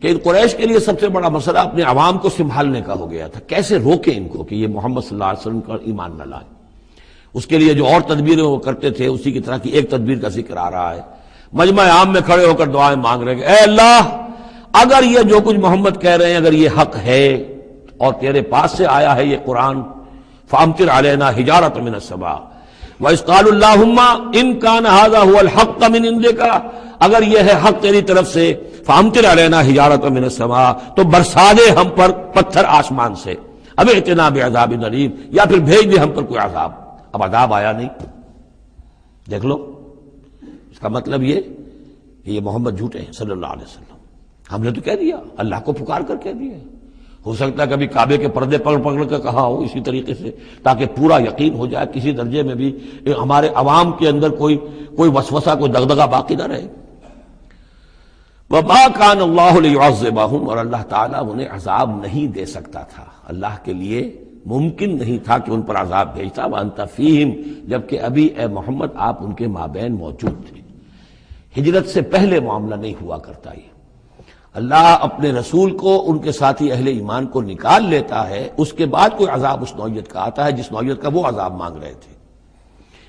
کہ قریش کے لیے سب سے بڑا مسئلہ اپنے عوام کو سنبھالنے کا ہو گیا تھا، کیسے روکیں ان کو کہ یہ محمد صلی اللہ علیہ وسلم کا ایمان نہ لائیں۔ اس کے لیے جو اور تدبیریں وہ کرتے تھے اسی کی طرح کی ایک تدبیر کا ذکر آ رہا ہے. مجمع عام میں کھڑے ہو کر دعائیں مانگ رہے ہیں کہ اے اللہ اگر یہ جو کچھ محمد کہہ رہے ہیں اگر یہ حق ہے اور تیرے پاس سے آیا ہے یہ قرآن، فامطر علینا حجارۃ من السماء وَإِذْ قَالُوا اللَّهُمَّ إِنْ كَانَ هَذَا هُوَ الْحَقَّ مِنْ عِنْدِكَ، اگر یہ ہے حق تیری طرف سے، فامطر علینا حجارۃ من السماء، تو برسا دے ہم پر پتھر آسمان سے، اب ائتنا بعذاب علیم، یا پھر بھیج دے ہم پر کوئی عذاب. اب عذاب آیا نہیں. دیکھ لو اس کا مطلب یہ کہ یہ محمد جھوٹے ہیں صلی اللہ علیہ وسلم. ہم نے تو کہہ دیا، اللہ کو پکار کر کہہ دیا. ہو سکتا ہے کبھی کعبے کے پردے پکڑ پکڑ کر کہا ہو اسی طریقے سے، تاکہ پورا یقین ہو جائے، کسی درجے میں بھی ہمارے عوام کے اندر کوئی وسوسہ، کوئی دغدغہ باقی نہ رہے. وَمَا كَانَ اللَّهُ لِيُعَذِّبَهُمْ، اور اللہ تعالیٰ انہیں عذاب نہیں دے سکتا تھا، اللہ کے لیے ممکن نہیں تھا کہ ان پر عذاب بھیجتا. وَأَنْتَ فِيهِمْ، جبکہ ابھی اے محمد آپ ان کے مابین موجود تھے. ہجرت سے پہلے معاملہ نہیں ہوا کرتا. یہ اللہ اپنے رسول کو ان کے ساتھی اہل ایمان کو نکال لیتا ہے، اس کے بعد کوئی عذاب اس نوعیت کا آتا ہے جس نوعیت کا وہ عذاب مانگ رہے تھے.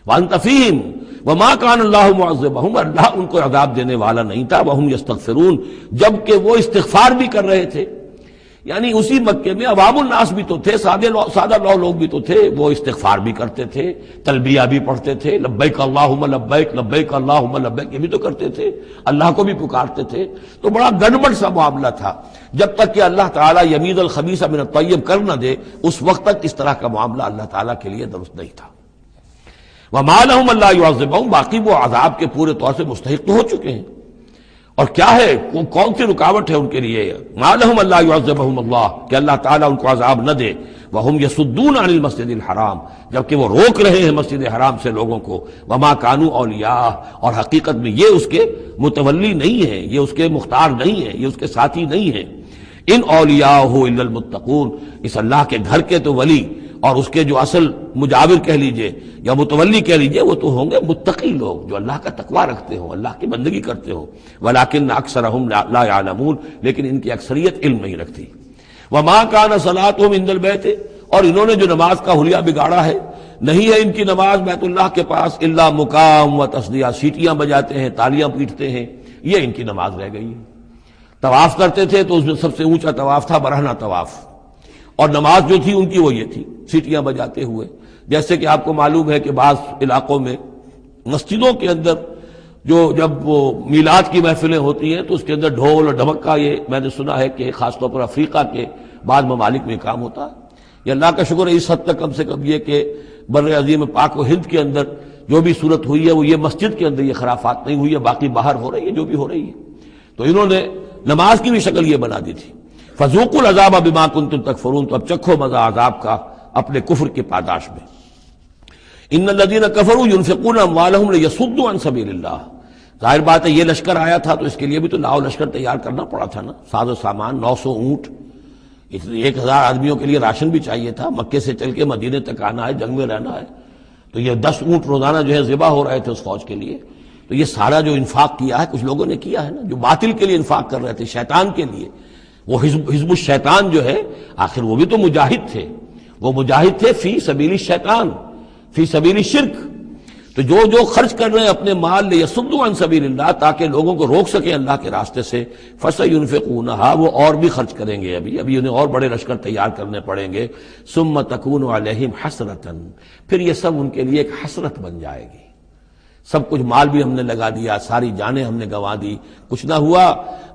وَأَنْتَ فِيهِمْ وَمَا كَانَ اللَّهُ مُعَذِّبَهُمْ، اللہ ان کو عذاب دینے والا نہیں تھا. وَهُمْ يَسْتَغْفِرُونَ، جبکہ وہ استغفار بھی کر رہے تھے. یعنی اسی مکے میں عوام الناس بھی تو تھے، سادہ لوگ بھی تو تھے، وہ استغفار بھی کرتے تھے، تلبیہ بھی پڑھتے تھے، لبیک اللہم لبیک لبیک اللہم لبیک، یہ بھی تو کرتے تھے، اللہ کو بھی پکارتے تھے. تو بڑا گڑبڑ سا معاملہ تھا. جب تک کہ اللہ تعالیٰ یمیز الخبیث من الطیب کر نہ دے اس وقت تک اس طرح کا معاملہ اللہ تعالیٰ کے لیے درست نہیں تھا. وَمَا لَهُمْ أَلَّا يُعَذِّبَهُمْ، باقی وہ عذاب کے پورے طور سے مستحق تو ہو چکے ہیں. اور کیا ہے، کون سی رکاوٹ ہے ان کے لیے؟ مَا لَهُمْ أَلَّا يُعَذِّبَهُمُ اللَّهُ، کہ اللہ تعالیٰ ان کو عذاب نہ دے. وَهُمْ يَصُدُّونَ عَنِ الْمَسْجِدِ الْحَرَامِ، جبکہ وہ روک رہے ہیں مسجد حرام سے لوگوں کو. وَمَا كَانُوا أَوْلِيَاءَهُ، اور حقیقت میں یہ اس کے متولی نہیں ہیں، یہ اس کے مختار نہیں ہیں، یہ اس کے ساتھی نہیں ہیں. ان اولیاءہ الا المتقون، اس اللہ کے گھر کے تو ولی اور اس کے جو اصل مجاور کہہ لیجئے یا متولی کہہ لیجئے وہ تو ہوں گے متقی لوگ جو اللہ کا تقوی رکھتے ہوں، اللہ کی بندگی کرتے ہوں. ولکن اکثرهم لا يعلمون، لیکن ان کی اکثریت علم نہیں رکھتی. وما كان صلاتهم عند البيت، اور انہوں نے جو نماز کا حلیہ بگاڑا ہے، نہیں ہے ان کی نماز بیت اللہ کے پاس الا مقام و تصدیہ، سیٹیاں بجاتے ہیں، تالیاں پیٹتے ہیں، یہ ان کی نماز رہ گئی ہے. طواف کرتے تھے تو اس میں سب سے اونچا طواف تھا برہنہ طواف، اور نماز جو تھی ان کی وہ یہ تھی، سیٹیاں بجاتے ہوئے. جیسے کہ آپ کو معلوم ہے کہ بعض علاقوں میں مسجدوں کے اندر جب وہ میلاد کی محفلیں ہوتی ہیں تو اس کے اندر ڈھول اور ڈھمکا، یہ میں نے سنا ہے کہ خاص طور پر افریقہ کے بعض ممالک میں کام ہوتا ہے. یہ اللہ کا شکر ہے اس حد تک کم سے کم یہ کہ بر عظیم پاک و ہند کے اندر جو بھی صورت ہوئی ہے وہ یہ مسجد کے اندر یہ خرافات نہیں ہوئی ہے، باقی باہر ہو رہی ہے جو بھی ہو رہی ہے. تو انہوں نے نماز کی بھی شکل یہ بنا دی تھی. فذوقوا العذاب بما کنتم تکفرون، تو اب چکھو مزہ عذاب کا اپنے کفر کے پاداش میں. ان الذین کفروا ينفقون اموالهم لیصدوا عن سبیل اللہ، ظاہر بات ہے یہ لشکر آیا تھا تو اس کے لیے بھی تو لاؤ لشکر تیار کرنا پڑا تھا نا، ساز و سامان، 900 اونٹ، 1000 آدمیوں کے لیے راشن بھی چاہیے تھا. مکے سے چل کے مدینے تک آنا ہے، جنگ میں رہنا ہے، تو یہ 10 اونٹ روزانہ جو ہے ذبح ہو رہے تھے اس فوج کے لیے. تو یہ سارا جو انفاق کیا ہے کچھ لوگوں نے کیا ہے نا، جو باطل کے لیے انفاق کر رہے تھے، شیطان کے لیے. وہ حزب الشیطان جو ہے آخر وہ بھی تو مجاہد تھے، وہ مجاہد تھے فی سبیل الشیطان، فی سبیل الشرک. تو جو خرچ کر رہے ہیں اپنے مال لیصدوا عن سبیل اللہ، تاکہ لوگوں کو روک سکیں اللہ کے راستے سے، فسینفقونھا، وہ اور بھی خرچ کریں گے، ابھی انہیں اور بڑے لشکر تیار کرنے پڑیں گے. ثم تکون علیہم حسرۃ، پھر یہ سب ان کے لیے ایک حسرت بن جائے گی. سب کچھ مال بھی ہم نے لگا دیا، ساری جانیں ہم نے گنوا دی، کچھ نہ ہوا،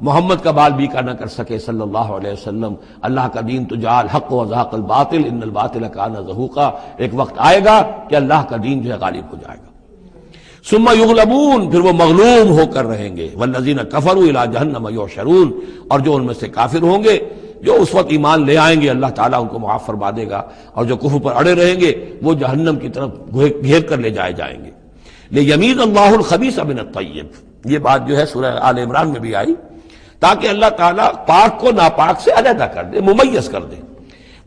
محمد کا بال بیکا نہ کر سکے صلی اللہ علیہ وسلم. اللہ کا دین تو جا الحق وزهق الباطل ان الباطل کان زہوقا، ایک وقت آئے گا کہ اللہ کا دین جو ہے غالب ہو جائے گا. ثم یغلبون، پھر وہ مغلوب ہو کر رہیں گے. والذین کفروا الی جہنم یحشرون، اور جو ان میں سے کافر ہوں گے، جو اس وقت ایمان لے آئیں گے اللہ تعالیٰ ان کو معاف فرما دے گا، اور جو کفر پر اڑے رہیں گے وہ جہنم کی طرف گھیر کر لے جائے جائیں گے. لیمیز اللہ الخبیث من الطیب، یہ بات جو ہے سورہ آل عمران میں بھی آئی، تاکہ اللہ تعالیٰ پاک کو ناپاک سے علیحدہ کر دے، ممیز کر دے.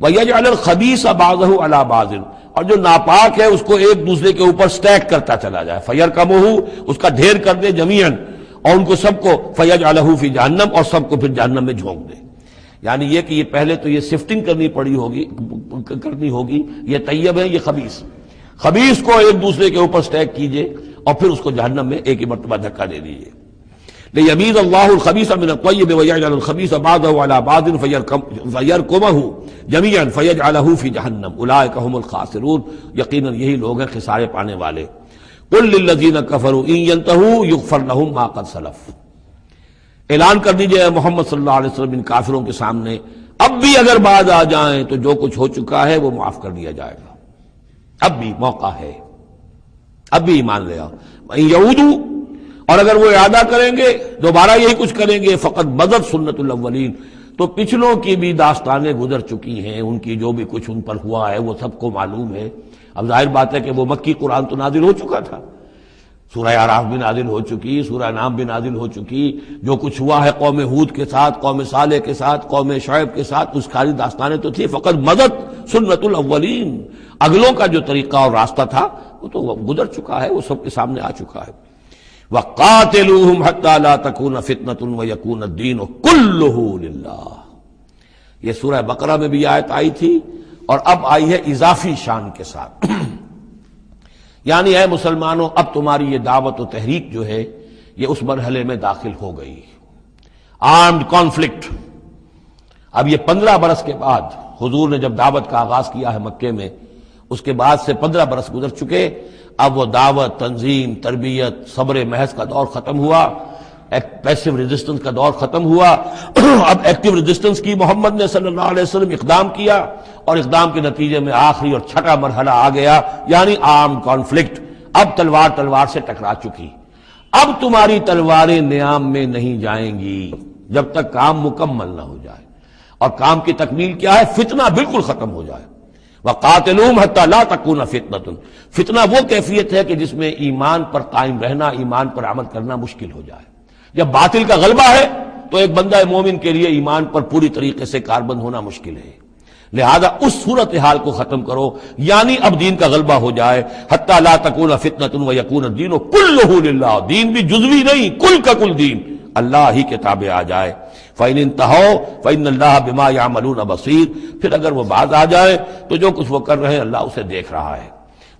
وَيَجْعَلَ الْخَبِيثَ بَعْضَهُ عَلَى بَعْضٍ، اور جو ناپاک ہے اس کو ایک دوسرے کے اوپر سٹیک کرتا چلا جائے. فَيَرْكَمُهُ، اس کا ڈھیر کر دے جميعاً، اور ان کو سب کو فَيَجْعَلَهُ فِي جَهَنَّمَ، اور سب کو پھر جہنم میں جھونک دے. یعنی یہ کہ یہ پہلے تو یہ سفٹنگ کرنی ہوگی، یہ طیب ہے یہ خبیث. خبیث کو ایک دوسرے کے اوپر سٹیک کیجئے اور پھر اس کو جہنم میں ایک ہی مرتبہ دھکا دے دیجئے. لیمیز اللہ الخبیث من الطیب ویجعل الخبیث بعضہ علی بعض فیرکمہ جمیعا فیجعلہ فی جہنم اولئک هم الخاسرون. یقیناً یہی لوگ ہیں خسارے پانے والے. قل للذین کفروا ان ینتہوا یغفر لهم ما قد سلف. اعلان کر دیجئے محمد صلی اللہ علیہ وسلم ان کافروں کے سامنے اب بھی اگر باز آ جائیں تو جو کچھ ہو چکا ہے وہ معاف کر دیا جائے گا. اب بھی موقع ہے, اب بھی ایمان لے آؤ. یعودو, اور اگر وہ اعادہ کریں گے دوبارہ یہی کچھ کریں گے, فقط بدت سنت الاولین, تو پچھلوں کی بھی داستانیں گزر چکی ہیں, ان کی جو بھی کچھ ان پر ہوا ہے وہ سب کو معلوم ہے. اب ظاہر بات ہے کہ وہ مکی قرآن تو نازل ہو چکا تھا, سورہ اعراف بھی نازل ہو چکی, سورہ نام بھی نازل ہو چکی. جو کچھ ہوا ہے قوم ہود کے ساتھ, قوم صالح کے ساتھ, قوم شعیب کے ساتھ, اس ساری داستانیں تو تھی. فقط مدد سنت الاولین, اگلوں کا جو طریقہ اور راستہ تھا وہ تو گزر چکا ہے, وہ سب کے سامنے آ چکا ہے. وَقَاتِلُوهُمْ حَتَّى لَا تَكُونَ فِتْنَةٌ وَيَكُونَ الدِّينُ كُلُّهُ لِلَّهِ. یہ سورہ بقرہ میں بھی آیت آئی تھی اور اب آئی ہے اضافی شان کے ساتھ. یعنی اے مسلمانوں, اب تمہاری یہ دعوت و تحریک جو ہے یہ اس مرحلے میں داخل ہو گئی, آرمڈ کانفلکٹ. اب یہ 15 برس کے بعد حضور نے جب دعوت کا آغاز کیا ہے مکے میں, اس کے بعد سے 15 برس گزر چکے. اب وہ دعوت, تنظیم, تربیت, صبر محض کا دور ختم ہوا, پیسو ریزسٹنس کا دور ختم ہوا. اب ایکٹیو ریزسٹنس کی محمد نے صلی اللہ علیہ وسلم اقدام کیا, اور اقدام کے نتیجے میں آخری اور چھٹا مرحلہ آ گیا, یعنی آرم کانفلکٹ. اب تلوار سے ٹکرا چکی. اب تمہاری تلواریں نیام میں نہیں جائیں گی جب تک کام مکمل نہ ہو جائے. اور کام کی تکمیل کیا ہے؟ فتنہ بالکل ختم ہو جائے. وَقَاتِلُوهُمْ حَتَّى لَا تَكُونَ فِتْنَةٌ. فتنہ وہ کیفیت ہے کہ جس میں ایمان پر قائم رہنا, ایمان پر عمل کرنا مشکل ہو جائے. جب باطل کا غلبہ ہے تو ایک بندہ مومن کے لیے ایمان پر پوری طریقے سے کاربند ہونا مشکل ہے. لہذا اس صورتحال کو ختم کرو, یعنی اب دین کا غلبہ ہو جائے. حَتَّى لَا تَكُونَ فِتْنَةٌ وَيَكُونَ الدِّينُ كُلُّهُ لِلَّهِ. دین بھی جزوی نہیں, کل کا کل دین اللہ ہی کے تابع آ جائے. فَإِنِ انْتَهَوْا فَإِنَّ اللَّهَ بِمَا يَعْمَلُونَ بَصِيرٌ. پھر اگر وہ باز آ جائے تو جو کچھ وہ کر رہے ہیں اللہ اسے دیکھ رہا ہے.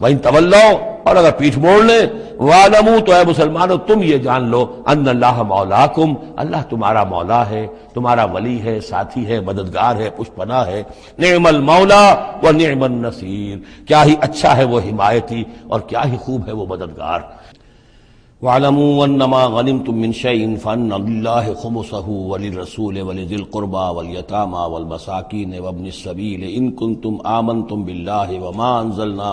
وَإِن تَوَلَّوْا, اور اگر پیٹھ موڑ لیں, وَاعْلَمُوا, تو اے مسلمانوں تم یہ جان لو, أَنَّ اللَّهَ مَوْلَاكُمْ, اللہ تمہارا مولا ہے, تمہارا ولی ہے, ساتھی ہے, مددگار ہے, پشت پناہ ہے. نعم المولا ونعم النصیر. کیا ہی اچھا ہے وہ حمایتی اور کیا ہی خوب ہے وہ مددگار. وَاعْلَمُوا أَنَّمَا غَنِمْتُم مِّن شَيْءٍ فَأَنَّ لِلَّهِ خُمُسَهُ وَلِلرَّسُولِ وَلِذِي الْقُرْبَى وَالْيَتَامَى وَالْمَسَاكِينِ وَابْنِ السَّبِيلِ إِن كُنتُمْ آمَنتُم بِاللَّهِ وَمَا أَنزَلْنَا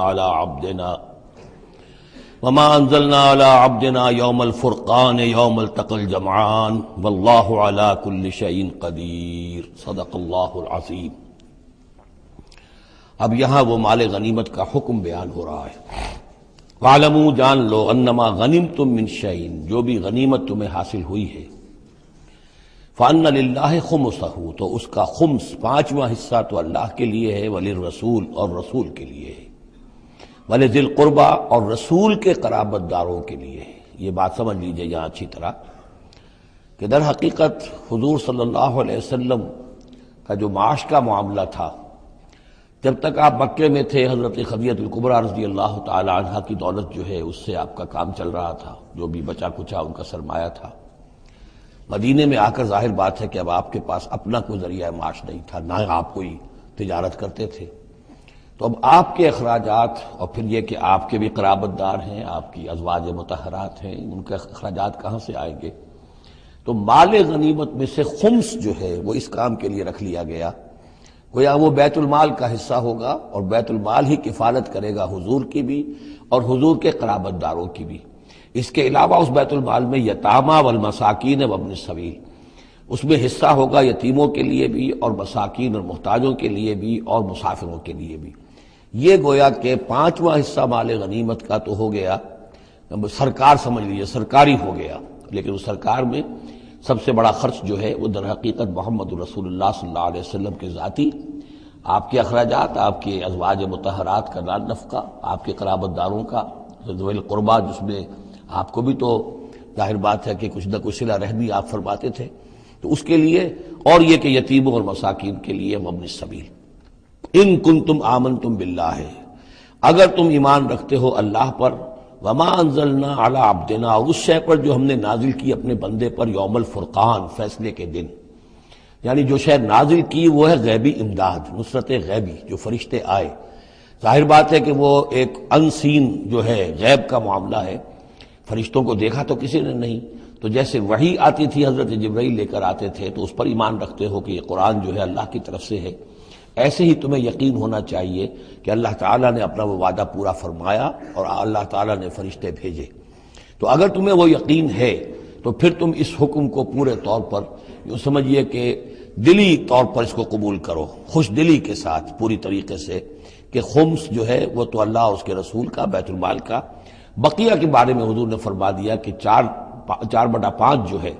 عَلَىٰ عَبْدِنَا يَوْمَ الْفُرْقَانِ يَوْمَ الْتَقَى الْجَمْعَانِ وَاللَّهُ عَلَىٰ كُلِّ شَيْءٍ قَدِيرٌ. صدق اللہ العظیم. اب یہاں وہ مال غنیمت کا حکم بیان ہو رہا ہے. وَاعْلَمُوا, جان لو, انما غنمتم من شیء, جو بھی غنیمت تمہیں حاصل ہوئی ہے, فَأَنَّ لِلَّهِ خُمُسَهُ, تو اس کا خمس, 5واں حصہ تو اللہ کے لیے ہے, وَلِلرَّسُولِ, اور رسول کے لیے ہے, وَلِذِي الْقُرْبَى, اور رسول کے قرابت داروں کے لیے ہے. یہ بات سمجھ لیجئے یہاں اچھی طرح کہ در حقیقت حضور صلی اللہ علیہ وسلم کا جو معاش کا معاملہ تھا, جب تک آپ مکے میں تھے حضرت خدیجہ الکبریٰ رضی اللہ تعالی عنہا کی دولت جو ہے اس سے آپ کا کام چل رہا تھا, جو بھی بچا کچا ان کا سرمایہ تھا. مدینے میں آ کر ظاہر بات ہے کہ اب آپ کے پاس اپنا کوئی ذریعہ معاش نہیں تھا, نہ آپ کوئی تجارت کرتے تھے. تو اب آپ کے اخراجات, اور پھر یہ کہ آپ کے بھی قرابت دار ہیں, آپ کی ازواج مطہرات ہیں, ان کے اخراجات کہاں سے آئیں گے؟ تو مال غنیمت میں سے خمس جو ہے وہ اس کام کے لیے رکھ لیا گیا. گویا وہ بیت المال کا حصہ ہوگا, اور بیت المال ہی کفالت کرے گا حضور کی بھی اور حضور کے قرابت داروں کی بھی. اس کے علاوہ اس بیت المال میں یتامى والمساکین وابن السبیل, اس میں حصہ ہوگا یتیموں کے لیے بھی اور مساکین اور محتاجوں کے لیے بھی اور مسافروں کے لیے بھی. یہ گویا کہ 5واں حصہ مال غنیمت کا تو ہو گیا, سرکار سمجھ لیجیے, سرکاری ہو گیا. لیکن اس سرکار میں سب سے بڑا خرچ جو ہے وہ در حقیقت محمد رسول اللہ صلی اللہ علیہ وسلم کے ذاتی, آپ کے اخراجات, آپ کے ازواج مطہرات کا نفقہ, آپ کے قرابت داروں کا, ذوی القربیٰ جس میں آپ کو بھی تو ظاہر بات ہے کہ کچھ نہ کچھ صلہ رحمی آپ فرماتے تھے, تو اس کے لیے, اور یہ کہ یتیموں اور مساکین کے لیے وابن السبیل. ان کنتم آمنتم باللہ, اگر تم ایمان رکھتے ہو اللہ پر، وما انزلنا علی عبدنا، اور اس شے پر جو ہم نے نازل کی اپنے بندے پر، یوم الفرقان، فیصلے کے دن، یعنی جو شے نازل کی وہ ہے غیبی امداد، نصرت غیبی، جو فرشتے آئے۔ ظاہر بات ہے کہ وہ ایک انسین جو ہے غیب کا معاملہ ہے، فرشتوں کو دیکھا تو کسی نے نہیں، تو جیسے وحی آتی تھی حضرت جبرائیل لے کر آتے تھے تو اس پر ایمان رکھتے ہو کہ یہ قرآن جو ہے اللہ کی طرف سے ہے، ایسے ہی تمہیں یقین ہونا چاہیے کہ اللہ تعالیٰ نے اپنا وہ وعدہ پورا فرمایا اور اللہ تعالیٰ نے فرشتے بھیجے۔ تو اگر تمہیں وہ یقین ہے تو پھر تم اس حکم کو پورے طور پر یوں سمجھیے کہ دلی طور پر اس کو قبول کرو، خوش دلی کے ساتھ پوری طریقے سے، کہ خمس جو ہے وہ تو اللہ اور اس کے رسول کا، بیت المال کا۔ بقیہ کے بارے میں حضور نے فرما دیا کہ 4/5 جو ہے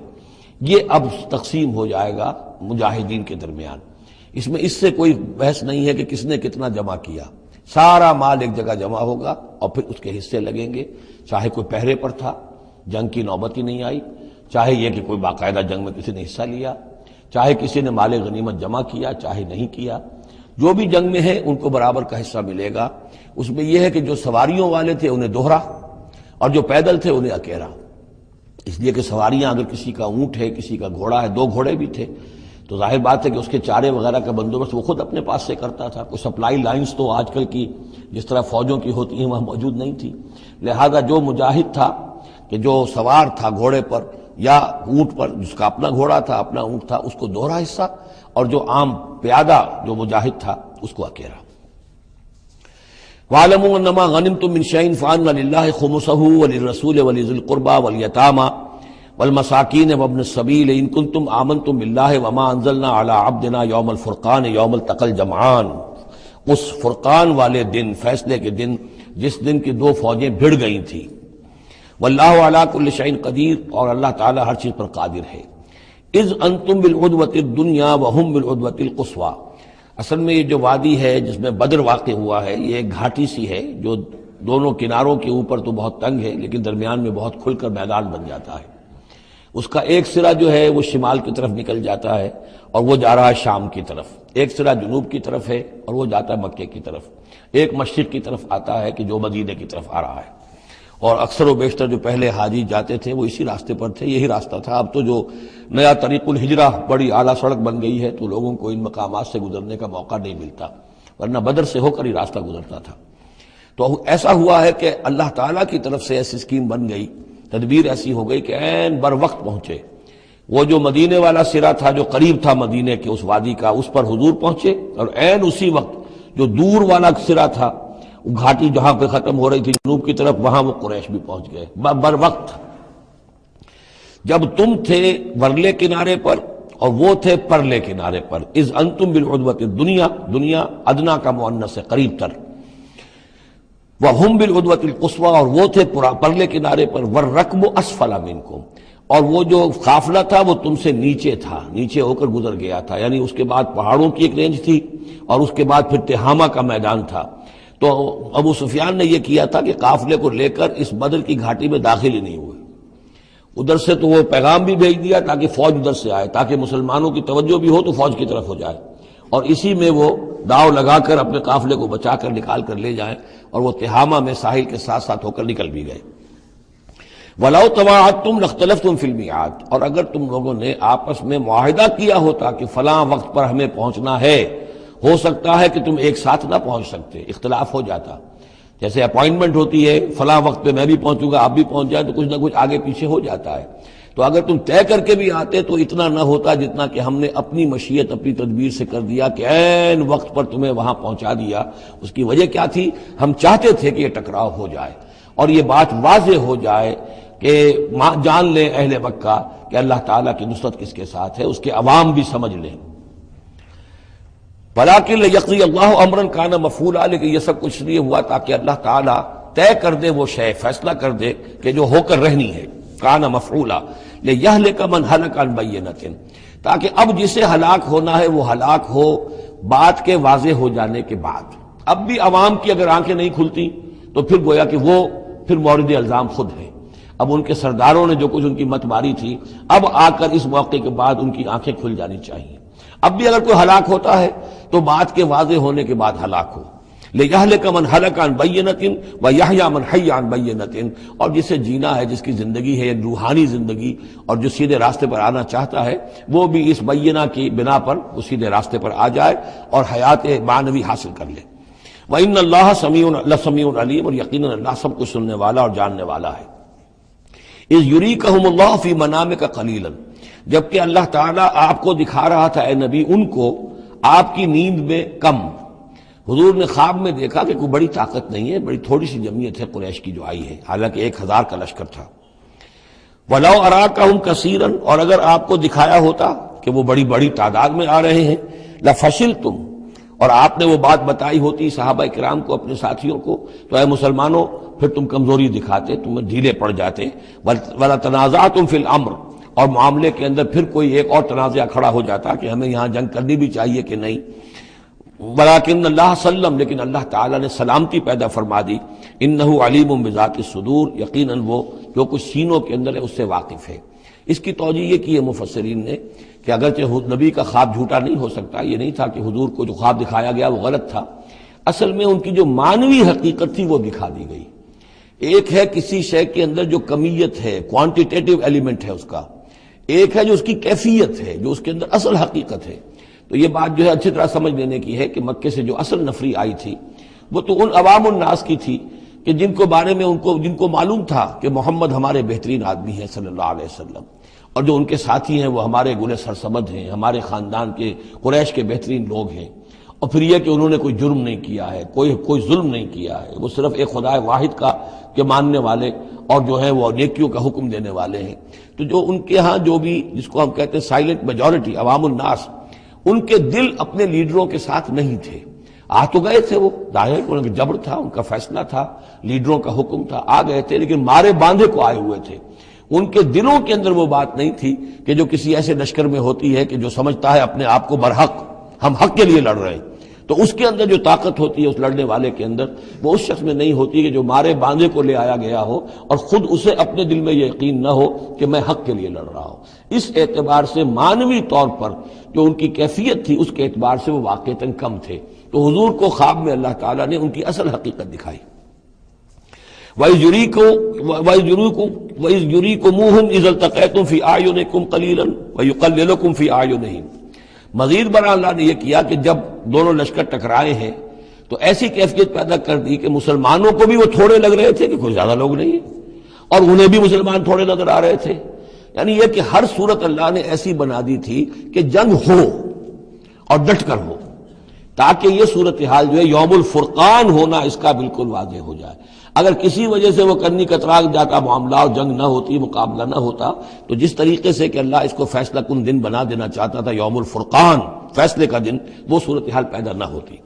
یہ اب تقسیم ہو جائے گا مجاہدین کے درمیان۔ اس میں اس سے کوئی بحث نہیں ہے کہ کس نے کتنا جمع کیا، سارا مال ایک جگہ جمع ہوگا اور پھر اس کے حصے لگیں گے، چاہے کوئی پہرے پر تھا، جنگ کی نوبت ہی نہیں آئی، چاہے یہ کہ کوئی باقاعدہ جنگ میں کسی نے حصہ لیا، چاہے کسی نے مال غنیمت جمع کیا، چاہے نہیں کیا، جو بھی جنگ میں ہے ان کو برابر کا حصہ ملے گا۔ اس میں یہ ہے کہ جو سواریوں والے تھے انہیں دوہرا اور جو پیدل تھے انہیں اکیلا، اس لیے کہ سواریاں اگر کسی کا اونٹ ہے، کسی کا گھوڑا ہے، 2 گھوڑے بھی تھے تو ظاہر بات ہے کہ اس کے چارے وغیرہ کا بندوبست وہ خود اپنے پاس سے کرتا تھا، کوئی سپلائی لائنز تو آج کل کی جس طرح فوجوں کی ہوتی ہیں وہاں موجود نہیں تھی، لہذا جو مجاہد تھا کہ جو سوار تھا گھوڑے پر یا اونٹ پر، جس کا اپنا گھوڑا تھا، اپنا اونٹ تھا، اس کو دوہرا حصہ، اور جو عام پیادہ جو مجاہد تھا اس کو اکیلا۔ وَاعْلَمُوا أَنَّمَا غَنِمْتُم مِّن شَيْءٍ فَأَنَّ لِلَّهِ خُمُسَهُ وَلِلرَّسُولِ وَلِذِي الْقُرْبَى وَالْيَتَامَى وَالْمَسَاكِينِ وَابْنِ السَّبِيلِ إِن كُنتُمْ آمَنتُم بِاللَّهِ وَمَا أَنزَلْنَا عَلَىٰ عَبْدِنَا يَوْمَ الْفُرْقَانِ يَوْمَ الْتَقَى الْجَمْعَانِ، اس فرقان والے دن، فیصلے کے دن، جس دن کی 2 فوجیں بھڑ گئی تھیں۔ واللہ علی کل شیء قدیر، اور اللہ تعالیٰ ہر چیز پر قادر ہے۔ اذ انتم بالعدوۃ الدنیا وہم بالعدوۃ القصویٰ، اصل میں یہ جو وادی ہے جس میں بدر واقع ہوا ہے یہ ایک گھاٹی سی ہے جو دونوں کناروں کے اوپر تو بہت تنگ ہے لیکن درمیان میں بہت کھل کر میدان بن جاتا ہے۔ اس کا ایک سرا جو ہے وہ شمال کی طرف نکل جاتا ہے اور وہ جا رہا ہے شام کی طرف، ایک سرا جنوب کی طرف ہے اور وہ جاتا ہے مکے کی طرف، ایک مشرق کی طرف آتا ہے کہ جو مدینے کی طرف آ رہا ہے، اور اکثر و بیشتر جو پہلے حاجی جاتے تھے وہ اسی راستے پر تھے، یہی راستہ تھا۔ اب تو جو نیا طریق الہجرہ بڑی اعلیٰ سڑک بن گئی ہے تو لوگوں کو ان مقامات سے گزرنے کا موقع نہیں ملتا، ورنہ بدر سے ہو کر ہی راستہ گزرتا تھا۔ تو ایسا ہوا ہے کہ اللہ تعالیٰ کی طرف سے ایسی اسکیم بن گئی، تدبیر ایسی ہو گئی کہ عین بر وقت پہنچے، وہ جو مدینے والا سرا تھا جو قریب تھا مدینے کے اس وادی کا، اس پر حضور پہنچے، اور عین اسی وقت جو دور والا سرا تھا، گھاٹی جہاں پہ ختم ہو رہی تھی جنوب کی طرف، وہاں وہ قریش بھی پہنچ گئے بر وقت۔ جب تم تھے ورلے کنارے پر اور وہ تھے پرلے کنارے پر، اذ انتم بالعدوۃ الدنیا، دنیا ادنا کا مؤنث ہے قریب تر، وہم بالعدوۃ القصویٰ، اور وہ تھے پرلے کنارے پر، والرکب اسفل منکم، اور وہ جو قافلہ تھا وہ تم سے نیچے تھا، نیچے ہو کر گزر گیا تھا، یعنی اس کے بعد پہاڑوں کی ایک رینج تھی اور اس کے بعد پھر تہامہ کا میدان تھا۔ تو ابو سفیان نے یہ کیا تھا کہ قافلے کو لے کر اس بدر کی گھاٹی میں داخل ہی نہیں ہوئے، ادھر سے تو وہ پیغام بھی بھیج دیا تاکہ فوج ادھر سے آئے، تاکہ مسلمانوں کی توجہ بھی ہو تو فوج کی طرف ہو جائے، اور اسی میں وہ داؤ لگا کر اپنے قافلے کو بچا کر نکال کر لے جائیں، اور وہ تہامہ میں ساحل کے ساتھ ساتھ ہو کر نکل بھی گئے۔ وَلَوْ تَوَاعَدتُّمْ لَاخْتَلَفْتُمْ فِي الْمِيعَادِ، اور اگر تم لوگوں نے آپس میں معاہدہ کیا ہوتا کہ فلاں وقت پر ہمیں پہنچنا ہے، ہو سکتا ہے کہ تم ایک ساتھ نہ پہنچ سکتے، اختلاف ہو جاتا، جیسے اپوائنٹمنٹ ہوتی ہے فلاں وقت پہ میں بھی پہنچوں گا آپ بھی پہنچ جائیں تو کچھ نہ کچھ آگے پیچھے ہو جاتا ہے، تو اگر تم طے کر کے بھی آتے تو اتنا نہ ہوتا جتنا کہ ہم نے اپنی مشیت اپنی تدبیر سے کر دیا کہ عین وقت پر تمہیں وہاں پہنچا دیا۔ اس کی وجہ کیا تھی؟ ہم چاہتے تھے کہ یہ ٹکراؤ ہو جائے اور یہ بات واضح ہو جائے کہ جان لیں اہل مکہ کہ اللہ تعالیٰ کی نصرت کس کے ساتھ ہے، اس کے عوام بھی سمجھ لیں۔ وَلَٰكِن لِيَقْضِيَ اللَّهُ أَمْرًا كَانَ مَفْعُولًا، لیکن یہ سب کچھ لیے ہوا تاکہ اللہ تعالیٰ طے کر دے وہ شے، فیصلہ کر دے کہ جو ہو کر رہنی ہے، كَانَ مَفْعُولًا لِيَهْلِكَ مَنْ هَلَكَ عَنْ بَيِّنَةٍ، تاکہ اب جسے ہلاک ہونا ہے وہ ہلاک ہو بات کے واضح ہو جانے کے بعد۔ اب بھی عوام کی اگر آنکھیں نہیں کھلتی تو پھر گویا کہ وہ پھر مورد الزام خود ہے، اب ان کے سرداروں نے جو کچھ ان کی مت ماری تھی، اب آ کر اس موقع کے بعد ان کی آنکھیں کھل جانی چاہیے۔ اب بھی اگر کوئی ہلاک ہوتا ہے تو بات کے واضح ہونے کے بعد ہلاک ہو، لِيَهْلِكَ مَنْ هَلَكَ عَنْ بَيِّنَةٍ وَيَحْيَىٰ مَنْ حَيَّ عَنْ بَيِّنَةٍ، اور جسے جینا ہے، جس کی زندگی ہے روحانی زندگی، اور جو سیدھے راستے پر آنا چاہتا ہے وہ بھی اس بینہ کی بنا پر وہ سیدھے راستے پر آ جائے اور حیات معنوی حاصل کر لے۔ وَإِنَّ اللَّهَ لَسَمِيعٌ عَلِيمٌ، اور یقیناً اللہ سب کچھ سننے والا اور جاننے والا ہے۔ اِذْ يُرِيكَهُمُ اللَّهُ فِي مَنَامِكَ قَلِيلًا، جبکہ اللہ تعالیٰ آپ کو دکھا رہا تھا اے نبی ان کو آپ کی نیند میں کم۔ حضور نے خواب میں دیکھا کہ کوئی بڑی طاقت نہیں ہے، بڑی تھوڑی سی جمعیت ہے قریش کی جو آئی ہے، حالانکہ 1000 کا لشکر تھا۔ وَلَوْ أَرَاكَهُمْ كَثِيرًا، اور اگر آپ کو دکھایا ہوتا کہ وہ بڑی بڑی تعداد میں آ رہے ہیں، لَفَشِلْتُمْ، اور آپ نے وہ بات بتائی ہوتی صحابہ کرام کو، اپنے ساتھیوں کو، تو اے مسلمانوں پھر تم کمزوری دکھاتے، تم ڈھیلے پڑ جاتے۔ وَلَا تَنَازَعْتُمْ فِي الْأَمْرِ، اور معاملے کے اندر پھر کوئی ایک اور تنازع کھڑا ہو جاتا کہ ہمیں یہاں جنگ کرنی بھی چاہیے کہ نہیں۔ ولیکن اللہ سلم، لیکن اللہ تعالیٰ نے سلامتی پیدا فرما دی۔ انہ علیم بذات الصدور، یقیناً وہ جو کچھ سینوں کے اندر ہے اس سے واقف ہے۔ اس کی توجہ یہ کی ہے مفسرین نے کہ اگرچہ نبی کا خواب جھوٹا نہیں ہو سکتا، یہ نہیں تھا کہ حضور کو جو خواب دکھایا گیا وہ غلط تھا، اصل میں ان کی جو معنوی حقیقت تھی وہ دکھا دی گئی۔ ایک ہے کسی شے کے اندر جو کمیت ہے، کوانٹیٹیو ایلیمنٹ ہے اس کا، ایک ہے جو اس کی کیفیت ہے، جو اس کے اندر اصل حقیقت ہے۔ تو یہ بات جو ہے اچھی طرح سمجھ لینے کی ہے کہ مکے سے جو اصل نفری آئی تھی وہ تو ان عوام الناس کی تھی کہ جن کو بارے میں جن کو معلوم تھا کہ محمد ہمارے بہترین آدمی ہیں صلی اللہ علیہ وسلم، اور جو ان کے ساتھی ہیں وہ ہمارے گلے سرسبد ہیں، ہمارے خاندان کے قریش کے بہترین لوگ ہیں، اور پھر یہ کہ انہوں نے کوئی جرم نہیں کیا ہے، کوئی ظلم نہیں کیا ہے، وہ صرف ایک خدا واحد کا کے ماننے والے اور جو ہے وہ نیکیوں کا حکم دینے والے ہیں۔ تو جو ان کے ہاں جو بھی جس کو ہم کہتے ہیں سائلنٹ میجورٹی، عوام الناس، ان کے دل اپنے لیڈروں کے ساتھ نہیں تھے۔ آ تو گئے تھے، وہ ظاہر ان کا جبر تھا، ان کا فیصلہ تھا، لیڈروں کا حکم تھا، آ گئے تھے، لیکن مارے باندھے کو آئے ہوئے تھے۔ ان کے دلوں کے اندر وہ بات نہیں تھی کہ جو کسی ایسے لشکر میں ہوتی ہے کہ جو سمجھتا ہے اپنے آپ کو برحق، ہم حق کے لیے لڑ رہے ہیں، تو اس کے اندر جو طاقت ہوتی ہے اس لڑنے والے کے اندر، وہ اس شخص میں نہیں ہوتی کہ جو مارے باندھے کو لے آیا گیا ہو اور خود اسے اپنے دل میں یہ یقین نہ ہو کہ میں حق کے لیے لڑ رہا ہوں۔ اس اعتبار سے معنوی طور پر جو ان کی کیفیت تھی اس کے اعتبار سے وہ واقعتاً کم تھے۔ تو حضور کو خواب میں اللہ تعالیٰ نے ان کی اصل حقیقت دکھائی۔ وَإِذْ يُرِيكُمُوهُمْ إِذْ الْتَقَيْتُمْ فِي أَعْيُنِكُمْ قَلِيلًا وَيُقَلِّلُكُمْ فِي أَعْيُنِهِمْ، مزید برآں اللہ نے یہ کیا کہ جب دونوں لشکر ٹکرائے ہیں تو ایسی کیفیت پیدا کر دی کہ مسلمانوں کو بھی وہ تھوڑے لگ رہے تھے کہ کوئی زیادہ لوگ نہیں ہیں، اور انہیں بھی مسلمان تھوڑے نظر آ رہے تھے۔ یعنی یہ کہ ہر صورت اللہ نے ایسی بنا دی تھی کہ جنگ ہو اور ڈٹ کر ہو، تاکہ یہ صورتحال جو ہے یوم الفرقان ہونا اس کا بالکل واضح ہو جائے۔ اگر کسی وجہ سے وہ کرنی کترا جاتا معاملہ اور جنگ نہ ہوتی، مقابلہ نہ ہوتا، تو جس طریقے سے کہ اللہ اس کو فیصلہ کن دن بنا دینا چاہتا تھا، یوم الفرقان، فیصلے کا دن، وہ صورتحال پیدا نہ ہوتی۔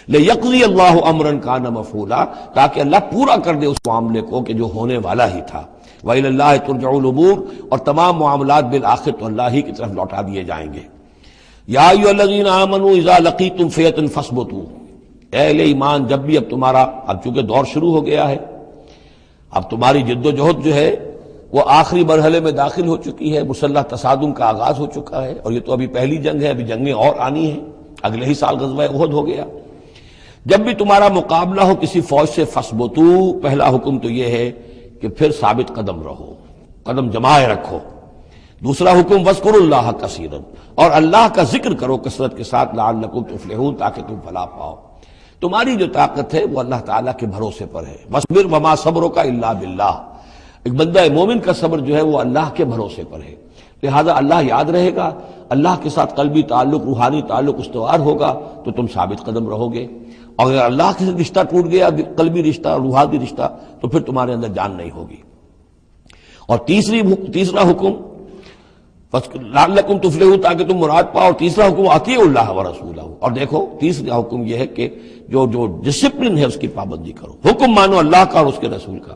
لِيَقْضِيَ اللَّهُ أَمْرًا كَانَ مَفْعُولًا، تاکہ اللہ پورا کر دے اس معاملے کو کہ جو ہونے والا ہی تھا۔ وَإِلَى اللَّهِ تُرْجَعُ الْأُمُورُ، اور تمام معاملات بالآخر تو اللہ ہی کی طرف لوٹا دیے جائیں گے۔ یا ایھا الذین آمنوا اذا لقیتم فئۃ فاثبتوا، اے اہل ایمان جب بھی اب تمہارا، اب چونکہ دور شروع ہو گیا ہے، اب تمہاری جد و جہد جو ہے وہ آخری مرحلے میں داخل ہو چکی ہے، مسلح تصادم کا آغاز ہو چکا ہے، اور یہ تو ابھی پہلی جنگ ہے، ابھی جنگیں اور آنی ہیں، اگلے ہی سال غزوہ احد ہو گیا۔ جب بھی تمہارا مقابلہ ہو کسی فوج سے فاثبتوا، پہلا حکم تو یہ ہے کہ پھر ثابت قدم رہو، قدم جمائے رکھو۔ دوسرا حکم وَاذْكُرُوا اللَّهَ كَثِيرًا، اور اللہ کا ذکر کرو کثرت کے ساتھ، لعلکم تفلحون، تاکہ تم فلاح پاؤ۔ تمہاری جو طاقت ہے وہ اللہ تعالیٰ کے بھروسے پر ہے۔ وَاصْبِرْ وَمَا صَبْرُكَ إِلَّا بِاللَّهِ، ایک بندہ مومن کا صبر جو ہے وہ اللہ کے بھروسے پر ہے، لہذا اللہ یاد رہے گا، اللہ کے ساتھ قلبی تعلق، روحانی تعلق استوار ہوگا تو تم ثابت قدم رہو گے، اور اگر اللہ کے ساتھ رشتہ ٹوٹ گیا، قلبی رشتہ، روحانی رشتہ، تو پھر تمہارے اندر جان نہیں ہوگی۔ اور تیسرا حکم لعلکم تفلحون، تاکہ تم مراد پاؤ، اور تیسرا حکم اطیعوا اللہ ورسولہ، اور دیکھو تیسرا حکم یہ ہے کہ جو ڈسپلن ہے اس کی پابندی کرو، حکم مانو اللہ کا اور اس کے رسول کا۔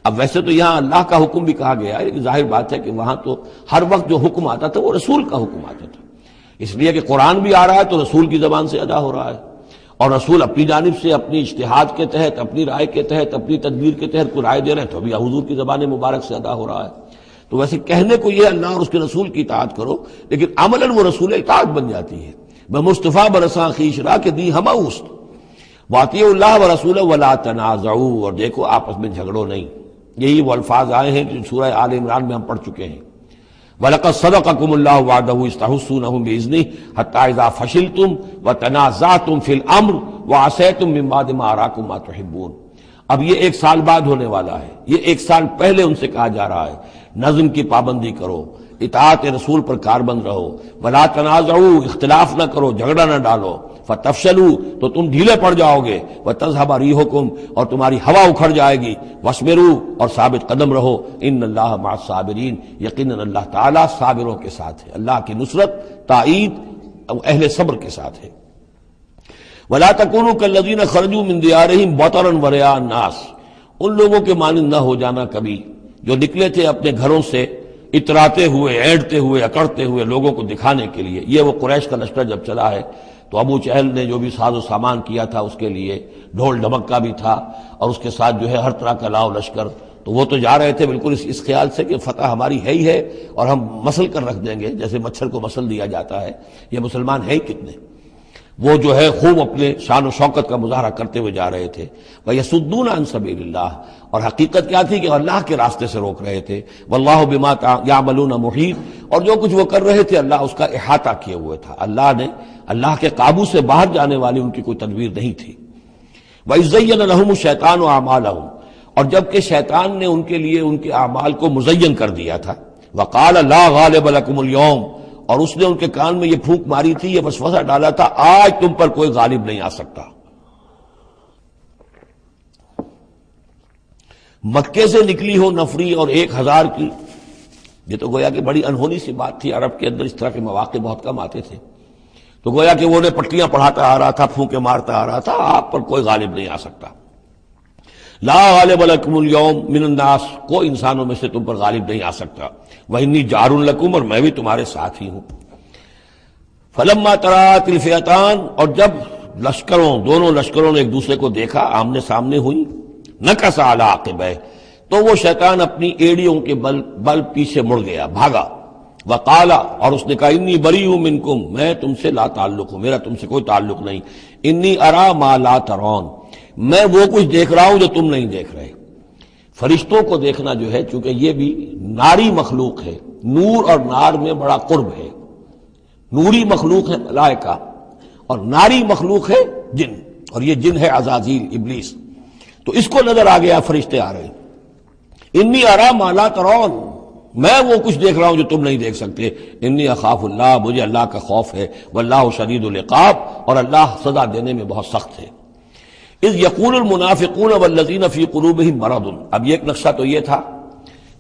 اب ویسے تو یہاں اللہ کا حکم بھی کہا گیا ہے، لیکن ظاہر بات ہے کہ وہاں تو ہر وقت جو حکم آتا تھا وہ رسول کا حکم آتا تھا، اس لیے کہ قرآن بھی آ رہا ہے تو رسول کی زبان سے ادا ہو رہا ہے، اور رسول اپنی جانب سے اپنی اجتہاد کے تحت، اپنی رائے کے تحت، اپنی تدبیر کے تحت کوئی رائے دے رہے ہیں تو بھی حضور کی زبان مبارک سے ادا ہو رہا ہے۔ تو ویسے کہنے کو یہ اللہ اور اس کے رسول کی اطاعت کرو، لیکن عملاً وہ رسول اطاعت بن جاتی ہے۔ بمصطفیٰ برساں خویش را کہ دی ہمہ اوست، واطیعوا اللہ ورسولہ ولا تنازعوا، اور دیکھو آپس میں جھگڑو نہیں. یہی وہ الفاظ آئے ہیں جو سورہ آل عمران میں ہم پڑھ چکے ہیں. وَلَقَدْ صَدَقَكُمُ اللَّهُ وَعْدَهُ إِذْ تَحُسُّونَهُمْ بِإِذْنِهِ حَتَّى إِذَا فَشِلْتُمْ وَتَنَازَعْتُمْ فِي الْأَمْرِ وَعَصَيْتُمْ مِن بَعْدِ مَا أَرَاكُمْ مَا تُحِبُّونَ. اب یہ 1 سال بعد ہونے والا ہے. یہ 1 سال پہلے ان سے کہا جا رہا ہے نظم کی پابندی کرو، اطاعت رسول پر کاربند رہو، ولا تنازعوا، اختلاف نہ کرو، جھگڑا نہ ڈالو، فتفشلوا، تو تم ڈھیلے پڑ جاؤ گے، وتذهب ريحكم، اور تمہاری ہوا اکھڑ جائے گی، واصبروا، اور ثابت قدم رہو، ان اللہ مع الصابرین، یقیناً اللہ تعالیٰ صابروں کے ساتھ ہے. اللہ کی نصرت، تائید اہل صبر کے ساتھ ہے. ولا تکونوا كالذین خرجوا من دیارہم بطرا ورئاء الناس، ان لوگوں کے مانند نہ ہو جانا کبھی جو نکلے تھے اپنے گھروں سے اتراتے ہوئے، اینٹتے ہوئے، اکڑتے ہوئے لوگوں کو دکھانے کے لیے. یہ وہ قریش کا لشکر جب چلا ہے تو ابو جہل نے جو بھی ساز و سامان کیا تھا اس کے لیے ڈھول ڈھمکا بھی تھا، اور اس کے ساتھ جو ہے ہر طرح کا لاؤ لشکر. تو وہ تو جا رہے تھے بالکل اس خیال سے کہ فتح ہماری ہے ہی ہے اور ہم مسل کر رکھ دیں گے، جیسے مچھر کو مسل دیا جاتا ہے. یہ مسلمان ہیں کتنے، وہ جو ہے خوب اپنے شان و شوکت کا مظاہرہ کرتے ہوئے جا رہے تھے. وَيَصُدُّونَ عَن سَبِيلِ اللَّهِ، اور حقیقت کیا تھی کہ اللہ کے راستے سے روک رہے تھے. وَاللَّهُ بِمَا يَعْمَلُونَ مُحِيطٌ، اور جو کچھ وہ کر رہے تھے اللہ اس کا احاطہ کیے ہوئے تھا. اللہ کے قابو سے باہر جانے والی ان کی کوئی تدبیر نہیں تھی. وَإِذْ زَيَّنَ لَهُمُ الشَّيْطَانُ أَعْمَالَهُمْ، اور جبکہ شیطان نے ان کے لیے ان کے اعمال کو مزین کر دیا تھا. وَقَالَ لَا غَالِبَ لَكُمُ الْيَوْمَ، اور اس نے ان کے کان میں یہ پھونک ماری تھی، یہ وسوسہ ڈالا تھا، آج تم پر کوئی غالب نہیں آ سکتا. مکے سے نکلی ہو نفری اور 1000 کی، یہ تو گویا کہ بڑی انہونی سی بات تھی. عرب کے اندر اس طرح کے مواقع بہت کم آتے تھے. تو گویا کہ وہ انہیں پٹیاں پڑھاتا آ رہا تھا، پھونکے مارتا آ رہا تھا، آپ پر کوئی غالب نہیں آ سکتا. لا غالب لکم اليوم من الناس، کوئی انسانوں میں سے تم پر غالب نہیں آ سکتا. وانی جار لکم، اور میں بھی تمہارے ساتھ ہی ہوں. فلما تراءت الفئتان، اور جب دونوں لشکروں نے ایک دوسرے کو دیکھا، آمنے سامنے ہوئی، نکص علی عقبیہ، تو وہ شیطان اپنی ایڑیوں کے بل پیچھے مڑ گیا، بھاگا. وقال، اور اس نے کہا انی بریء منکم، میں تم سے لا تعلق ہوں، میرا تم سے کوئی تعلق نہیں. انی ارا ما لا ترون، میں وہ کچھ دیکھ رہا ہوں جو تم نہیں دیکھ رہے. فرشتوں کو دیکھنا جو ہے، چونکہ یہ بھی ناری مخلوق ہے، نور اور نار میں بڑا قرب ہے. نوری مخلوق ہے ملائکہ، اور ناری مخلوق ہے جن، اور یہ جن ہے عزازیل، ابلیس. تو اس کو نظر آ گیا فرشتے آ رہے. انی ارا ما لا ترون، میں وہ کچھ دیکھ رہا ہوں جو تم نہیں دیکھ سکتے. انی اخاف اللہ، مجھے اللہ کا خوف ہے. واللہ شدید العقاب، اور اللہ سزا دینے میں بہت سخت ہے. اذ یقول المنافقون والذین فی قلوبہم مرض، اب یہ ایک نقشہ تو یہ تھا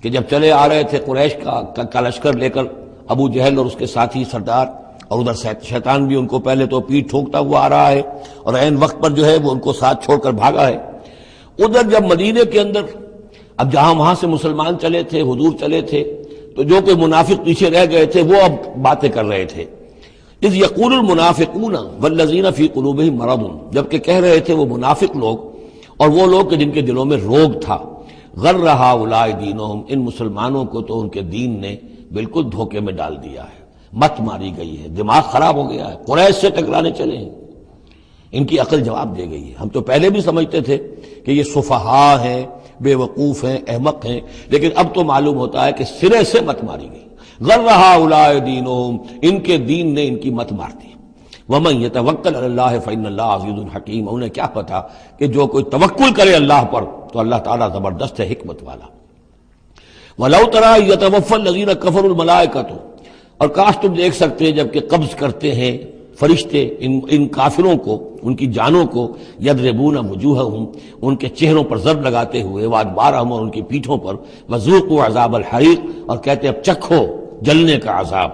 کہ جب چلے آ رہے تھے قریش کا لشکر لے کر ابو جہل اور اس کے ساتھی سردار، اور ادھر شیطان بھی ان کو پہلے تو پیٹھ ٹھوکتا ہوا آ رہا ہے، اور عین وقت پر جو ہے وہ ان کو ساتھ چھوڑ کر بھاگا ہے. ادھر جب مدینے کے اندر اب جہاں وہاں سے مسلمان چلے تھے، حضور چلے تھے، تو جو کوئی منافق پیچھے رہ گئے تھے وہ اب باتیں کر رہے تھے. اذ یقول المنافقون والذین فی قلوبہم مرض، جبکہ کہہ رہے تھے وہ منافق لوگ اور وہ لوگ کہ جن کے دلوں میں روگ تھا. غر ہؤلاء دینہم، ان مسلمانوں کو تو ان کے دین نے بالکل دھوکے میں ڈال دیا ہے، مت ماری گئی ہے، دماغ خراب ہو گیا ہے، قریش سے ٹکرانے چلے ہیں، ان کی عقل جواب دے گئی ہے. ہم تو پہلے بھی سمجھتے تھے کہ یہ سفہاء ہیں، بے وقوف ہیں، احمق ہیں، لیکن اب تو معلوم ہوتا ہے کہ سرے سے مت ماری گئی. غر ہؤلاء دینہم، ان کے دین نے ان کی مت مار دی. ومن یتوکل علی اللہ فإن اللہ عزیز حکیم، انہیں کیا پتا کہ جو کوئی توکل کرے اللہ پر تو اللہ تعالیٰ زبردست ہے، حکمت والا. ولو تری یتوفی الذین کفروا الملائکۃ، اور کاش تم دیکھ سکتے جبکہ قبض کرتے ہیں فرشتے ان کافروں کو، ان کی جانوں کو، یضربون وجوہہم، ان کے چہروں پر ضرب لگاتے ہوئے، وادبارہم، اور ان کی پیٹھوں پر، وذوقوا عذاب الحریق، اور کہتے اب چکھو جلنے کا عذاب.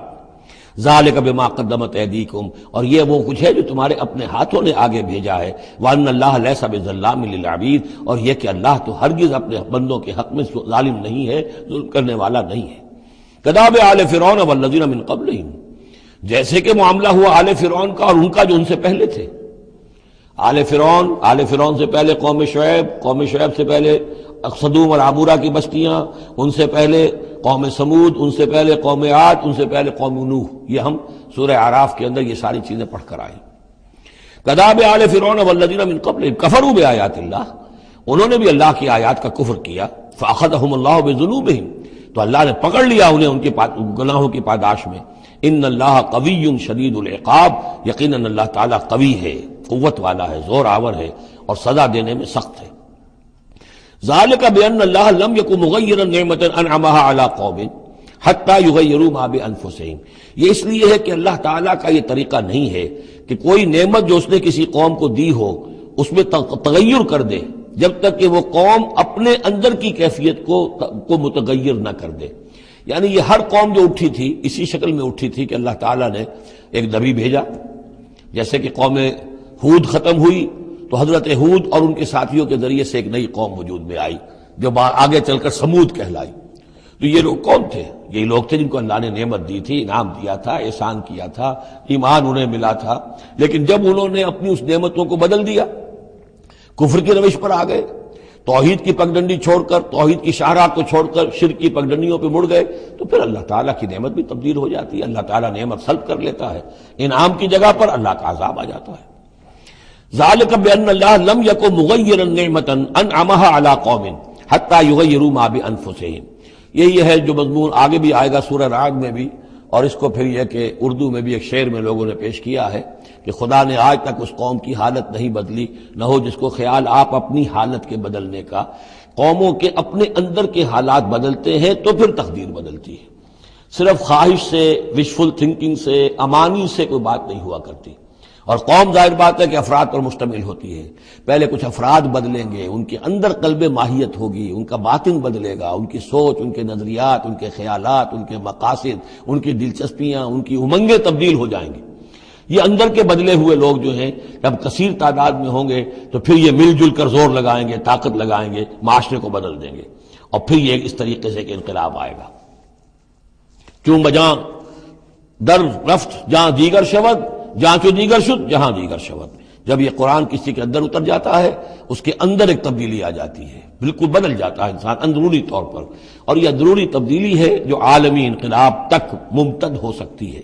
ذالک بما قدمت ایدیکم، اور یہ وہ کچھ ہے جو تمہارے اپنے ہاتھوں نے آگے بھیجا ہے. وان اللہ لیس بظلام للعبید، اور یہ کہ اللہ تو ہرگز اپنے بندوں کے حق میں ظالم نہیں ہے، ظلم کرنے والا نہیں ہے. کداب آل فرعون والذین من قبلہم، جیسے کہ معاملہ ہوا آل فرعون کا اور ان کا جو ان سے پہلے تھے. آل فرعون سے پہلے قوم شعیب سے پہلے صدوم اور عمورہ کی بستیاں، ان سے پہلے قوم سمود، ان سے پہلے قوم عاد، ان سے پہلے قوم نوح. یہ ہم سورہ اعراف کے اندر یہ ساری چیزیں پڑھ کر آئے. کذاب آل فرعون والذین من قبلہم کفروا بآیات اللہ، انہوں نے بھی اللہ کی آیات کا کفر کیا، فأخذہم اللہ بذنوبہم، تو اللہ نے پکڑ لیا انہیں ان کے گناہوں کی پاداش میں۔ ان اللہ قوی شدید العقاب، یقیناً اللہ تعالیٰ قوی ہے، قوت والا ہے، زور آور ہے اور سزا دینے میں سخت ہے۔ ذالک بأن اللہ لم یکن مغیرا نعمۃ انعمها علی قوم حتی یغیروا ما بانفسہم، یہ اس لیے ہے کہ اللہ تعالیٰ کا یہ طریقہ نہیں ہے کہ کوئی نعمت جو اس نے کسی قوم کو دی ہو اس میں تغیر کر دے جب تک کہ وہ قوم اپنے اندر کی کیفیت کو متغیر نہ کر دے۔ یعنی یہ ہر قوم جو اٹھی تھی اسی شکل میں اٹھی تھی کہ اللہ تعالیٰ نے ایک نبی بھیجا، جیسے کہ قوم ہود ختم ہوئی تو حضرت ہود اور ان کے ساتھیوں کے ذریعے سے ایک نئی قوم وجود میں آئی جو آگے چل کر سمود کہلائی۔ تو یہ لوگ کون تھے؟ یہ لوگ تھے جن کو اللہ نے نعمت دی تھی، انعام دیا تھا، احسان کیا تھا، ایمان انہیں ملا تھا، لیکن جب انہوں نے اپنی اس نعمتوں کو بدل دیا، کفر کی روش پر آ گئے، توحید کی پگڈنڈی چھوڑ کر، توحید کی شاہراہ کو چھوڑ کر شرک کی پگڈنڈیوں پہ مڑ گئے، تو پھر اللہ تعالیٰ کی نعمت بھی تبدیل ہو جاتی ہے، اللہ تعالیٰ نعمت سلب کر لیتا ہے، انعام کی جگہ پر اللہ کا عذاب آ جاتا ہے۔ ذالک بأن اللہ لم یکن مغیرا نعمۃ انعمها علی قوم حتی یغیروا ما بانفسہم، یہی ہے جو مضمون آگے بھی آئے گا سورہ رعد میں بھی، اور اس کو پھر یہ کہ اردو میں بھی ایک شعر میں لوگوں نے پیش کیا ہے کہ خدا نے آج تک اس قوم کی حالت نہیں بدلی، نہ ہو جس کو خیال آپ اپنی حالت کے بدلنے کا۔ قوموں کے اپنے اندر کے حالات بدلتے ہیں تو پھر تقدیر بدلتی ہے، صرف خواہش سے، وشفل تھنکنگ سے، امانی سے کوئی بات نہیں ہوا کرتی۔ اور قوم ظاہر بات ہے کہ افراد پر مشتمل ہوتی ہے، پہلے کچھ افراد بدلیں گے، ان کے اندر قلب ماہیت ہوگی، ان کا باطن بدلے گا، ان کی سوچ، ان کے نظریات، ان کے خیالات، ان کے مقاصد، ان کی دلچسپیاں، ان کی امنگیں تبدیل ہو جائیں گی۔ یہ اندر کے بدلے ہوئے لوگ جو ہیں جب کثیر تعداد میں ہوں گے تو پھر یہ مل جل کر زور لگائیں گے، طاقت لگائیں گے، معاشرے کو بدل دیں گے، اور پھر یہ اس طریقے سے کہ انقلاب آئے گا۔ چون بجاں در رفت جہاں دیگر شود، جہاں چو دیگر شد جہاں دیگر شود، جب یہ قرآن کسی کے اندر اتر جاتا ہے اس کے اندر ایک تبدیلی آ جاتی ہے، بالکل بدل جاتا ہے انسان اندرونی طور پر، اور یہ اندرونی تبدیلی ہے جو عالمی انقلاب تک ممتد ہو سکتی ہے۔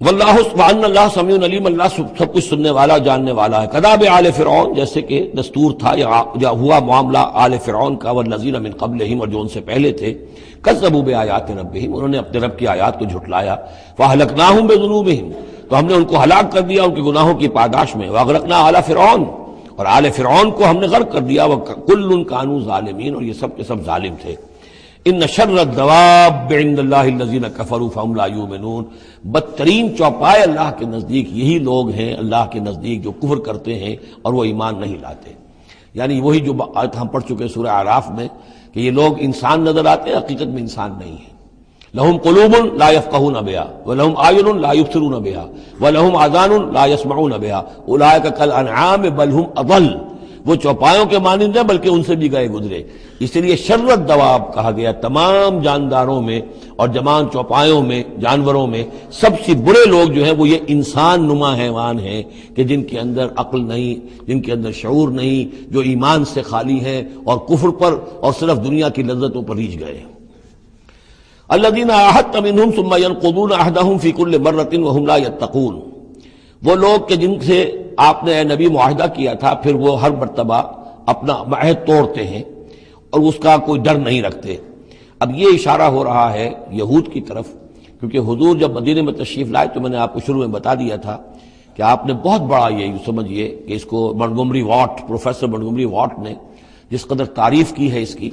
واللہ وان اللہ سمیع علیم، اللہ سب کچھ سننے والا جاننے والا ہے۔ کذاب آل فرعون، جیسے کہ دستور تھا یا ہوا معاملہ آل فرعون کا، والذین من قبلہم، اور جو ان سے پہلے تھے، کذبوا بآیات ربہم، انہوں نے اپنے رب کی آیات کو جھٹلایا، فاہلکناہم بذنوبہم، تو ہم نے ان کو ہلاک کر دیا ان کے گناہوں کی پاداش میں، واغرقنا آل فرعون، اور آل فرعون کو ہم نے غرق کر دیا، وکل کانوا ظالمین، اور یہ سب کے سب ظالم تھے۔ ان شر الدواب عند اللہ الذین کفروا فہم لا یؤمنون، بدترین چوپائے اللہ کے نزدیک یہی لوگ ہیں، اللہ کے نزدیک جو کفر کرتے ہیں اور وہ ایمان نہیں لاتے۔ یعنی وہی جو آیت ہم پڑھ چکے سورہ اعراف میں کہ یہ لوگ انسان نظر آتے ہیں، حقیقت میں انسان نہیں ہیں۔ لہم قلوب لا یفقہون بہا ولہم اعین لا یبصرون بہا ولہم آذان لا یسمعون بہا اولئک کالانعام بل ہم اضل، وہ چوپایوں کے مانند ہیں بلکہ ان سے بھی گئے گزرے۔ اس لیے شر الدواب کہا گیا، تمام جانداروں میں اور جمان چوپایوں میں، جانوروں میں سب سے برے لوگ جو ہیں وہ یہ انسان نما حیوان ہیں کہ جن کے اندر عقل نہیں، جن کے اندر شعور نہیں، جو ایمان سے خالی ہیں اور کفر پر اور صرف دنیا کی لذتوں پر ریجھ گئے۔ الذین عاہدت منہم ثم ینقضون عہدہم فی کل مرۃ وہم لا یتقون، وہ لوگ کہ جن سے آپ نے اے نبی معاہدہ کیا تھا پھر وہ ہر مرتبہ اپنا عہد توڑتے ہیں اور اس کا کوئی ڈر نہیں رکھتے۔ اب یہ اشارہ ہو رہا ہے یہود کی طرف، کیونکہ حضور جب مدینے میں تشریف لائے تو میں نے آپ کو شروع میں بتا دیا تھا کہ آپ نے بہت بڑا یہ سمجھیے کہ اس کو Montgomery what, professor Montgomery what نے جس قدر تعریف کی ہے اس کی،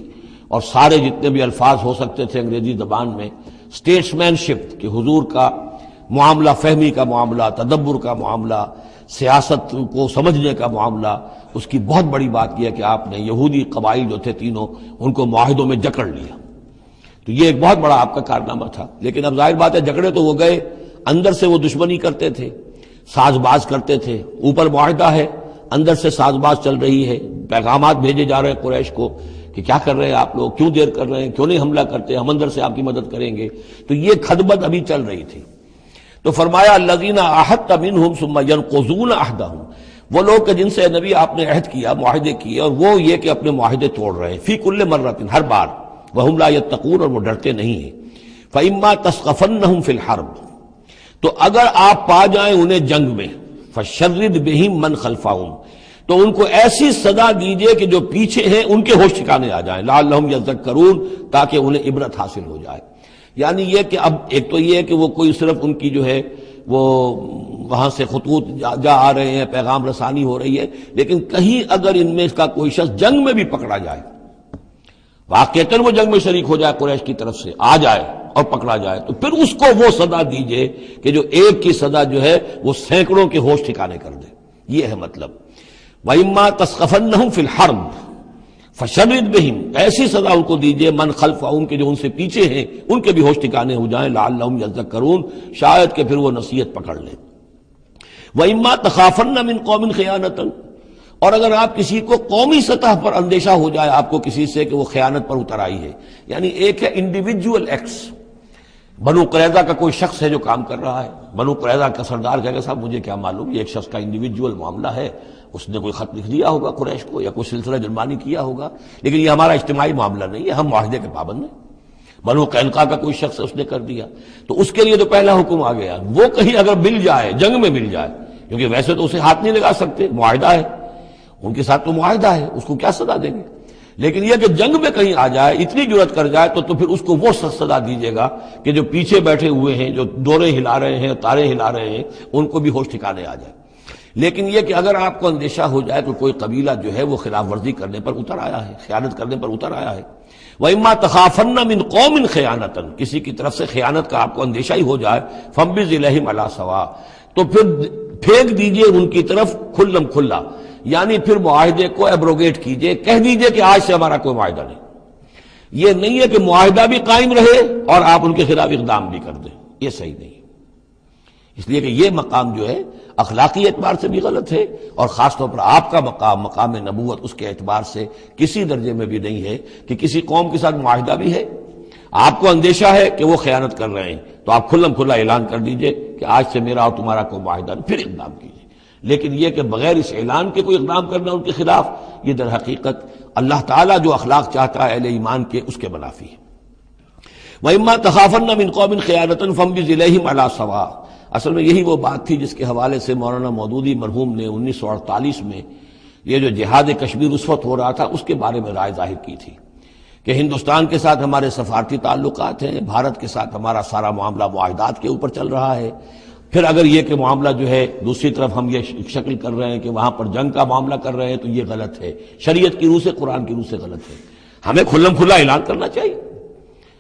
اور سارے جتنے بھی الفاظ ہو سکتے تھے انگریزی زبان میں، اسٹیٹس مین شپ کہ حضور کا معاملہ، فہمی کا معاملہ، تدبر کا معاملہ، سیاست کو سمجھنے کا معاملہ، اس کی بہت بڑی بات یہ ہے کہ آپ نے یہودی قبائل جو تھے تینوں ان کو معاہدوں میں جکڑ لیا۔ تو یہ ایک بہت بڑا آپ کا کارنامہ تھا، لیکن اب ظاہر بات ہے جکڑے تو وہ گئے، اندر سے وہ دشمنی کرتے تھے، ساز باز کرتے تھے۔ اوپر معاہدہ ہے، اندر سے ساز باز چل رہی ہے، پیغامات بھیجے جا رہے ہیں قریش کو کہ کیا کر رہے ہیں آپ لوگ، کیوں دیر کر رہے ہیں، کیوں نہیں حملہ کرتے، ہم اندر سے آپ کی مدد کریں گے۔ تو یہ خدمت ابھی چل رہی تھی۔ تو فرمایا الذین عاہدت منہم ثم ینقضون عہدہم، وہ لوگ کہ جن سے نبی آپ نے عہد کیا، معاہدے کیے، اور وہ یہ کہ اپنے معاہدے توڑ رہے ہیں، فی کل مرۃ، ہر بار، وہم لا یتقون، اور وہ ڈرتے نہیں ہیں۔ فإما تثقفنہم فی الحرب، تو اگر آپ پا جائیں انہیں جنگ میں فشرد بہم من خلفہم، تو ان کو ایسی سزا دیجئے کہ جو پیچھے ہیں ان کے ہوش ٹھکانے آ جائیں، لعلہم یذکرون، تاکہ انہیں عبرت حاصل ہو جائے۔ یعنی یہ کہ اب ایک تو یہ ہے کہ وہ کوئی صرف ان کی جو ہے وہ وہاں سے خطوط جا آ رہے ہیں، پیغام رسانی ہو رہی ہے، لیکن کہیں اگر ان میں اس کا کوئی شخص جنگ میں بھی پکڑا جائے، واقعتاً وہ جنگ میں شریک ہو جائے، قریش کی طرف سے آ جائے اور پکڑا جائے، تو پھر اس کو وہ سزا دیجئے کہ جو ایک کی سزا جو ہے وہ سینکڑوں کے ہوش ٹھکانے کر دے۔ یہ ہے مطلب وَإِمَّا تَسْخَفَنَّهُمْ فِي الْحَرْبِ فَشَرِّدْ بِهِمْ، ایسی سزا ان کو دیجئے من خلفہم کے جو ان سے پیچھے ہیں ان کے بھی ہوش ٹھکانے ہو جائیں، لعلہم یذکرون، شاید کہ پھر وہ نصیحت پکڑ لیں۔ وَإِمَّا تَخَافَنَّ مِنْ قَوْمٍ خِيَانَةً، اور اگر آپ کسی کو قومی سطح پر اندیشہ ہو جائے آپ کو کسی سے کہ وہ خیانت پر اتر آئی ہے، یعنی ایک ہے انڈیویجول ایکٹس، بنو قریظہ کا کوئی شخص ہے جو کام کر رہا ہے، بنو قریظہ کا سردار کہے گا صاحب مجھے کیا معلوم، یہ ایک شخص کا انڈیویجول معاملہ ہے، اس نے کوئی خط لکھ دیا ہوگا قریش کو یا کوئی سلسلہ جرمانی کیا ہوگا، لیکن یہ ہمارا اجتماعی معاملہ نہیں ہے، ہم معاہدے کے پابند ہیں۔ بنو قینقاع کا کوئی شخص اس نے کر دیا، تو اس کے لیے تو پہلا حکم آ گیا، وہ کہیں اگر مل جائے، جنگ میں مل جائے، کیونکہ ویسے تو اسے ہاتھ نہیں لگا سکتے، معاہدہ ہے ان کے ساتھ، تو معاہدہ ہے، اس کو کیا سزا دیں گے، لیکن یہ کہ جنگ میں کہیں آ جائے، اتنی جرأت کر جائے تو پھر اس کو وہ سزا دیجیے گا کہ جو پیچھے بیٹھے ہوئے ہیں، جو ڈورے ہلا رہے ہیں، تارے ہلا رہے ہیں، ان کو بھی ہوش ٹھکانے آ جائے۔ لیکن یہ کہ اگر آپ کو اندیشہ ہو جائے کہ کوئی قبیلہ جو ہے وہ خلاف ورزی کرنے پر اتر آیا ہے، خیانت کرنے پر اتر آیا ہے، وَإِمَّا تَخَافَنَّ مِنْ قَوْمٍ خِيَانَةً، کسی کی طرف سے خیانت کا آپ کو اندیشہ ہی ہو جائے، فَانبِذْ إِلَيْهِمْ عَلَىٰ سَوَاءٍ، تو پھر پھینک دیجئے ان کی طرف کھلم کھلا، یعنی پھر معاہدے کو ایبروگیٹ کیجئے، کہہ دیجئے کہ آج سے ہمارا کوئی معاہدہ نہیں۔ یہ نہیں ہے کہ معاہدہ بھی قائم رہے اور آپ ان کے خلاف اقدام بھی کر دیں، یہ صحیح نہیں، اس لیے کہ یہ مقام جو ہے اخلاقی اعتبار سے بھی غلط ہے، اور خاص طور پر آپ کا مقام، مقام نبوت، اس کے اعتبار سے کسی درجے میں بھی نہیں ہے کہ کسی قوم کے ساتھ معاہدہ بھی ہے، آپ کو اندیشہ ہے کہ وہ خیانت کر رہے ہیں، تو آپ کھلم کھلا اعلان کر دیجئے کہ آج سے میرا اور تمہارا کوئی معاہدہ نہیں، پھر اقدام کیجئے۔ لیکن یہ کہ بغیر اس اعلان کے کوئی اقدام کرنا ان کے خلاف، یہ در حقیقت اللہ تعالیٰ جو اخلاق چاہتا ہے اہل ایمان کے، اس کے منافی ہے۔ وَإِمَّا تَخَافَنَّ مِنْ قَوْمٍ خِيَانَةً فَانبِذْ إِلَيْهِمْ عَلَىٰ سَوَاءٍ، اصل میں یہی وہ بات تھی جس کے حوالے سے مولانا مودودی مرحوم نے 1948 میں یہ جو جہاد کشمیر اس وقت ہو رہا تھا اس کے بارے میں رائے ظاہر کی تھی کہ ہندوستان کے ساتھ ہمارے سفارتی تعلقات ہیں، بھارت کے ساتھ ہمارا سارا معاملہ معاہدات کے اوپر چل رہا ہے، پھر اگر یہ کہ معاملہ جو ہے دوسری طرف ہم یہ شکل کر رہے ہیں کہ وہاں پر جنگ کا معاملہ کر رہے ہیں تو یہ غلط ہے، شریعت کی روح سے، قرآن کی روح سے غلط ہے، ہمیں کھلم کھلا اعلان کرنا چاہیے،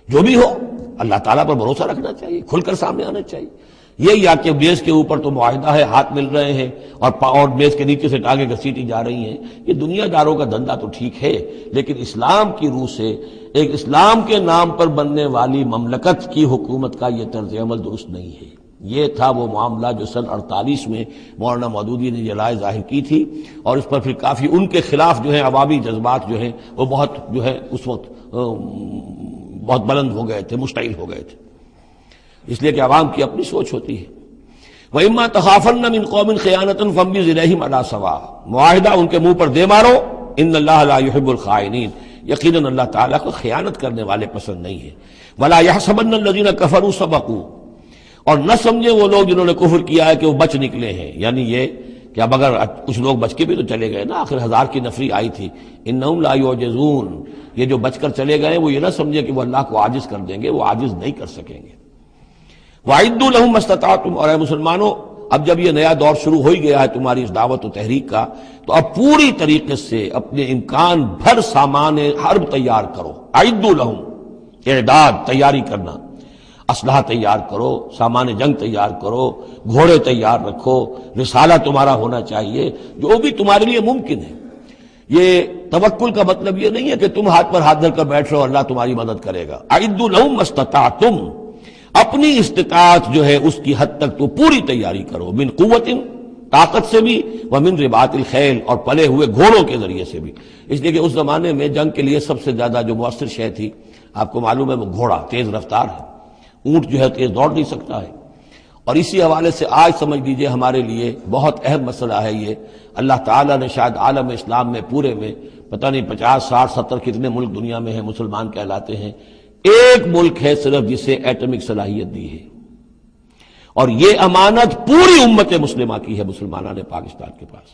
جو بھی ہو اللہ تعالیٰ پر بھروسہ رکھنا چاہیے، کھل کر سامنے آنا چاہیے۔ یہ یا کہ میز کے اوپر تو معاہدہ ہے، ہاتھ مل رہے ہیں اور میز کے نیچے سے ٹانگیں گھسیٹی جا رہی ہیں، یہ دنیا داروں کا دھندا تو ٹھیک ہے، لیکن اسلام کی روح سے ایک اسلام کے نام پر بننے والی مملکت کی حکومت کا یہ طرز عمل درست نہیں ہے۔ یہ تھا وہ معاملہ جو سن 48 میں مولانا مودودی نے یہ رائے ظاہر کی تھی، اور اس پر پھر کافی ان کے خلاف جو ہیں عوامی جذبات جو ہیں وہ بہت جو ہے اس وقت بہت بلند ہو گئے تھے، مشتعل ہو گئے تھے، اس لیے کہ عوام کی اپنی سوچ ہوتی ہے۔ وَإِمَّا تَخَافَنَّ مِنْ قَوْمٍ خِيَانَةً فَانبِذْ إِلَيْهِمْ عَلَىٰ سَوَاءٍ، معاہدہ ان کے منہ پر دے مارو، ان اللہ لا يحب الخائنین، یقیناً اللہ تعالیٰ کو خیانت کرنے والے پسند نہیں ہے۔ وَلَا يَحْسَبَنَّ الَّذِينَ كَفَرُوا سَبَقُوا، اور نہ سمجھے وہ لوگ جنہوں نے کفر کیا ہے کہ وہ بچ نکلے ہیں، یعنی یہ کہ اب اگر کچھ لوگ بچ کے بھی تو چلے گئے نا، آخر 1000 کی نفری آئی تھی، انہم لا یعجزون، یہ جو بچ کر چلے گئے وہ یہ نہ سمجھے کہ وہ اللہ کو عاجز کر دیں گے، وہ عاجز نہیں کر سکیں گے۔ وَأَعِدُّوا لَهُم مَّا اسْتَطَعْتُمْ، اور اے مسلمانوں اب جب یہ نیا دور شروع ہو ہی گیا ہے تمہاری اس دعوت و تحریک کا، تو اب پوری طریقے سے اپنے امکان بھر سامان حرب تیار کرو۔ اعدوا لہم، اعداد، تیاری کرنا، اسلحہ تیار کرو، سامان جنگ تیار کرو، گھوڑے تیار رکھو، رسالہ تمہارا ہونا چاہیے، جو بھی تمہارے لیے ممکن ہے۔ یہ توکل کا مطلب یہ نہیں ہے کہ تم ہاتھ پر ہاتھ دھر کر بیٹھ رہو اللہ تمہاری مدد کرے گا۔ اعدوا لہم ما استطعتم، اپنی استطاعت جو ہے اس کی حد تک تو پوری تیاری کرو، من قوت، طاقت سے بھی، ومن رباط الخیل، اور پلے ہوئے گھوڑوں کے ذریعے سے بھی، اس لیے کہ اس زمانے میں جنگ کے لیے سب سے زیادہ جو مؤثر شے تھی آپ کو معلوم ہے وہ گھوڑا، تیز رفتار ہے، اونٹ جو ہے تیز دوڑ نہیں سکتا ہے، اور اسی حوالے سے آج سمجھ لیجئے ہمارے لیے بہت اہم مسئلہ ہے یہ، اللہ تعالیٰ نے شاید عالم اسلام میں پورے میں پتہ نہیں 50 60 70 کتنے ملک دنیا میں ہیں مسلمان کہلاتے ہیں، ایک ملک ہے صرف جسے ایٹمک صلاحیت دی ہے، اور یہ امانت پوری امت مسلمہ کی ہے، مسلمانان پاکستان کے پاس.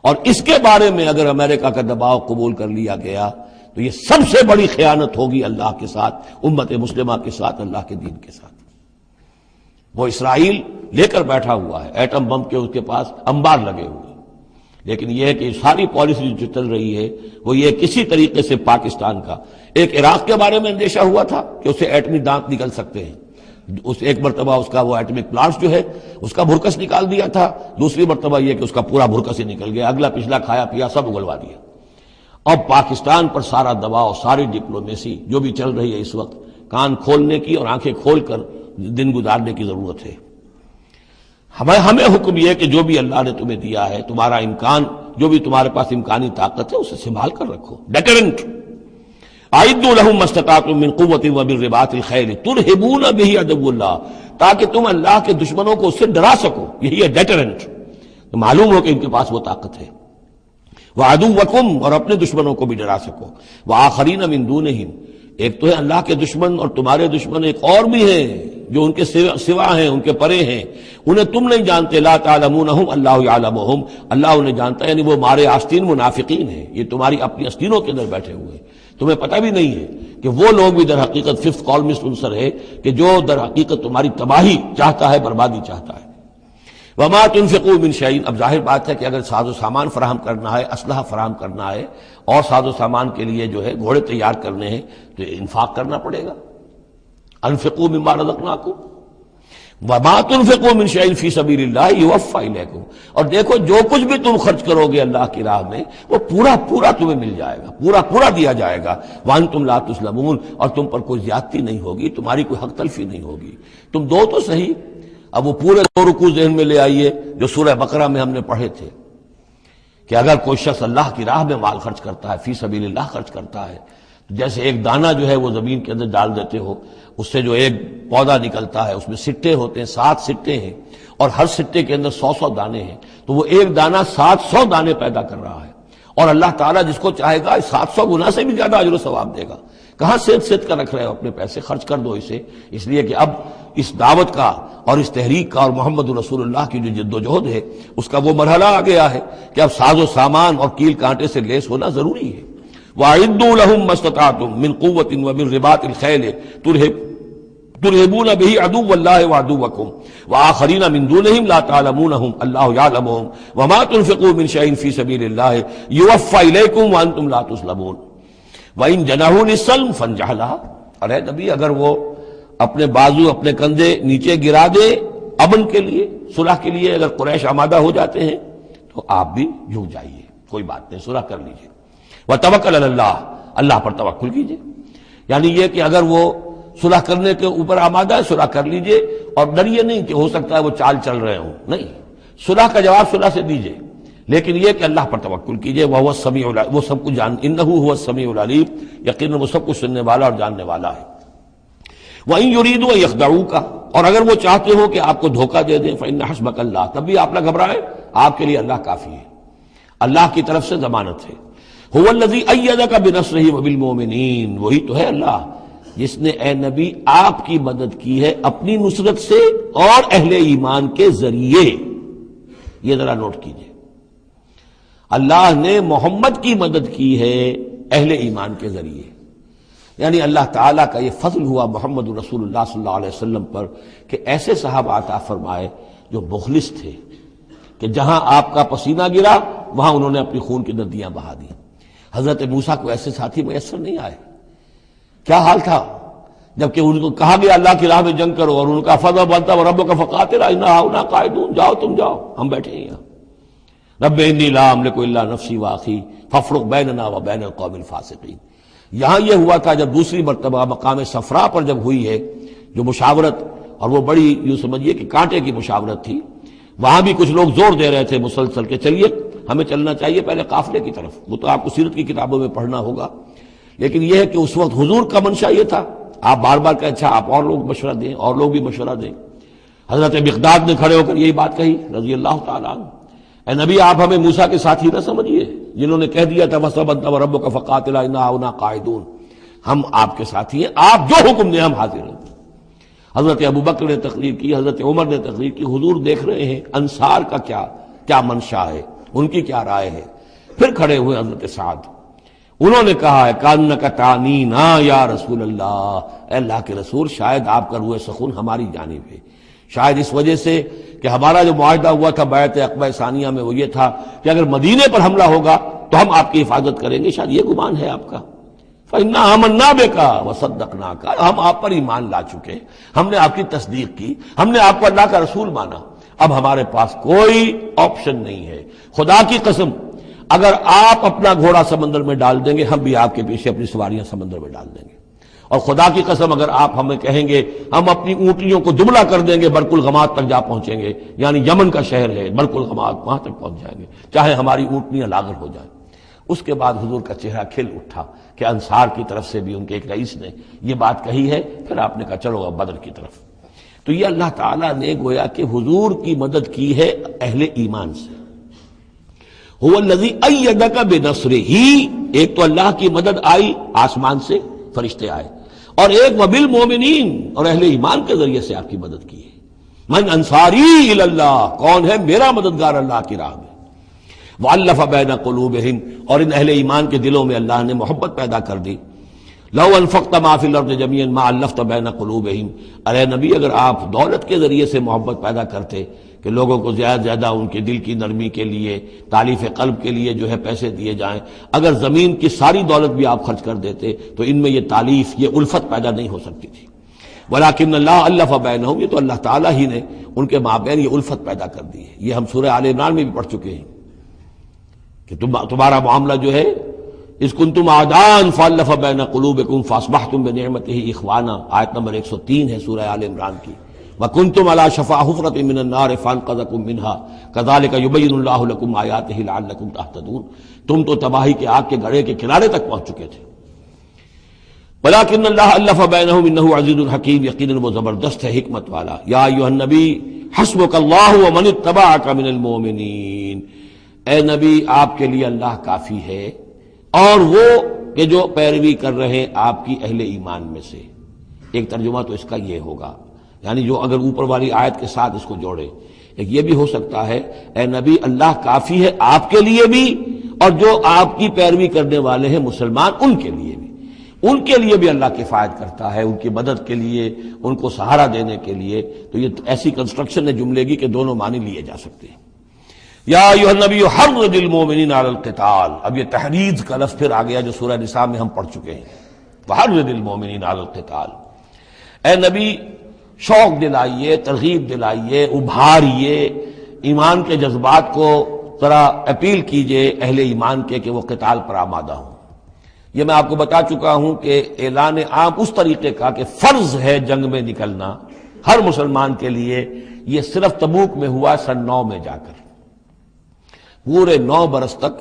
اور اس کے بارے میں اگر امریکہ کا دباؤ قبول کر لیا گیا تو یہ سب سے بڑی خیانت ہوگی اللہ کے ساتھ، امت مسلمہ کے ساتھ، اللہ کے دین کے ساتھ. وہ اسرائیل لے کر بیٹھا ہوا ہے ایٹم بم کے، اس کے پاس انبار لگے ہوئے، لیکن یہ ہے کہ ساری پالیسی جو چل رہی ہے وہ یہ کسی طریقے سے پاکستان کا، ایک عراق کے بارے میں اندیشہ ہوا تھا کہ اسے ایٹمی دانت نکل سکتے ہیں، اس ایک مرتبہ اس کا وہ ایٹمک پلانٹ جو ہے اس کا بھرکس نکال دیا تھا، دوسری مرتبہ یہ کہ اس کا پورا بھرکس ہی نکل گیا، اگلا پچھلا کھایا پیا سب اگلوا دیا. اب پاکستان پر سارا دباؤ، ساری ڈپلومیسی جو بھی چل رہی ہے اس وقت، کان کھولنے کی اور آنکھیں کھول کر دن گزارنے کی ضرورت ہے. ہمیں حکم یہ کہ جو بھی اللہ نے تمہیں دیا ہے، تمہارا امکان، جو بھی تمہارے پاس امکانی طاقت ہے اسے سنبھال کر رکھو. ڈیٹرنٹ، اعدوا لهم ما استطعتم من قوة ومن رباط الخیل ترہبون به عدو اللہ، تاکہ تم اللہ کے دشمنوں کو اس سے ڈرا سکو. یہی ہے ڈیٹرنٹ، تو معلوم ہو کہ ان کے پاس وہ طاقت ہے. وعدوکم، اور اپنے دشمنوں کو بھی ڈرا سکو. وآخرین من دونہم، ایک تو ہے اللہ کے دشمن اور تمہارے دشمن ایک اور بھی ہیں جو ان کے سوا ہیں، ان کے پرے ہیں، انہیں تم نہیں جانتے. لا تعلمونہم اللہ یعلمہم، اللہ انہیں جانتا ہے، یعنی وہ مارے آستین منافقین ہیں، یہ تمہاری اپنی آستینوں کے اندر بیٹھے ہوئے ہیں، تمہیں پتہ بھی نہیں ہے کہ وہ لوگ بھی در حقیقت ففتھ کالمسٹ عنصر ہے کہ جو در حقیقت تمہاری تباہی چاہتا ہے، بربادی چاہتا ہے. وما تنفقوا من شیء، اب ظاہر بات ہے کہ اگر ساز و سامان فراہم کرنا ہے، اسلحہ فراہم کرنا ہے، اور ساز و سامان کے لیے جو ہے گھوڑے تیار کرنے ہیں تو انفاق کرنا پڑے گا. انفقوا مما رزقناکم وما تنفقوا من شیء فی سبیل اللہ یوفی الیکم، اور دیکھو جو کچھ بھی تم خرچ کرو گے اللہ کی راہ میں وہ پورا پورا تمہیں مل جائے گا، پورا پورا دیا جائے گا. وانتم لا تظلمون، اور تم پر کوئی زیادتی نہیں ہوگی، تمہاری کوئی حق تلفی نہیں ہوگی. تم دو تو صحیح. اب وہ پورے دو رکوع ذہن میں لے آئیے جو سورہ بقرہ میں ہم نے پڑھے تھے کہ اگر کوئی شخص اللہ کی راہ میں مال خرچ کرتا ہے، فی سبیل اللہ خرچ کرتا ہے، تو جیسے ایک دانہ جو ہے وہ زمین کے اندر ڈال دیتے ہو، اس سے جو ایک پودا نکلتا ہے اس میں سٹے ہوتے ہیں، 7 سٹے ہیں، اور ہر سٹے کے اندر 100 دانے ہیں، تو وہ ایک دانہ 700 دانے پیدا کر رہا ہے. اور اللہ تعالیٰ جس کو چاہے گا 700 گنا سے بھی زیادہ اجر و ثواب دے گا. کہاں سیت کر رکھ رہے ہو اپنے پیسے، خرچ کر دو اسے. اس لیے کہ اب اس دعوت کا اور اس تحریک کا اور محمد رسول اللہ کی جو جد و جہد ہے اس کا وہ مرحلہ آ گیا ہے کہ اب ساز و سامان اور کیل کانٹے سے لیس ہونا ضروری ہے. وَأَعِدُّوا لَهُم مَّا اسْتَطَعْتُم مِّن قُوَّةٍ وَمِن رِّبَاطِ الْخَيْلِ ترهبون به عدو اللہ وعدوکم وآخرین من دونہم لا تعلمونہم اللہ یعلمہم وما تنفقوا من شیء فی سبیل اللہ یوفی الیکم وانتم لا تظلمون. وَإِن جَنَحُوا لِلسَّلْمِ فَانجَحْ لَهَا، ارے نبی اگر وہ اپنے بازو اپنے کندھے نیچے گرا دے امن کے لیے، صلح کے لیے، اگر قریش آمادہ ہو جاتے ہیں تو آپ بھی جھک جائیے، کوئی بات نہیں، صلح کر لیجیے. وَتَوَکَّلْ عَلَى اللَّهِ، اللہ پر توکل کیجیے. یعنی یہ کہ اگر وہ صلح کرنے کے اوپر آمادہ ہے صلح کر لیجئے، اور ڈریے نہیں کہ ہو سکتا ہے وہ چال چل رہے ہوں، نہیں، صلح کا جواب صلح سے دیجئے، لیکن یہ کہ اللہ پر توکل کیجئے. وَهُوَ السَّمِيعُ الْعَلِيمُ، وہ سب کچھ إِنَّهُ هُوَ السَّمِيعُ الْعَلِيمُ، یقیناً وہ سب کچھ سننے والا اور جاننے والا ہے. وَإِن يُرِيدُوا أَن يَخْدَعُوكَ، اور اگر وہ چاہتے ہو کہ آپ کو دھوکہ دے دیں، فَإِنَّ حَسْبَكَ اللَّهُ، تب بھی آپ نہ گھبرائیں، آپ کے لیے اللہ کافی ہے، اللہ کی طرف سے ضمانت ہے. هُوَ الَّذِي أَيَّدَكَ بِنَصْرِهِ وَبِالْمُؤْمِنِينَ، وہی تو ہے اللہ جس نے اے نبی آپ کی مدد کی ہے اپنی نصرت سے اور اہل ایمان کے ذریعے. یہ ذرا نوٹ کیجئے، اللہ نے محمد کی مدد کی ہے اہل ایمان کے ذریعے. یعنی اللہ تعالیٰ کا یہ فضل ہوا محمد رسول اللہ صلی اللہ علیہ وسلم پر کہ ایسے صحابہ عطا فرمائے جو مخلص تھے کہ جہاں آپ کا پسینہ گرا وہاں انہوں نے اپنی خون کی ندیاں بہا دی. حضرت موسیٰ کو ایسے ساتھی میسر نہیں آئے. کیا حال تھا جبکہ ان کو کہا گیا اللہ کی راہ میں جنگ کرو، اور ان کا فضل بنتا ربک فقاتل انا ہاؤنا قاعدون، جاؤ تم جاؤ، ہم بیٹھے ہیں یہاں. رب انی لا املک الا نفسی واخی فافرق بیننا وبین القوم الفاسقین. یہاں یہ ہوا تھا جب دوسری مرتبہ مقام صفرا پر جب ہوئی ہے جو مشاورت، اور وہ بڑی یوں سمجھیے کہ کانٹے کی مشاورت تھی، وہاں بھی کچھ لوگ زور دے رہے تھے مسلسل کہ چلیے ہمیں چلنا چاہیے پہلے قافلے کی طرف. وہ تو آپ کو سیرت کی کتابوں میں پڑھنا ہوگا، لیکن یہ ہے کہ اس وقت حضور کا منشا یہ تھا. آپ بار بار کہ اچھا آپ اور لوگ مشورہ دیں، اور لوگ بھی مشورہ دیں. حضرت مقداد نے کھڑے ہو کر یہی بات کہی رضی اللہ تعالیٰ عنہ، اے نبی آپ ہمیں موسیٰ کے ساتھی نہ سمجھیے جنہوں نے کہہ دیا تھا وَسَبَنْتَ وَرَبُّكَ فَقَاتِلَا إِنَّا هُنَا قَاعِدُونَ، ہم آپ کے ساتھی ہیں، آپ جو حکم دیں ہم حاضر ہیں. حضرت ابوبکر نے تقریر کی، حضرت عمر نے تقریر کی، حضور دیکھ رہے ہیں انصار کا کیا منشا ہے، ان کی کیا رائے ہے۔ پھر کھڑے ہوئے حضرت سعد، انہوں نے کہا ہے کانک تعنینا یا رسول اللہ، اے اللہ کے رسول شاید آپ کا روح سخن ہماری جانب ہے، شاید اس وجہ سے کہ ہمارا جو معاہدہ ہوا تھا بیعت عقبہ ثانیہ میں وہ یہ تھا کہ اگر مدینے پر حملہ ہوگا تو ہم آپ کی حفاظت کریں گے، شاید یہ گمان ہے آپ کا۔ فَإِنَّا آمَنَّا بِكَ وَصَدَّقْنَاكَ، ہم آپ پر ایمان لا چکے، ہم نے آپ کی تصدیق کی، ہم نے آپ کو اللہ کا رسول مانا، اب ہمارے پاس کوئی آپشن نہیں ہے۔ خدا کی قسم اگر آپ اپنا گھوڑا سمندر میں ڈال دیں گے ہم بھی آپ کے پیچھے اپنی سواریاں سمندر میں ڈال دیں گے، اور خدا کی قسم اگر آپ ہمیں کہیں گے ہم اپنی اونٹنیوں کو دبلا کر دیں گے، برق الغماد تک جا پہنچیں گے، یعنی یمن کا شہر ہے برق الغماد، وہاں تک پہنچ جائیں گے چاہے ہماری اونٹنیاں لاغر ہو جائیں۔ اس کے بعد حضور کا چہرہ کھل اٹھا کہ انصار کی طرف سے بھی ان کے ایک رئیس نے یہ بات کہی ہے، پھر آپ نے کہا چلو اب بدر کی طرف۔ تو یہ اللہ تعالیٰ نے گویا کہ حضور کی مدد کی ہے اہل ایمان سے۔ هو الذی ایدک بنصرہ، ایک تو اللہ کی مدد آئی آسمان سے، فرشتے آئے، اور ایک وبالمؤمنین، اور اہل ایمان کے ذریعے سے آپ کی مدد کی ہے۔ من انصاری الی اللہ، کون ہے میرا مددگار اللہ کی راہ میں۔ وَأَلَّفَ بَيْنَ قُلُوبِهِمْ، اور ان اہل ایمان کے دلوں میں اللہ نے محبت پیدا کر دی۔ لَوْ أَنفَقْتَ مَا فِي الْأَرْضِ جَمِيعًا مَا أَلَّفْتَ بَيْنَ قُلُوبِهِمْ، ارے نبی اگر آپ دولت کے ذریعے سے محبت پیدا کرتے کہ لوگوں کو زیادہ زیادہ ان کے دل کی نرمی کے لیے، تالیف قلب کے لیے جو ہے پیسے دیے جائیں، اگر زمین کی ساری دولت بھی آپ خرچ کر دیتے تو ان میں یہ تالیف، یہ الفت پیدا نہیں ہو سکتی تھی۔ وَلَٰكِنَّ اللَّهَ أَلَّفَ بَيْنَهُمْ، یہ تو اللہ تعالیٰ ہی نے ان کے مابین یہ الفت پیدا کر دی ہے۔ یہ ہم سورہ آل عمران میں بھی پڑھ چکے ہیں کہ تمہارا معاملہ جو ہے اذ کنتم اعداء فالف بین قلوبکم فاصبحتم بنعمتہ اخوانا، آیت نمبر 103 ہے سورہ آل عمران کی۔ وکنتم علی شفا حفرۃ من النار فانقذکم منها کذالک یبین اللہ لکم آیاتہ لعلکم تہتدون، تم تو تباہی کے آگ کے گڑھے کے کنارے تک پہنچ چکے تھے۔ ولکن اللہ الف بینہم انہ عزیز حکیم، یقیناً وہ زبردست ہے حکمت والا۔ یا ایھا النبی حسبک اللہ ومن اتبعک من المؤمنین، اے نبی آپ کے لیے اللہ کافی ہے اور وہ کہ جو پیروی کر رہے آپ کی اہل ایمان میں سے۔ ایک ترجمہ تو اس کا یہ ہوگا، یعنی جو اگر اوپر والی آیت کے ساتھ اس کو جوڑے، ایک یہ بھی ہو سکتا ہے اے نبی اللہ کافی ہے آپ کے لیے بھی، اور جو آپ کی پیروی کرنے والے ہیں مسلمان ان کے لیے بھی، ان کے لیے بھی اللہ کفایت کرتا ہے، ان کی مدد کے لیے، ان کو سہارا دینے کے لیے۔ تو یہ ایسی کنسٹرکشن ہے جملے کی کہ دونوں معنی لیے جا سکتے ہیں۔ یا ایھا النبی حرض المؤمنین علی القتال، اب یہ تحریض کا لفظ پھر آ گیا جو سورہ نساء میں ہم پڑھ چکے ہیں۔ وحرض المؤمنین علی القتال، اے نبی شوق دلائیے، ترغیب دلائیے، ابھاریے، ایمان کے جذبات کو ذرا اپیل کیجئے اہل ایمان کے کہ وہ قتال پر آمادہ ہوں۔ یہ میں آپ کو بتا چکا ہوں کہ اعلان عام اس طریقے کا کہ فرض ہے جنگ میں نکلنا ہر مسلمان کے لیے، یہ صرف تبوک میں ہوا سن 9 میں جا کر۔ پورے 9 برس تک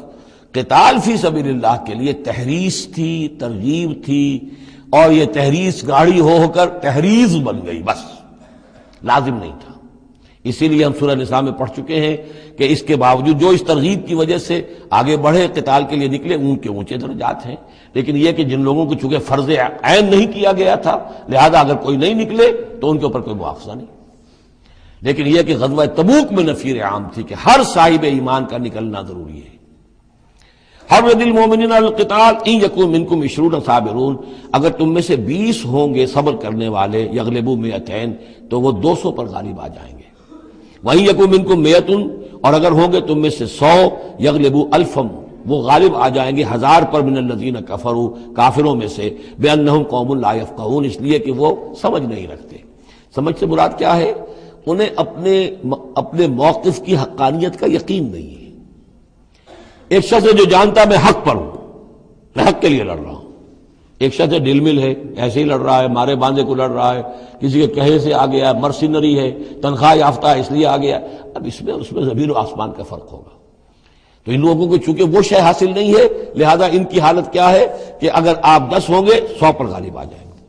قتال فی سبیل اللہ کے لیے تحریض تھی، ترغیب تھی، اور یہ تحریض گاڑی ہو کر تحریض بن گئی، بس لازم نہیں تھا۔ اسی لیے ہم سورہ نساء میں پڑھ چکے ہیں کہ اس کے باوجود جو اس ترغیب کی وجہ سے آگے بڑھے قتال کے لیے نکلے ان کے اونچے درجات ہیں، لیکن یہ کہ جن لوگوں کو چونکہ فرض عین نہیں کیا گیا تھا لہذا اگر کوئی نہیں نکلے تو ان کے اوپر کوئی مواخذہ نہیں۔ لیکن یہ کہ غزوہ تبوک میں نفیر عام تھی کہ ہر صاحب ایمان کا نکلنا ضروری ہے۔ حرض المؤمنین علی القتال ان یکن منکم 20 صابرون، اگر تم میں سے 20 ہوں گے صبر کرنے والے، یغلبوا 200 تو وہ 200 پر غالب آ جائیں گے۔ وَإِن یکن منکم 100، اور اگر ہوں گے تم میں سے 100، یغلبوا 1000، وہ غالب آ جائیں گے 1000 پر، من الذین کفروا، کافروں میں سے، بأنہم قوم لا یفقہون، اس لیے کہ وہ سمجھ نہیں رکھتے۔ سمجھ سے مراد کیا ہے؟ انہیں اپنے موقف کی حقانیت کا یقین نہیں ہے۔ ایک شخص ہے جو جانتا ہے میں حق پر ہوں، میں حق کے لیے لڑ رہا ہوں۔ ایک شخص ہے ڈل مل ہے، ایسے ہی لڑ رہا ہے، مارے باندھے کو لڑ رہا ہے، کسی کے کہے سے آ گیا، مرسینری ہے، تنخواہ یافتہ ہے اس لیے آ گیا۔ اب اس میں اور اس میں زمین و آسمان کا فرق ہوگا۔ تو ان لوگوں کو چونکہ وہ شے حاصل نہیں ہے لہذا ان کی حالت کیا ہے کہ اگر آپ 10 ہوں گے 100 پر غالب آ جائیں گے۔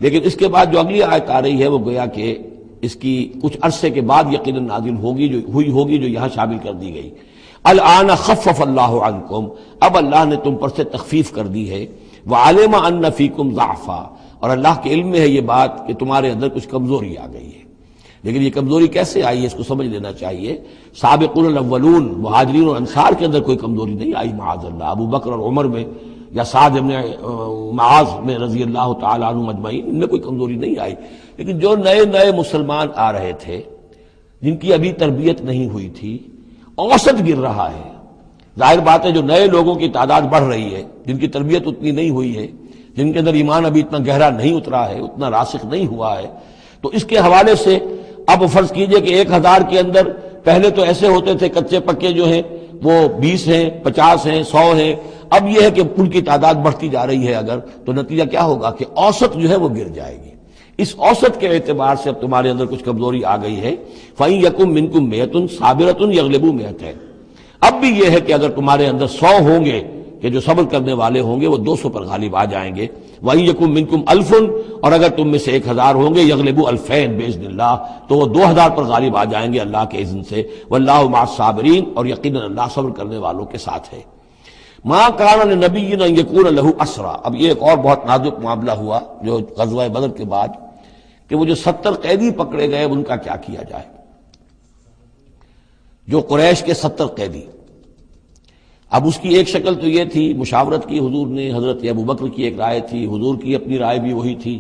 لیکن اس کے بعد جو اگلی آیت آ رہی ہے وہ گویا کہ اس کی کچھ عرصے کے بعد یقیناً نازل ہوگی جو یہاں شامل کر دی گئی۔ الآن خفف اللہ عنکم، اب اللہ نے تم پر سے تخفیف کر دی ہے۔ وعلم ان فیکم ضعفا، اور اللہ کے علم میں ہے یہ بات کہ تمہارے اندر کچھ کمزوری آ گئی ہے. لیکن یہ کمزوری کیسے آئی ہے اس کو سمجھ لینا چاہیے. سابقون الاولون مہاجرین اور انصار کے اندر کوئی کمزوری نہیں آئی معاذ اللہ. ابو بکر اور عمر میں یا سعد بن معاذ میں رضی اللہ تعالیٰ عنہ مجمعین ان میں کوئی کمزوری نہیں آئی. لیکن جو نئے نئے مسلمان آ رہے تھے جن کی ابھی تربیت نہیں ہوئی تھی، اوسط گر رہا ہے. ظاہر بات ہے جو نئے لوگوں کی تعداد بڑھ رہی ہے، جن کی تربیت اتنی نہیں ہوئی ہے، جن کے اندر ایمان ابھی اتنا گہرا نہیں اترا ہے، اتنا راسخ نہیں ہوا ہے، تو اس کے حوالے سے اب فرض کیجئے کہ 1000 کے اندر پہلے تو ایسے ہوتے تھے کچے پکے جو ہیں وہ 20 ہیں، 50 ہیں، 100 ہیں. اب یہ ہے کہ ان کی تعداد بڑھتی جا رہی ہے اگر، تو نتیجہ کیا ہوگا کہ اوسط جو ہے وہ گر جائے گی. اس اوسط کے اعتبار سے اب تمہارے اندر کچھ کمزوری آ گئی ہے. فَإِن يَكُن مِّنكُم مِّئَةٌ صَابِرَةٌ يَغْلِبُوا مِئَتَيْنِ. اب بھی یہ ہے کہ اگر تمہارے اندر 100 ہوں گے کہ جو صبر کرنے والے ہوں گے وہ 200 پر غالب آ جائیں گے. وَإِن يَكُن مِّنكُمْ أَلْفٌ، اور اگر تم میں سے 1000 ہوں گے يَغْلِبُوا أَلْفَيْنِ بِإِذْنِ اللَّهِ، تو وہ 2000 پر غالب آ جائیں گے اللہ کے اذن سے. وَاللَّهُ مَعَ الصَّابِرِينَ، اور یقیناً اللہ صبر کرنے والوں کے ساتھ ہے. مَا كَانَ لِنَبِيٍّ أَن يَكُونَ لَهُ أَسْرَىٰ. اب یہ ایک اور بہت نازک معاملہ ہوا جو غزوہ بدر کے بعد کہ وہ جو 70 قیدی پکڑے گئے ان کا کیا کیا جائے. جو قریش کے 70 قیدی، اب اس کی ایک شکل تو یہ تھی، مشاورت کی حضور نے، حضرت ابو بکر کی ایک رائے تھی، حضور کی اپنی رائے بھی وہی تھی،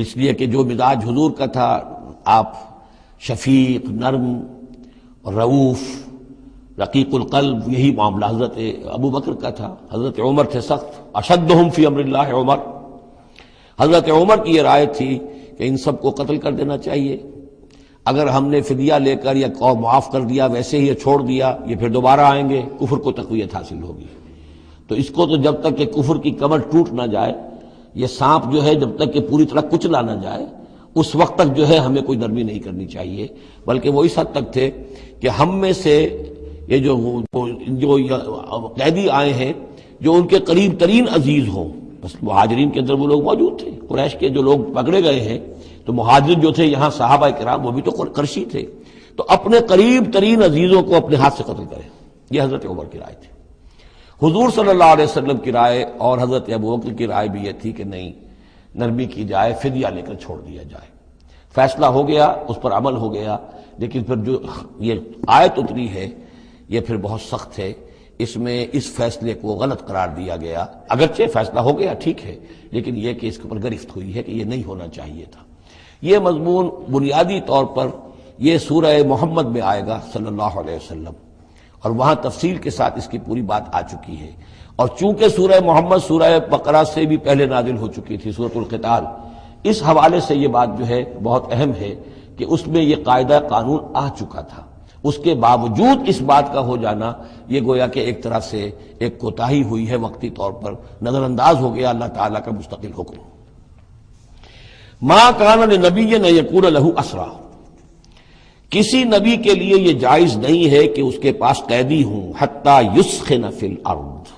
اس لیے کہ جو مزاج حضور کا تھا، آپ شفیق، نرم، رؤوف، رقیق القلب، یہی معاملہ حضرت ابو بکر کا تھا. حضرت عمر تھے سخت، اشدہم فی امر اللہ عمر. حضرت عمر کی یہ رائے تھی کہ ان سب کو قتل کر دینا چاہیے. اگر ہم نے فدیہ لے کر یا قوم معاف کر دیا، ویسے ہی چھوڑ دیا، یہ پھر دوبارہ آئیں گے، کفر کو تقویت حاصل ہوگی. تو اس کو تو جب تک کہ کفر کی کمر ٹوٹ نہ جائے، یہ سانپ جو ہے جب تک کہ پوری طرح کچلا نہ جائے، اس وقت تک جو ہے ہمیں کوئی نرمی نہیں کرنی چاہیے. بلکہ وہ اس حد تک تھے کہ ہم میں سے یہ جو قیدی آئے ہیں جو ان کے قریب ترین عزیز ہوں، بس مہاجرین کے اندر وہ لوگ موجود تھے، قریش کے جو لوگ پکڑے گئے ہیں تو مہاجر جو تھے یہاں صحابہ کرام وہ بھی تو قرشی تھے، تو اپنے قریب ترین عزیزوں کو اپنے ہاتھ سے قتل کریں. یہ حضرت عمر کی رائے تھی. حضور صلی اللہ علیہ وسلم کی رائے اور حضرت ابو بکر کی رائے بھی یہ تھی کہ نہیں، نرمی کی جائے، فدیہ لے کر چھوڑ دیا جائے. فیصلہ ہو گیا، اس پر عمل ہو گیا. لیکن پھر جو یہ آیت اتری ہے یہ پھر بہت سخت ہے. اس میں اس فیصلے کو غلط قرار دیا گیا. اگرچہ فیصلہ ہو گیا ٹھیک ہے، لیکن یہ کہ اس کے اوپر گرفت ہوئی ہے کہ یہ نہیں ہونا چاہیے تھا. یہ مضمون بنیادی طور پر یہ سورہ محمد میں آئے گا صلی اللہ علیہ وسلم، اور وہاں تفصیل کے ساتھ اس کی پوری بات آ چکی ہے. اور چونکہ سورہ محمد سورہ بقرہ سے بھی پہلے نازل ہو چکی تھی، سورۃ القتال، اس حوالے سے یہ بات جو ہے بہت اہم ہے کہ اس میں یہ قاعدہ قانون آ چکا تھا. اس کے باوجود اس بات کا ہو جانا یہ گویا کہ ایک طرح سے ایک کوتاہی ہوئی ہے، وقتی طور پر نظر انداز ہو گیا اللہ تعالیٰ کا مستقل حکم. ما کان لنبی ان یکون لہ اسریٰ، کسی نبی کے لیے یہ جائز نہیں ہے کہ اس کے پاس قیدی ہوں، حتی یسخن فی الارض،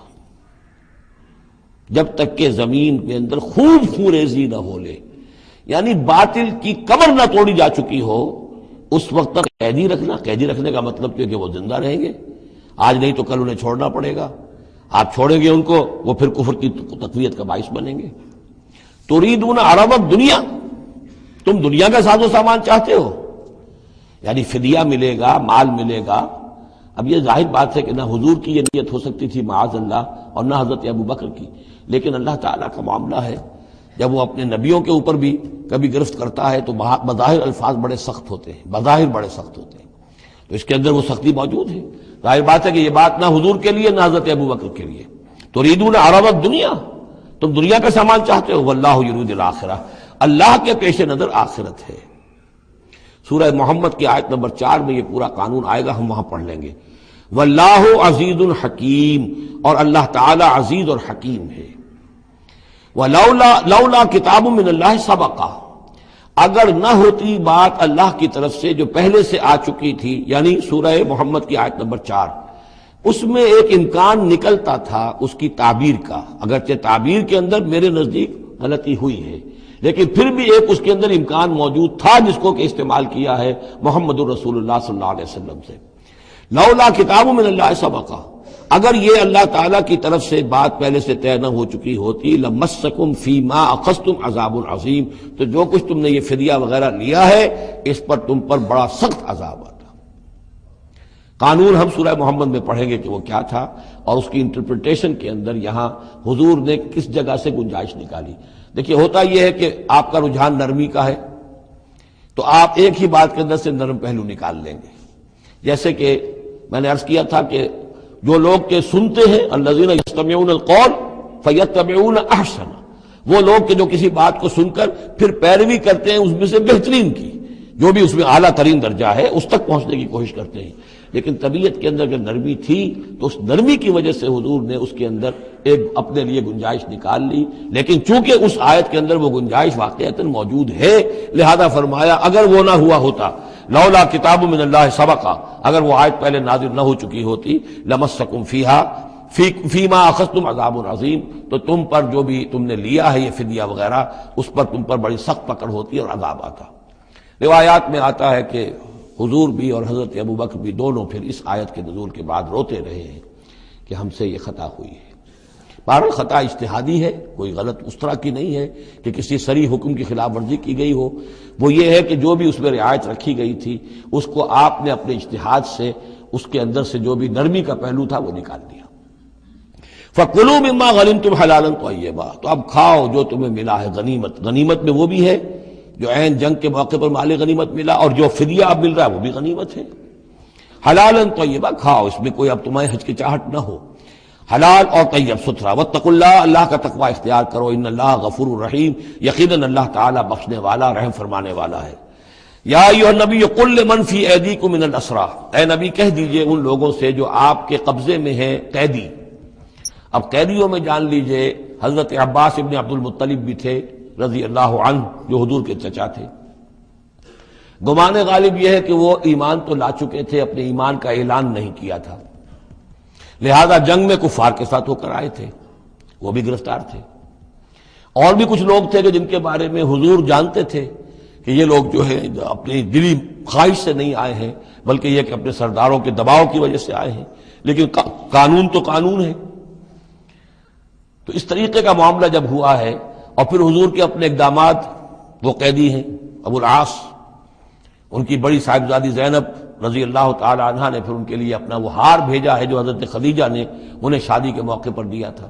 جب تک کہ زمین کے اندر خوب خوریزی نہ ہو لے، یعنی باطل کی کمر نہ توڑی جا چکی ہو، اس وقت تک قیدی رکھنا. قیدی رکھنے کا مطلب یہ کہ وہ زندہ رہیں گے، آج نہیں تو کل انہیں چھوڑنا پڑے گا. آپ چھوڑیں گے ان کو، وہ پھر کفر کی تقویت کا باعث بنیں گے. تريدون عرض الدنیا، تم دنیا کا ساز و سامان چاہتے ہو، یعنی فدیہ ملے گا، مال ملے گا. اب یہ ظاہر بات ہے کہ نہ حضور کی یہ نیت ہو سکتی تھی معاذ اللہ، اور نہ حضرت ابو بکر کی، لیکن اللہ تعالیٰ کا معاملہ ہے. جب وہ اپنے نبیوں کے اوپر بھی کبھی گرفت کرتا ہے تو بظاہر الفاظ بڑے سخت ہوتے ہیں، بظاہر بڑے سخت ہوتے ہیں، تو اس کے اندر وہ سختی موجود ہے. ظاہر بات ہے کہ یہ بات نہ حضور کے لیے نہ حضرت ابو بکر کے لیے. تريدون عرض الدنیا، تم دنیا کا سامان چاہتے ہو، واللہ یرید الآخرہ، اللہ کے پیش نظر آخرت ہے. سورہ محمد کی آیت نمبر 4 میں یہ پورا قانون آئے گا، ہم وہاں پڑھ لیں گے. واللہ عزیز حکیم، اور اللہ تعالی عزیز اور حکیم ہے. لولا کتاب من اللہ سبقہ، اگر نہ ہوتی بات اللہ کی طرف سے جو پہلے سے آ چکی تھی، یعنی سورہ محمد کی آیت نمبر 4، اس میں ایک امکان نکلتا تھا اس کی تعبیر کا. اگرچہ تعبیر کے اندر میرے نزدیک غلطی ہوئی ہے، لیکن پھر بھی ایک اس کے اندر امکان موجود تھا جس کو کہ استعمال کیا ہے محمد الرسول اللہ صلی اللہ علیہ وسلم سے. لولا کتاب من اللہ سبقہ، اگر یہ اللہ تعالیٰ کی طرف سے بات پہلے سے طے نہ ہو چکی ہوتی لمسکم فیما اخذتم عذاب عظیم، تو جو کچھ تم نے یہ فدیہ وغیرہ لیا ہے اس پر تم پر بڑا سخت عذاب آتا۔ قانون ہم سورہ محمد میں پڑھیں گے کہ وہ کیا تھا، اور اس کی انٹرپریٹیشن کے اندر یہاں حضور نے کس جگہ سے گنجائش نکالی۔ دیکھیے ہوتا یہ ہے کہ آپ کا رجحان نرمی کا ہے تو آپ ایک ہی بات کے اندر سے نرم پہلو نکال لیں گے، جیسے کہ میں نے عرض کیا تھا کہ جو لوگ کے سنتے ہیں الذین یستمعون القول فیتبعون احسن، وہ لوگ کہ جو کسی بات کو سن کر پھر پیروی کرتے ہیں اس میں سے بہترین کی، جو بھی اس میں اعلیٰ ترین درجہ ہے اس تک پہنچنے کی کوشش کرتے ہیں۔ لیکن طبیعت کے اندر اگر نرمی تھی تو اس نرمی کی وجہ سے حضور نے اس کے اندر ایک اپنے لیے گنجائش نکال لی، لیکن چونکہ اس آیت کے اندر وہ گنجائش واقعتاً موجود ہے لہذا فرمایا اگر وہ نہ ہوا ہوتا لولا کتاب من اللہ سبقا، اگر وہ آیت پہلے نازل نہ ہو چکی ہوتی لمسکم فیما اخذتم عذاب عظیم، تو تم پر جو بھی تم نے لیا ہے یہ فدیہ وغیرہ اس پر تم پر بڑی سخت پکڑ ہوتی اور عذاب آتا۔ روایات میں آتا ہے کہ حضور بھی اور حضرت ابوبکر بھی دونوں پھر اس آیت کے نزول کے بعد روتے رہے ہیں کہ ہم سے یہ خطا ہوئی ہے۔ بہرحال خطا اجتہادی ہے، کوئی غلط اس طرح کی نہیں ہے کہ کسی صریح حکم کی خلاف ورزی کی گئی ہو، وہ یہ ہے کہ جو بھی اس میں رعایت رکھی گئی تھی اس کو آپ نے اپنے اجتہاد سے اس کے اندر سے جو بھی نرمی کا پہلو تھا وہ نکال دیا۔ فَكُلُوا مِمَّا غَنِمْتُمْ حَلَالًا طَيِّبًا، تو اب کھاؤ جو تمہیں ملا ہے غنیمت۔ غنیمت میں وہ بھی ہے جو عین جنگ کے موقع پر مال غنیمت ملا، اور جو فدیہ اب مل رہا ہے وہ بھی غنیمت ہے۔ حلالا طیبا، کھاؤ اس میں کوئی اب تمہیں ہچکچاہٹ نہ ہو، حلال اور طیب ستھرا۔ واتقوا اللہ، اللہ کا تقوی اختیار کرو، ان اللہ غفور الرحیم، یقیناً اللہ تعالیٰ بخشنے والا رحم فرمانے والا ہے۔ یا ایھا النبی قل لمن فی ایدیکم من الاسریٰ، اے نبی کہہ دیجئے ان لوگوں سے جو آپ کے قبضے میں ہیں قیدی۔ اب قیدیوں میں جان لیجئے حضرت عباس ابن عبد المطلب بھی تھے رضی اللہ عنہ، جو حضور کے چچا تھے۔ گمان غالب یہ ہے کہ وہ ایمان تو لا چکے تھے، اپنے ایمان کا اعلان نہیں کیا تھا، لہذا جنگ میں کفار کے ساتھ ہو کر آئے تھے، وہ بھی گرفتار تھے۔ اور بھی کچھ لوگ تھے کہ جن کے بارے میں حضور جانتے تھے کہ یہ لوگ جو ہے اپنی دلی خواہش سے نہیں آئے ہیں، بلکہ یہ کہ اپنے سرداروں کے دباؤ کی وجہ سے آئے ہیں، لیکن قانون تو قانون ہے۔ تو اس طریقے کا معاملہ جب ہوا ہے، اور پھر حضور کے اپنے اقدامات، وہ قیدی ہیں ابو العاص، ان کی بڑی صاحبزادی زینب رضی اللہ تعالی عنہا نے پھر ان کے لیے اپنا وہ ہار بھیجا ہے جو حضرت خدیجہ نے انہیں شادی کے موقع پر دیا تھا۔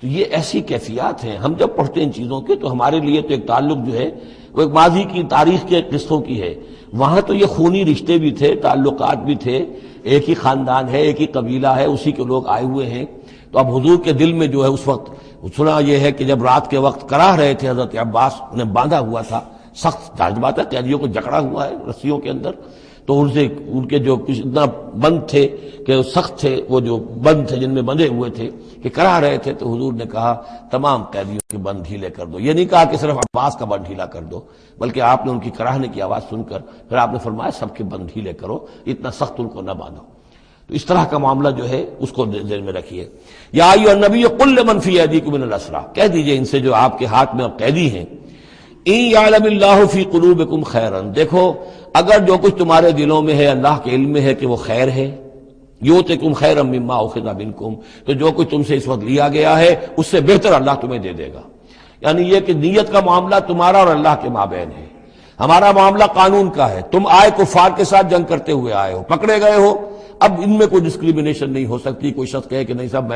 تو یہ ایسی کیفیات ہیں، ہم جب پڑھتے ہیں ان چیزوں کے تو ہمارے لیے تو ایک تعلق جو ہے وہ ایک ماضی کی تاریخ کے قصوں کی ہے، وہاں تو یہ خونی رشتے بھی تھے، تعلقات بھی تھے، ایک ہی خاندان ہے، ایک ہی قبیلہ ہے، اسی کے لوگ آئے ہوئے ہیں۔ تو اب حضور کے دل میں جو ہے اس وقت سنا یہ ہے کہ جب رات کے وقت کراہ رہے تھے حضرت عباس، انہیں باندھا ہوا تھا، سخت ظاہر بات ہے قیدیوں کو جکڑا ہوا ہے رسیوں کے اندر، تو ان کے جو کچھ اتنا بند تھے کہ سخت تھے، وہ جو بند تھے جن میں بندھے ہوئے تھے کہ کراہ رہے تھے، تو حضور نے کہا تمام قیدیوں کے بند ڈھیلے کر دو۔ یہ نہیں کہا کہ صرف عباس کا بند ڈھیلا کر دو، بلکہ آپ نے ان کی کراہنے کی آواز سن کر پھر آپ نے فرمایا سب کے بند ڈھیلے کرو، اتنا سخت ان کو نہ باندھو۔ تو اس طرح کا معاملہ جو ہے اس کو ذہن میں رکھیے۔ یا ایھا النبی قل لمن فی ایدیکم من الاسریٰ، کہہ دیجئے ان سے جو آپ کے ہاتھ میں اب قیدی ہیں، ان یعلم اللہ فی قلوبکم خیرا، دیکھو اگر جو کچھ تمہارے دلوں میں ہے اللہ کے علم میں ہے کہ وہ خیر ہے، یؤتکم خیرا مما اخذ منکم، تو جو کچھ تم سے اس وقت لیا گیا ہے اس سے بہتر اللہ تمہیں دے دے گا۔ یعنی یہ کہ نیت کا معاملہ تمہارا اور اللہ کے مابین ہے، ہمارا معاملہ قانون کا ہے۔ تم آئے کفار کے ساتھ جنگ کرتے ہوئے آئے ہو، پکڑے گئے ہو، اب ان میں کوئی ڈسکریمنیشن نہیں ہو سکتی۔ کوئی شخص کہے کہ نہیں صاحب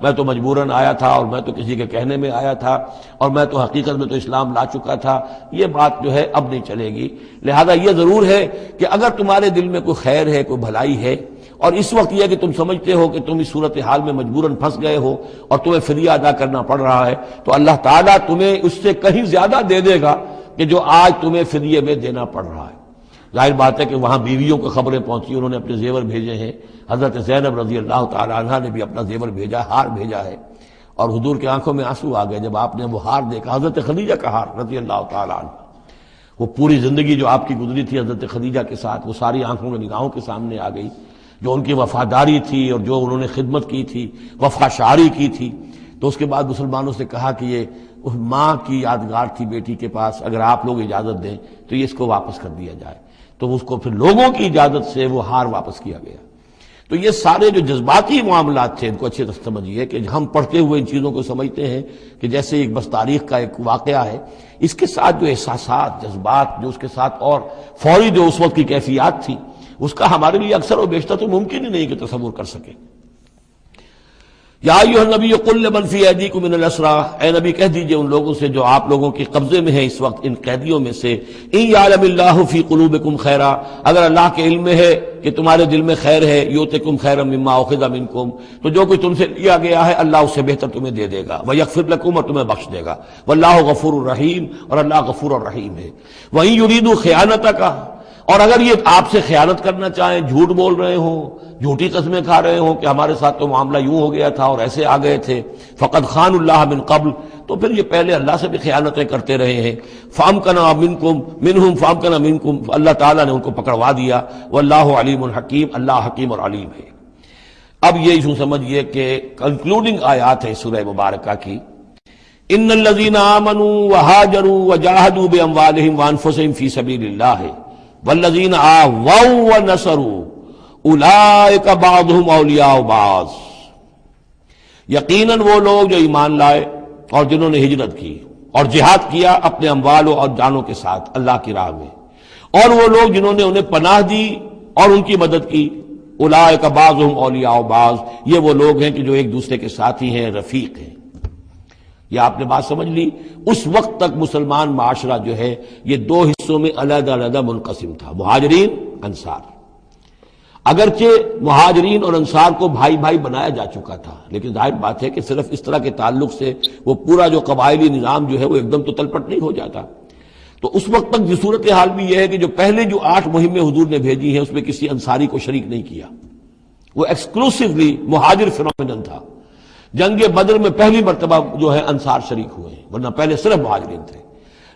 میں تو مجبوراً آیا تھا، اور میں تو کسی کے کہنے میں آیا تھا، اور میں تو حقیقت میں تو اسلام لا چکا تھا، یہ بات جو ہے اب نہیں چلے گی۔ لہذا یہ ضرور ہے کہ اگر تمہارے دل میں کوئی خیر ہے، کوئی بھلائی ہے، اور اس وقت یہ کہ تم سمجھتے ہو کہ تم اس صورتحال میں مجبوراً پھنس گئے ہو اور تمہیں فدیہ ادا کرنا پڑ رہا ہے، تو اللہ تعالیٰ تمہیں اس سے کہیں زیادہ دے دے گا کہ جو آج تمہیں فدیے میں دینا پڑ رہا ہے۔ ظاہر بات ہے کہ وہاں بیویوں کو خبریں پہنچی، انہوں نے اپنے زیور بھیجے ہیں، حضرت زینب رضی اللہ تعالی عنہا نے بھی اپنا زیور بھیجا، ہار بھیجا ہے، اور حضور کی آنکھوں میں آنسو آ گئے جب آپ نے وہ ہار دیکھا، حضرت خدیجہ کا ہار رضی اللہ تعالی عنہ۔ وہ پوری زندگی جو آپ کی گزری تھی حضرت خدیجہ کے ساتھ، وہ ساری آنکھوں میں نگاہوں کے سامنے آ گئی، جو ان کی وفاداری تھی اور جو انہوں نے خدمت کی تھی، وفا شعاری کی تھی۔ تو اس کے بعد مسلمانوں سے کہا کہ یہ ماں کی یادگار تھی بیٹی کے پاس، اگر آپ لوگ اجازت دیں تو یہ اس کو واپس کر دیا جائے۔ تو اس کو پھر لوگوں کی اجازت سے وہ ہار واپس کیا گیا۔ تو یہ سارے جو جذباتی معاملات تھے ان کو اچھے سے سمجھیے کہ ہم پڑھتے ہوئے ان چیزوں کو سمجھتے ہیں کہ جیسے ایک بس تاریخ کا ایک واقعہ ہے، اس کے ساتھ جو احساسات، جذبات، جو اس کے ساتھ اور فوری جو اس وقت کی کیفیات تھی، اس کا ہمارے لیے اکثر و بیشتر تو ممکن ہی نہیں کہ تصور کر سکیں۔ یا ایھا النبی قل لمن فی ایدیکم من الاسری، اے نبی کہہ دیجئے ان لوگوں سے جو آپ لوگوں کے قبضے میں ہیں اس وقت ان قیدیوں میں سے، ان یعلم اللہ فی قلوبکم خیرا، اگر اللہ کے علم میں ہے کہ تمہارے دل میں خیر ہے، یؤتکم خیرا مما اخذ منکم، تو جو کچھ تم سے لیا گیا ہے اللہ اس سے بہتر تمہیں دے دے گا، ویغفر لکم، اور تمہیں بخش دے گا، واللہ غفور الرحیم، اور اللہ غفور الرحیم ہے۔ وَإِن يُرِيدُوا خِيَانَتَكَ، اور اگر یہ آپ سے خیانت کرنا چاہیں، جھوٹ بول رہے ہوں، جھوٹی قسمیں کھا رہے ہوں کہ ہمارے ساتھ تو معاملہ یوں ہو گیا تھا اور ایسے آ گئے تھے، فقد خان اللہ من قبل، تو پھر یہ پہلے اللہ سے بھی خیانتیں کرتے رہے ہیں، فامکنا منہم فامکنا منکم، اللہ تعالیٰ نے ان کو پکڑوا دیا، واللہ علیم حکیم، اللہ حکیم اور علیم ہے۔ اب یہ یوں سمجھیے کہ کنکلوڈنگ آیات ہے سورہ مبارکہ کی، ان الذین آمنوا وہاجروا وجاہدوا باموالہم وانفسہم فی سبیل اللہ والذین آووا ونصروا اولئک بعضهم اولیاء بعض، یقیناً وہ لوگ جو ایمان لائے اور جنہوں نے ہجرت کی اور جہاد کیا اپنے اموالوں اور جانوں کے ساتھ اللہ کی راہ میں، اور وہ لوگ جنہوں نے انہیں پناہ دی اور ان کی مدد کی، اولئک بعضهم اولیاء بعض، یہ وہ لوگ ہیں کہ جو ایک دوسرے کے ساتھی ہیں، رفیق ہیں۔ یہ آپ نے بات سمجھ لی۔ اس وقت تک مسلمان معاشرہ جو ہے یہ دو حصوں میں علیحدہ علیحدہ منقسم تھا، مہاجرین، انصار۔ اگرچہ مہاجرین اور انصار کو بھائی بھائی بنایا جا چکا تھا، لیکن ظاہر بات ہے کہ صرف اس طرح کے تعلق سے وہ پورا جو قبائلی نظام جو ہے وہ ایک دم تو تلپٹ نہیں ہو جاتا۔ تو اس وقت تک جو صورتحال بھی یہ ہے کہ جو پہلے جو 8 مہمیں حضور نے بھیجی ہیں اس میں کسی انصاری کو شریک نہیں کیا، وہ ایکسکلوسیولی مہاجر فینومینن تھا۔ جنگ بدر میں پہلی مرتبہ جو ہے انصار شریک ہوئے ہیں، ورنہ پہلے صرف مہاجرین تھے۔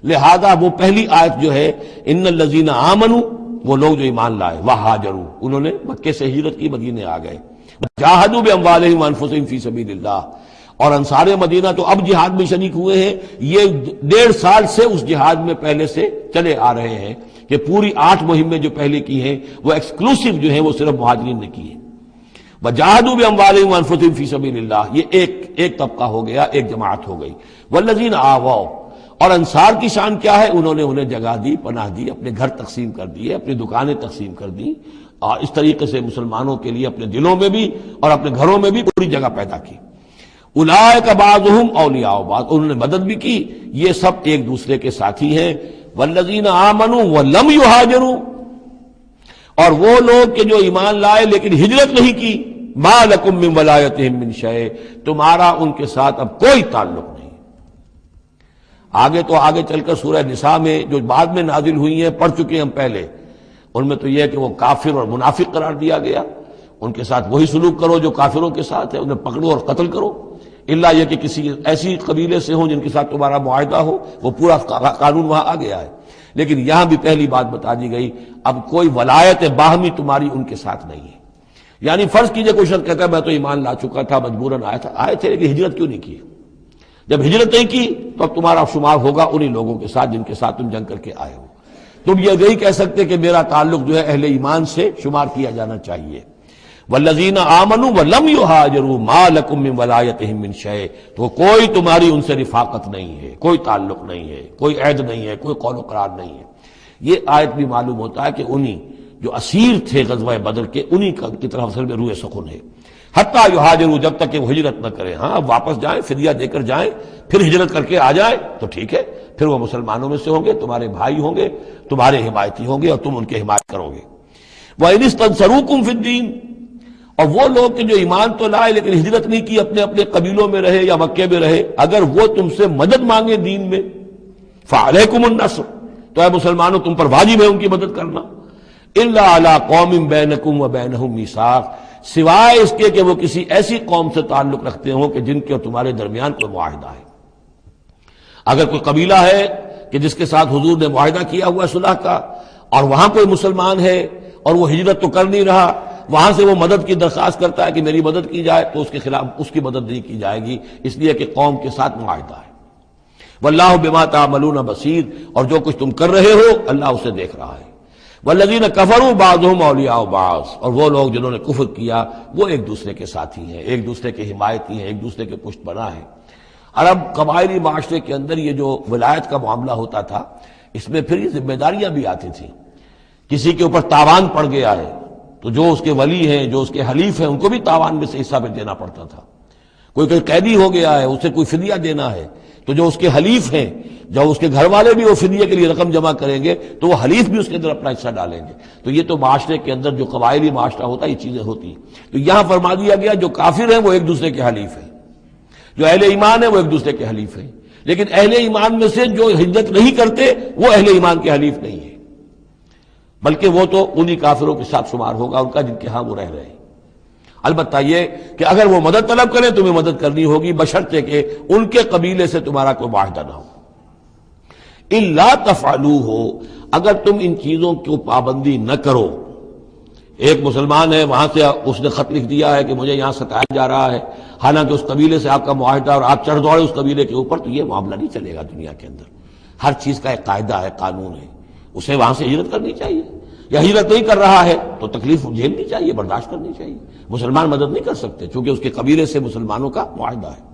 لہذا وہ پہلی آیت جو ہے ان الذین آمنوا، وہ لوگ جو ایمان لائے، وہاجروا، انہوں نے مکے سے ہجرت کی، مدینے آ گئے، جاہدوا باموالہم وانفسہم فی سبیل اللہ، اور انصار مدینہ تو اب جہاد میں شریک ہوئے ہیں، یہ 1.5 سال سے اس جہاد میں پہلے سے چلے آ رہے ہیں کہ پوری 8 مہمیں جو پہلے کی ہیں وہ ایکسکلوسیو جو ہیں وہ صرف مہاجرین نے کی ہیں۔ وجاہدوا باموالہم وانفسہم فی سبیل اللہ، یہ ایک طبقہ ہو گیا، ایک جماعت ہو گئی۔ والذین آووا، اور انصار کی شان کیا ہے؟ انہوں نے انہیں جگہ دی، پناہ دی، اپنے گھر تقسیم کر دیے، اپنی دکانیں تقسیم کر دی، اور اس طریقے سے مسلمانوں کے لیے اپنے دلوں میں بھی اور اپنے گھروں میں بھی پوری جگہ پیدا کی۔ اولئک بعضهم اولیاء بعض، انہوں نے مدد بھی کی، یہ سب ایک دوسرے کے ساتھی ہیں۔ والذین آمنوا ولم یہاجروا، اور وہ لوگ کہ جو ایمان لائے لیکن ہجرت نہیں کی، ما لکم من ولایتہم من شیء، تمہارا ان کے ساتھ اب کوئی تعلق نہیں۔ آگے چل کر سورہ نساء میں جو بعد میں نازل ہوئی ہیں، پڑھ چکے ہم پہلے، ان میں تو یہ ہے کہ وہ کافر اور منافق قرار دیا گیا، ان کے ساتھ وہی سلوک کرو جو کافروں کے ساتھ ہے، انہیں پکڑو اور قتل کرو، الا یہ کہ کسی ایسی قبیلے سے ہوں جن کے ساتھ تمہارا معاہدہ ہو، وہ پورا قانون وہاں آ گیا ہے۔ لیکن یہاں بھی پہلی بات بتا دی گئی، اب کوئی ولایت باہمی تمہاری ان کے ساتھ نہیں ہے۔ یعنی فرض کیجئے کوئی شخص کہتا ہے میں تو ایمان لا چکا تھا، مجبوراً آئے تھے لیکن ہجرت کیوں نہیں کی؟ جب ہجرت نہیں کی تو اب تمہارا شمار ہوگا انہی لوگوں کے ساتھ جن کے ساتھ تم جنگ کر کے آئے ہو۔ تم یہ نہیں کہہ سکتے کہ میرا تعلق جو ہے اہل ایمان سے شمار کیا جانا چاہیے۔ والذین آمنوا ولم یہاجروا ما لکم من ولایتہم من شیء، تو کوئی تمہاری ان سے رفاقت نہیں ہے، کوئی تعلق نہیں ہے، کوئی عہد نہیں ہے، کوئی قول و قرار نہیں ہے۔ یہ آیت بھی معلوم ہوتا ہے کہ انہی جو اسیر تھے غزوہ بدر کے، انہی کی طرف اصل میں روح سخن ہے۔ حتیٰ یہاجروا، جب تک کہ وہ ہجرت نہ کریں، ہاں واپس جائیں، فدیہ دے کر جائیں، پھر ہجرت کر کے آ جائیں تو ٹھیک ہے، پھر وہ مسلمانوں میں سے ہوں گے، تمہارے بھائی ہوں گے، تمہارے حمایتی ہوں گے اور تم ان کی حمایت کرو گے۔ وَإِنِ اسْتَنصَرُوكُمْ فِي الدِّينِ، اور وہ لوگ کہ جو ایمان تو لائے لیکن ہجرت نہیں کی، اپنے اپنے قبیلوں میں رہے یا مکے میں رہے، اگر وہ تم سے مدد مانگے دین میں، فَعَلَيْكُمُ النَّصْرُ، تو اے مسلمانوں تم پر واجب ہے ان کی مدد کرنا، إِلَّا عَلَىٰ قَوْمٍ بَيْنَكُمْ وَبَيْنَهُمْ مِيثَاقٌ، سوائے اس کے کہ وہ کسی ایسی قوم سے تعلق رکھتے ہوں کہ جن کے اور تمہارے درمیان کوئی معاہدہ ہے۔ اگر کوئی قبیلہ ہے کہ جس کے ساتھ حضور نے معاہدہ کیا ہوا ہے صلح کا، اور وہاں کوئی مسلمان ہے اور وہ ہجرت تو کر نہیں رہا، وہاں سے وہ مدد کی درخواست کرتا ہے کہ میری مدد کی جائے، تو اس کے خلاف اس کی مدد نہیں کی جائے گی، اس لیے کہ قوم کے ساتھ معاہدہ ہے۔ واللہ بما تعملون بصیر، اور جو کچھ تم کر رہے ہو اللہ اسے دیکھ رہا ہے۔ والذین کفروا بعضهم اولیاء بعض، اور وہ لوگ جنہوں نے کفر کیا وہ ایک دوسرے کے ساتھی ہیں، ایک دوسرے کے حمایتی ہیں، ایک دوسرے کے پشت پناہ ہیں۔ عرب قبائلی معاشرے کے اندر یہ جو ولایت کا معاملہ ہوتا تھا، اس میں پھر یہ ذمہ داریاں بھی آتی تھیں۔ کسی کے اوپر تاوان پڑ گیا ہے تو جو اس کے ولی ہیں، جو اس کے حلیف ہیں، ان کو بھی تاوان میں سے حصہ بھی دینا پڑتا تھا۔ کوئی قیدی ہو گیا ہے، اسے کوئی فدیہ دینا ہے تو جو اس کے حلیف ہیں، جب اس کے گھر والے بھی وہ فدیے کے لیے رقم جمع کریں گے تو وہ حلیف بھی اس کے اندر اپنا حصہ ڈالیں گے۔ تو یہ تو معاشرے کے اندر جو قبائلی معاشرہ ہوتا ہے یہ چیزیں ہوتی ہیں۔ تو یہاں فرما دیا گیا جو کافر ہیں وہ ایک دوسرے کے حلیف ہیں، جو اہل ایمان ہیں وہ ایک دوسرے کے حلیف ہیں، لیکن اہل ایمان میں سے جو ہجرت نہیں کرتے وہ اہل ایمان کے حلیف نہیں ہیں، بلکہ وہ تو انہی کافروں کے ساتھ شمار ہوگا ان کا جن کے ہاں وہ رہ رہے ہیں۔ البتہ یہ کہ اگر وہ مدد طلب کریں تمہیں مدد کرنی ہوگی، بشرطے کہ ان کے قبیلے سے تمہارا کوئی معاہدہ نہ ہو۔ الا تفعلوہ، اگر تم ان چیزوں کو پابندی نہ کرو۔ ایک مسلمان ہے، وہاں سے اس نے خط لکھ دیا ہے کہ مجھے یہاں ستایا جا رہا ہے، حالانکہ اس قبیلے سے آپ کا معاہدہ اور آپ چڑھ دوڑے اس قبیلے کے اوپر، تو یہ معاملہ نہیں چلے گا دنیا کے اندر۔ ہر چیز کا ایک قاعدہ ہے، قانون ہے، اسے وہاں سے ہجرت کرنی چاہیے، یا ہجرت نہیں کر رہا ہے تو تکلیف جھیلنی چاہیے، برداشت کرنی چاہیے۔ مسلمان مدد نہیں کر سکتے چونکہ اس کے قبیلے سے مسلمانوں کا معاہدہ ہے۔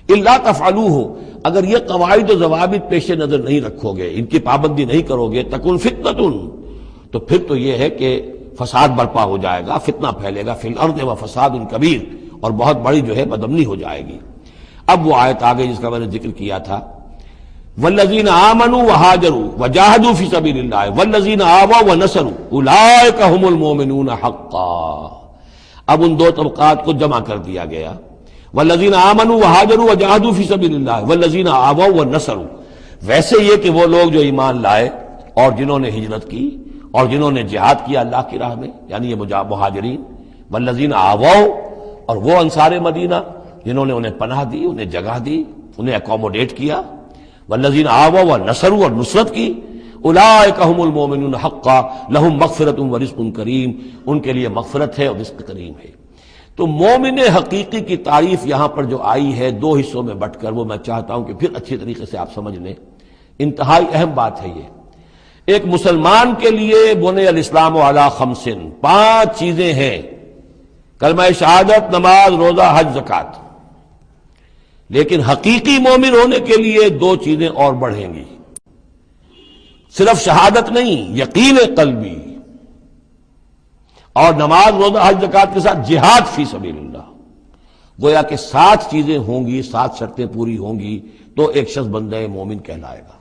الا تفعلوہ، اگر یہ قواعد و ضوابط پیش نظر نہیں رکھو گے، ان کی پابندی نہیں کرو گے، تکن فتنۃ، تو پھر تو یہ ہے کہ فساد برپا ہو جائے گا، فتنہ پھیلے گا، فی الارض و فساد کبیر، اور بہت بڑی جو ہے بدامنی ہو جائے گی۔ اب وہ آیت آگے جس کا میں نے ذکر کیا تھا، والذین آمنوا وہاجروا وجاہدوا فی سبیل اللہ والذین آووا ونصروا اولئک هم المؤمنون حقا۔ اب ان دو طبقات کو جمع کر دیا گیا، والذین آمنوا وہاجروا وجاہدوا فی سبیل اللہ والذین آووا ونصروا۔ ویسے یہ کہ وہ لوگ جو ایمان لائے اور جنہوں نے ہجرت کی اور جنہوں نے جہاد کیا اللہ کی راہ میں، یعنی یہ مہاجرین، والذین آووا، اور وہ انصار مدینہ جنہوں نے انہیں پناہ دی، انہیں جگہ دی، انہیں اکوموڈیٹ کیا، والذین آووا ونصروا، اور نصرت کی، اولئک هم المؤمنون حقا لهم مغفرۃ ورزق کریم، ان کے لیے مغفرت ہے اور رزق کریم ہے۔ تو مومن حقیقی کی تعریف یہاں پر جو آئی ہے دو حصوں میں بٹ کر، وہ میں چاہتا ہوں کہ پھر اچھی طریقے سے آپ سمجھ لیں، انتہائی اہم بات ہے یہ۔ ایک مسلمان کے لیے بنی الاسلام علی خمس، 5 چیزیں ہیں، کلمہ شہادت، نماز، روزہ، حج، زکوٰۃ۔ لیکن حقیقی مومن ہونے کے لیے 2 چیزیں اور بڑھیں گی، صرف شہادت نہیں، یقین قلبی، اور نماز، روزہ، حج، زکوٰۃ کے ساتھ جہاد فی سبیل اللہ۔ گویا کہ 7 چیزیں ہوں گی، 7 شرطیں پوری ہوں گی تو ایک شخص بندہ مومن کہلائے گا۔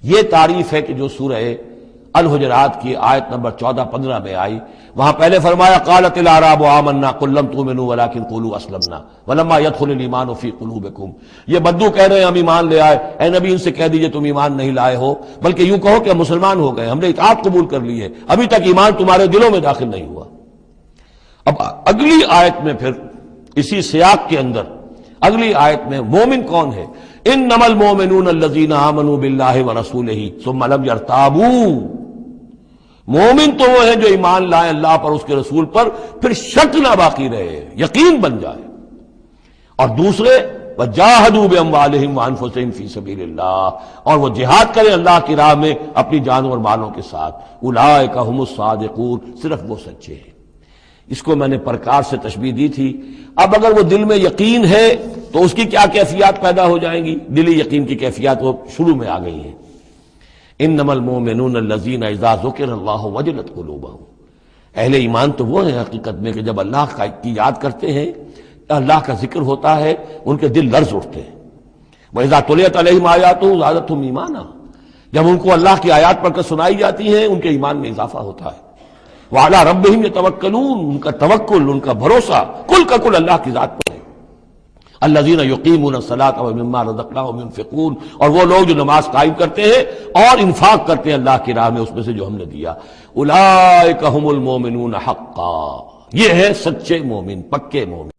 یہ تعریف ہے کہ جو سورہ الحجرات کی آیت نمبر 14-15 میں آئی، وہاں پہلے فرمایا قالت الاعراب آمنا قل لم تؤمنوا ولکن قولوا اسلمنا ولما يدخل الايمان في قلوبكم۔ یہ بدو کہہ رہے ہیں ہم ایمان لے آئے، اے نبی ان سے کہہ دیجئے تم ایمان نہیں لائے ہو، بلکہ یوں کہو کہ ہم مسلمان ہو گئے، ہم نے اطاعت قبول کر لی ہے، ابھی تک ایمان تمہارے دلوں میں داخل نہیں ہوا۔ اب اگلی آیت میں پھر اسی سیاق کے اندر اگلی آیت میں مومن کون ہے؟ انما المؤمنون الذين آمنوا بالله ورسوله ثم لم يرتابوا۔ مومن تو وہ ہیں جو ایمان لائیں اللہ پر، اس کے رسول پر، پھر شک نہ باقی رہے، یقین بن جائے۔ اور دوسرے وجاہدوا باموالہم وانفسہم فی سبیل اللہ، اور وہ جہاد کریں اللہ کی راہ میں اپنی جانوں اور مالوں کے ساتھ، اولئک هم الصادقون، صرف وہ سچے ہیں۔ اس کو میں نے پرکار سے تشبیہ دی تھی۔ اب اگر وہ دل میں یقین ہے تو اس کی کیا کیفیات پیدا ہو جائیں گی؟ دلی یقین کی کیفیات وہ شروع میں آ گئی ہیں۔ انما المؤمنون الذین اذا ذکر اللہ وجلت قلوبہم، اہل ایمان تو وہ ہیں حقیقت میں کہ جب اللہ کی یاد کرتے ہیں، اللہ کا ذکر ہوتا ہے، ان کے دل لرز اٹھتے ہیں۔ وَإِذَا تُلِيَتْ عَلَيْهِمْ آيَاتُهُ زَادَتْهُمْ ایمانا، جب ان کو اللہ کی آیات پڑھ کر سنائی جاتی ہیں ان کے ایمان میں اضافہ ہوتا ہے۔ وَعَلَىٰ رَبِّهِمْ يَتَوَكَّلُونَ، ان کا توکل، ان کا بھروسہ کل کا کل اللہ کی ذات پر ہے۔ الذین یقیمون الصلاۃ ومما رزقناہم ينفقون، اور وہ لوگ جو نماز قائم کرتے ہیں اور انفاق کرتے ہیں اللہ کی راہ میں اس میں سے جو ہم نے دیا۔ اولئک هم المؤمنون حقا، یہ ہے سچے مومن، پکے مومن۔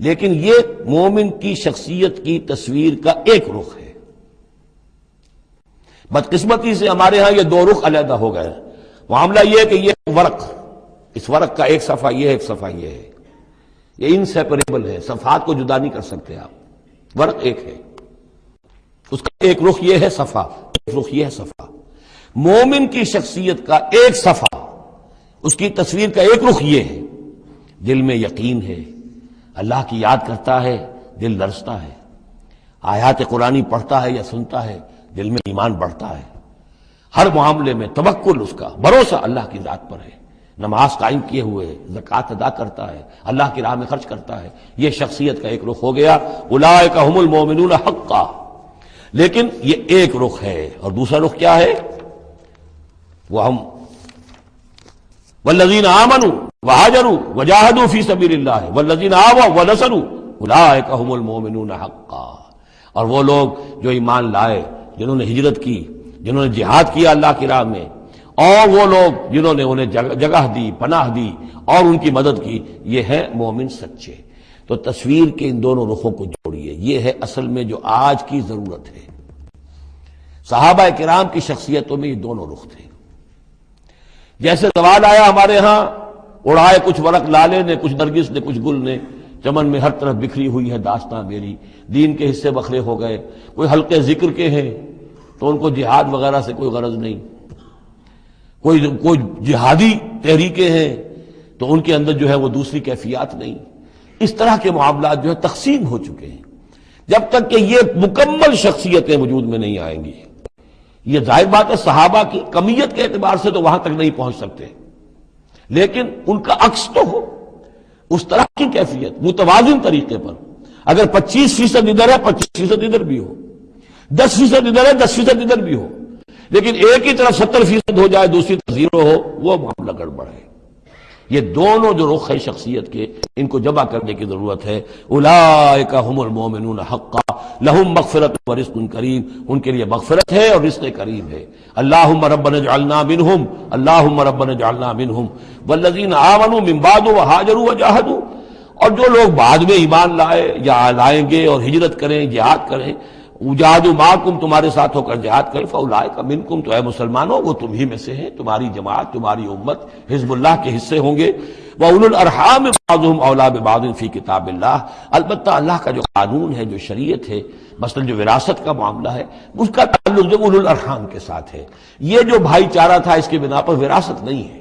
لیکن یہ مومن کی شخصیت کی تصویر کا ایک رخ ہے۔ بدقسمتی سے ہمارے ہاں یہ 2 رخ علیحدہ ہو گئے۔ معاملہ یہ ہے کہ یہ ورق، اس ورق کا ایک صفحہ یہ ہے، ایک صفحہ یہ ہے، یہ انسیپریبل ہے، صفحات کو جدا نہیں کر سکتے آپ۔ ورق ایک ہے، اس کا ایک رخ یہ ہے صفحہ، ایک رخ یہ ہے صفحہ۔ مومن کی شخصیت کا ایک صفحہ، اس کی تصویر کا ایک رخ یہ ہے، دل میں یقین ہے، اللہ کی یاد کرتا ہے، دل لرزتا ہے، آیات قرآنی پڑھتا ہے یا سنتا ہے، دل میں ایمان بڑھتا ہے، ہر معاملے میں توکل، اس کا بھروسہ اللہ کی ذات پر ہے، نماز قائم کیے ہوئے ہے، زکوٰۃ ادا کرتا ہے، اللہ کی راہ میں خرچ کرتا ہے، یہ شخصیت کا ایک رخ ہو گیا، اولئک هم المؤمنون حقا۔ لیکن یہ ایک رخ ہے، اور دوسرا رخ کیا ہے؟ وہ ہم والذین آمنوا وہاجروا وجاہدوا فی سبیل اللہ والذین آووا ونصروا اولئک هم المؤمنون حقا۔ اور وہ لوگ جو ایمان لائے، جنہوں نے ہجرت کی، جنہوں نے جہاد کیا اللہ کی راہ میں، اور وہ لوگ جنہوں نے انہیں جگہ دی، پناہ دی اور ان کی مدد کی، یہ ہے مومن سچے۔ تو تصویر کے ان دونوں رخوں کو جوڑیے، یہ ہے اصل میں جو آج کی ضرورت ہے۔ صحابہ کرام کی شخصیتوں میں یہ دونوں رخ تھے۔ جیسے زوال آیا ہمارے ہاں، اڑائے کچھ ورق لالے نے، کچھ نرگس نے، کچھ گل نے، چمن میں ہر طرف بکھری ہوئی ہے داستاں میری، دین کے حصے بکھرے ہو گئے، کوئی حلقے ذکر کے ہیں تو ان کو جہاد وغیرہ سے کوئی غرض نہیں، کوئی جہادی تحریکیں ہیں تو ان کے اندر جو ہے وہ دوسری کیفیات نہیں۔ اس طرح کے معاملات جو ہے تقسیم ہو چکے ہیں۔ جب تک کہ یہ مکمل شخصیتیں وجود میں نہیں آئیں گی، یہ ظاہر بات ہے صحابہ کی کمیت کے اعتبار سے تو وہاں تک نہیں پہنچ سکتے، لیکن ان کا عکس تو ہو، اس طرح کی کیفیت متوازن طریقے پر۔ اگر 25% ادھر ہے 25% ادھر بھی ہو، 10% ادھر ہے 10% ادھر بھی ہو، لیکن ایک ہی طرف 70% ہو جائے، دوسری طرف 0 ہو، وہ معاملہ گڑبڑ ہے۔ یہ دونوں جو رخ ہے شخصیت کے، ان کو جمع کرنے کی ضرورت ہے۔ اولئک هم المؤمنون حقا لهم مغفرۃ ورزق کریم، ان کے لیے مغفرت ہے اور رزق کریم ہے۔ اللہم ربنا اجعلنا منہم، اللہم ربنا اجعلنا منہم والذین آمنوا من بعد وہاجروا وجاہدوا، اور جو لوگ بعد میں ایمان لائے یا لائیں گے اور ہجرت کریں، جہاد کریں، وجاہدوا معکم، تمہارے ساتھ ہو کر جہاد کریں، فاولئک منکم، تو اے مسلمانوں وہ تم ہی میں سے ہیں، تمہاری جماعت، تمہاری امت حزب اللہ کے حصے ہوں گے۔ وَأُولُو الْأَرْحَامِ بَعْضُهُمْ أَوْلَىٰ بِبَعْضٍ فِي کتاب اللہ، البتہ اللہ کا جو قانون ہے، جو شریعت ہے، مثلا جو وراثت کا معاملہ ہے، اس کا تعلق جو اولو الارحام کے ساتھ ہے۔ یہ جو بھائی چارہ تھا اس کے بنا پر وراثت نہیں ہے،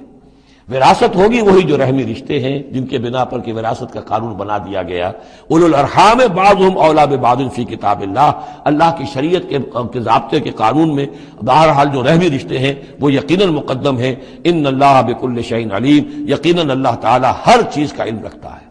وراثت ہوگی وہی جو رحمی رشتے ہیں جن کے بنا پر کہ وراثت کا قانون بنا دیا گیا۔ اولو الارحام بعضهم اولیٰ ببعض فی کتاب اللہ، اللہ کی شریعت کے ضابطے کے قانون میں بہرحال جو رحمی رشتے ہیں وہ یقیناً مقدم ہیں۔ ان اللہ بکل شیء علیم، یقیناً اللہ تعالی ہر چیز کا علم رکھتا ہے۔